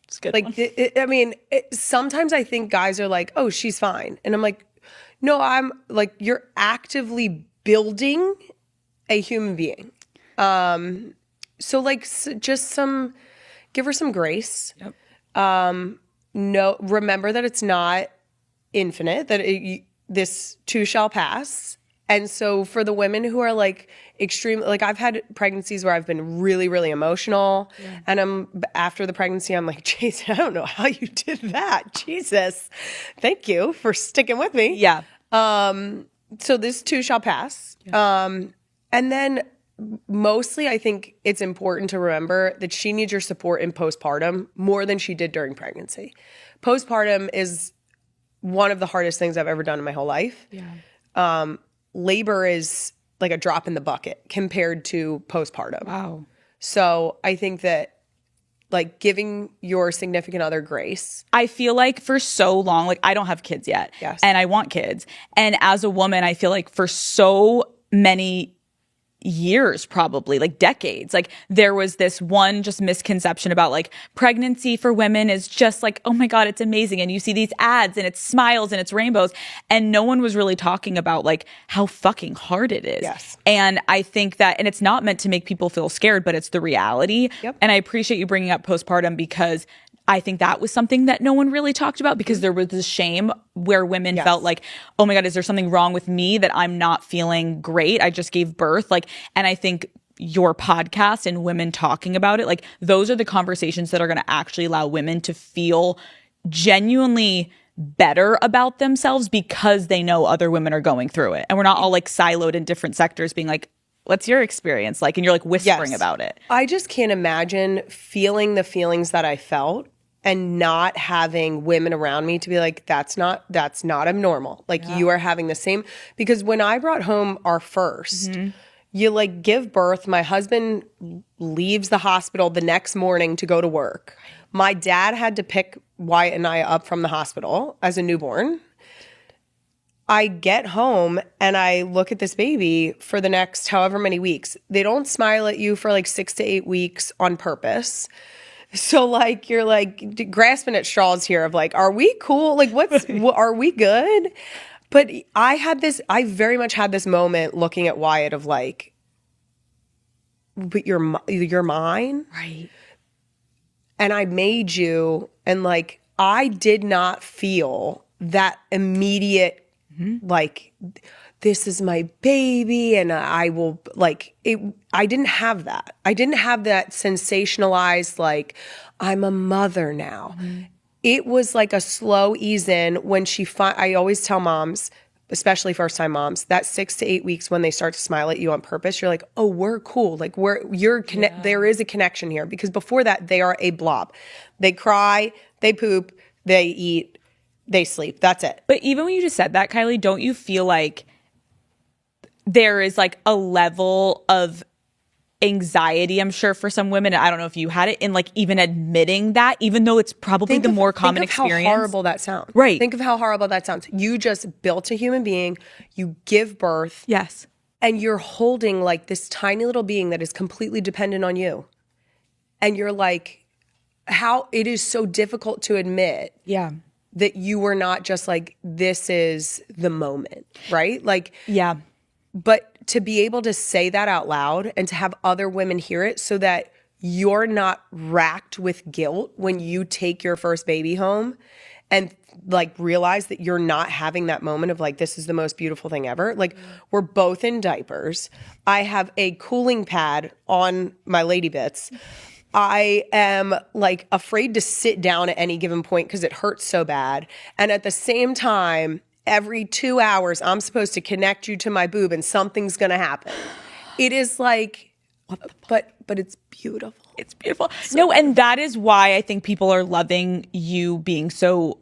It's good.
Like, sometimes I think guys are like, oh, she's fine. And I'm like, no, I'm like, you're actively building a human being. So like, just give her some grace.
Yep.
No, remember that it's not infinite, that this too shall pass. And so for the women who are like extreme, like I've had pregnancies where I've been really, really emotional. Yeah. And after the pregnancy, I'm like, Jason, I don't know how you did that. Jesus. Thank you for sticking with me.
Yeah.
So this too shall pass. Yeah. And then mostly I think it's important to remember that she needs your support in postpartum more than she did during pregnancy. Postpartum is one of the hardest things I've ever done in my whole life. Yeah. Labor is like a drop in the bucket compared to postpartum.
Wow.
So I think that like giving your significant other grace.
I feel like for so long, like I don't have kids yet.
Yes.
And I want kids. And as a woman, I feel like for so many years, probably like decades. Like there was this one just misconception about like pregnancy for women is just like, oh my God, it's amazing. And you see these ads and it's smiles and it's rainbows. And no one was really talking about like how fucking hard it is.
Yes.
And I think that, and it's not meant to make people feel scared, but it's the reality.
Yep.
And I appreciate you bringing up postpartum because I think that was something that no one really talked about because there was this shame where women felt like, oh my God, is there something wrong with me that I'm not feeling great? I just gave birth. Like, and I think your podcast and women talking about it, like those are the conversations that are going to actually allow women to feel genuinely better about themselves because they know other women are going through it. And we're not all like siloed in different sectors being like, what's your experience like? And you're like whispering about it.
I just can't imagine feeling the feelings that I felt and not having women around me to be like, that's not abnormal. Like you are having the same, because when I brought home our first, you like give birth. My husband leaves the hospital the next morning to go to work. My dad had to pick Wyatt and I up from the hospital as a newborn. I get home and I look at this baby for the next however many weeks. They don't smile at you for like 6 to 8 weeks on purpose. So like you're like grasping at straws here of like, are we cool? Like are we good? But I very much had this moment looking at Wyatt of like, but you're mine.
Right.
And I made you, and like, I did not feel that immediate, like, this is my baby and I will like it. I didn't have that. I didn't have that sensationalized, like, I'm a mother now. It was like a slow ease in when I always tell moms, especially first time moms, that 6 to 8 weeks when they start to smile at you on purpose, you're like, oh, we're cool. Like there is a connection here, because before that they are a blob. They cry, they poop, they eat, they sleep. That's it.
But even when you just said that, Kylie, don't you feel like there is like a level of anxiety, I'm sure, for some women, I don't know if you had it, in like even admitting that, even though it's probably the more common experience.
Think of how horrible that sounds.
Right.
Think of how horrible that sounds. You just built a human being, you give birth.
Yes.
And you're holding like this tiny little being that is completely dependent on you. And you're like, how it is so difficult to admit.
Yeah.
That you were not just like, this is the moment, right? Like,
yeah.
But to be able to say that out loud and to have other women hear it so that you're not racked with guilt when you take your first baby home and like realize that you're not having that moment of like, this is the most beautiful thing ever. Like we're both in diapers. I have a cooling pad on my lady bits. I am like afraid to sit down at any given point because it hurts so bad. And at the same time, every 2 hours, I'm supposed to connect you to my boob and something's going to happen. It is like, but it's beautiful.
It's beautiful. No, and that is why I think people are loving you being so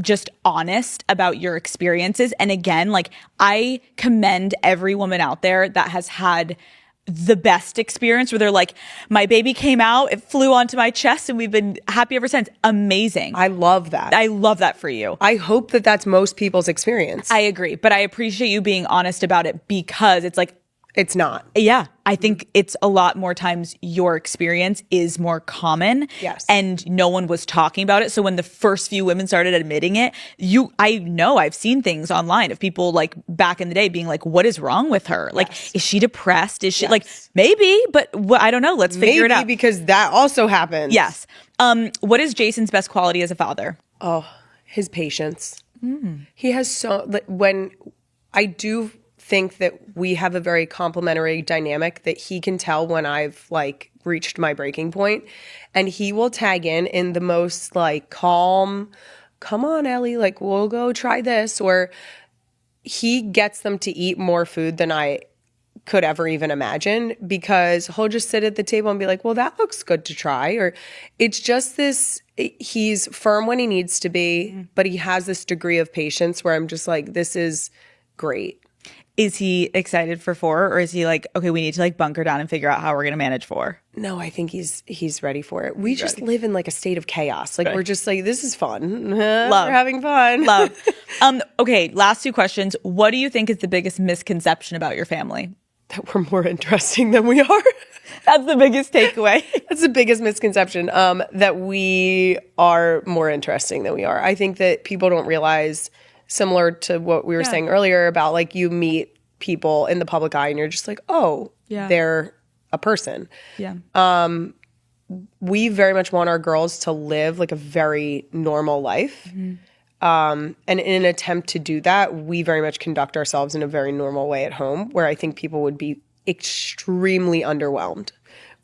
just honest about your experiences. And again, like I commend every woman out there that has had the best experience where they're like, my baby came out, it flew onto my chest and we've been happy ever since. Amazing.
I love that.
I love that for you.
I hope that that's most people's experience.
I agree. But I appreciate you being honest about it because it's like,
it's not.
Yeah. I think it's a lot more times your experience is more common.
Yes.
And no one was talking about it. So when the first few women started admitting it, I know I've seen things online of people like back in the day being like, what is wrong with her? Like, is she depressed? Is she like, maybe, but I don't know. Let's figure it out.
Maybe because that also happens.
Yes. What is Jason's best quality as a father?
Oh, his patience. He has when I do think that we have a very complementary dynamic, that he can tell when I've like reached my breaking point, and he will tag in the most like calm, come on Ellie, like we'll go try this, or he gets them to eat more food than I could ever even imagine, because he'll just sit at the table and be like, well, that looks good to try. Or it's just this, he's firm when he needs to be, but he has this degree of patience where I'm just like, this is great.
Is he excited for 4, or is he like, okay, we need to like bunker down and figure out how we're going to manage 4?
No, I think he's ready for it. We just live in like a state of chaos. Like we're just like, this is fun.
Love.
We're having fun.
Love. Okay, last 2 questions. What do you think is the biggest misconception about your family?
that we're more interesting than we are.
That's the biggest takeaway.
That's the biggest misconception, that we are more interesting than we are. I think that people don't realize, similar to what we were saying earlier about like you meet people in the public eye and you're just like, oh, they're a person.
Yeah.
We very much want our girls to live like a very normal life. And in an attempt to do that, we very much conduct ourselves in a very normal way at home, where I think people would be extremely underwhelmed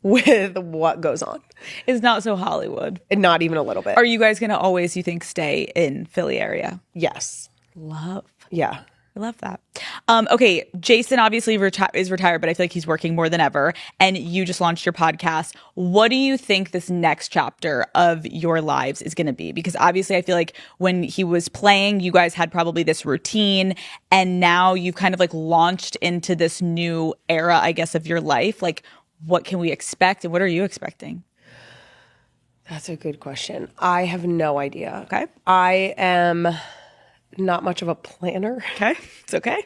with what goes on.
It's not so Hollywood.
And not even a little bit.
Are you guys going to always, you think, stay in Philly area?
Yes.
Love.
Yeah.
I love that. Okay, Jason obviously is retired, but I feel like he's working more than ever. And you just launched your podcast. What do you think this next chapter of your lives is going to be? Because obviously I feel like when he was playing, you guys had probably this routine. And now you've kind of like launched into this new era, I guess, of your life. Like, what can we expect? And what are you expecting?
That's a good question. I have no idea.
Okay.
I am not much of a planner.
Okay. It's okay.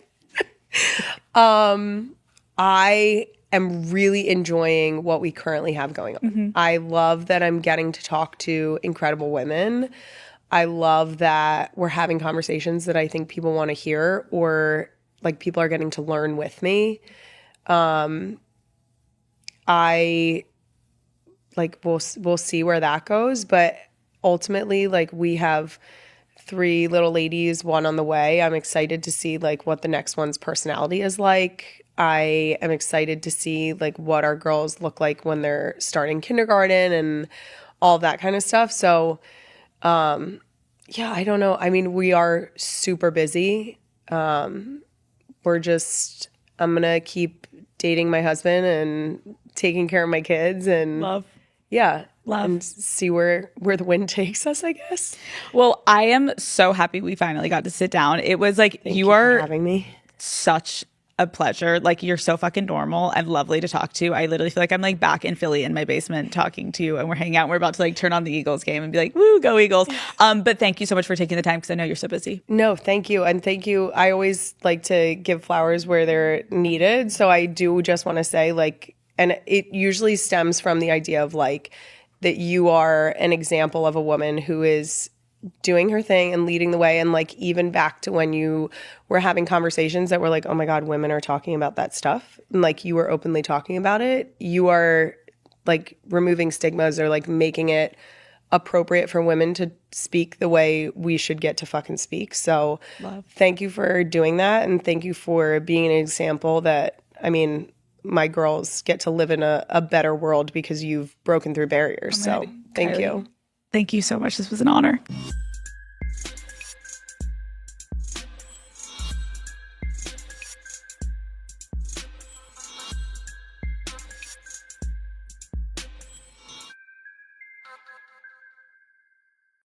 I am really enjoying what we currently have going on. I love that I'm getting to talk to incredible women. I love that we're having conversations that I think people want to hear, or like people are getting to learn with me. I like we'll see where that goes, but ultimately like we have 3 little ladies, 1 on the way. I'm excited to see like what the next one's personality is like. I am excited to see like what our girls look like when they're starting kindergarten and all that kind of stuff. So yeah, I don't know. I mean, we are super busy. I'm gonna keep dating my husband and taking care of my kids and
Love.
and see where the wind takes us, I guess.
Well, I am so happy we finally got to sit down. It was like,
Thank you
are
for having me.
Such a pleasure. Like, you're so fucking normal and lovely to talk to. I literally feel like I'm like back in Philly in my basement talking to you, and we're hanging out and we're about to like turn on the Eagles game and be like, woo, go Eagles. But thank you so much for taking the time, because I know you're so busy.
No, thank you. And thank you. I always like to give flowers where they're needed. So I do just want to say like, and it usually stems from the idea of like that you are an example of a woman who is doing her thing and leading the way. And like, even back to when you were having conversations that were like, oh my God, women are talking about that stuff. And like, you were openly talking about it. You are like removing stigmas, or like making it appropriate for women to speak the way we should get to fucking speak. So thank you for doing that. And thank you for being an example that, I mean, my girls get to live in a better world because you've broken through barriers. So thank you.
Thank you so much. This was an honor.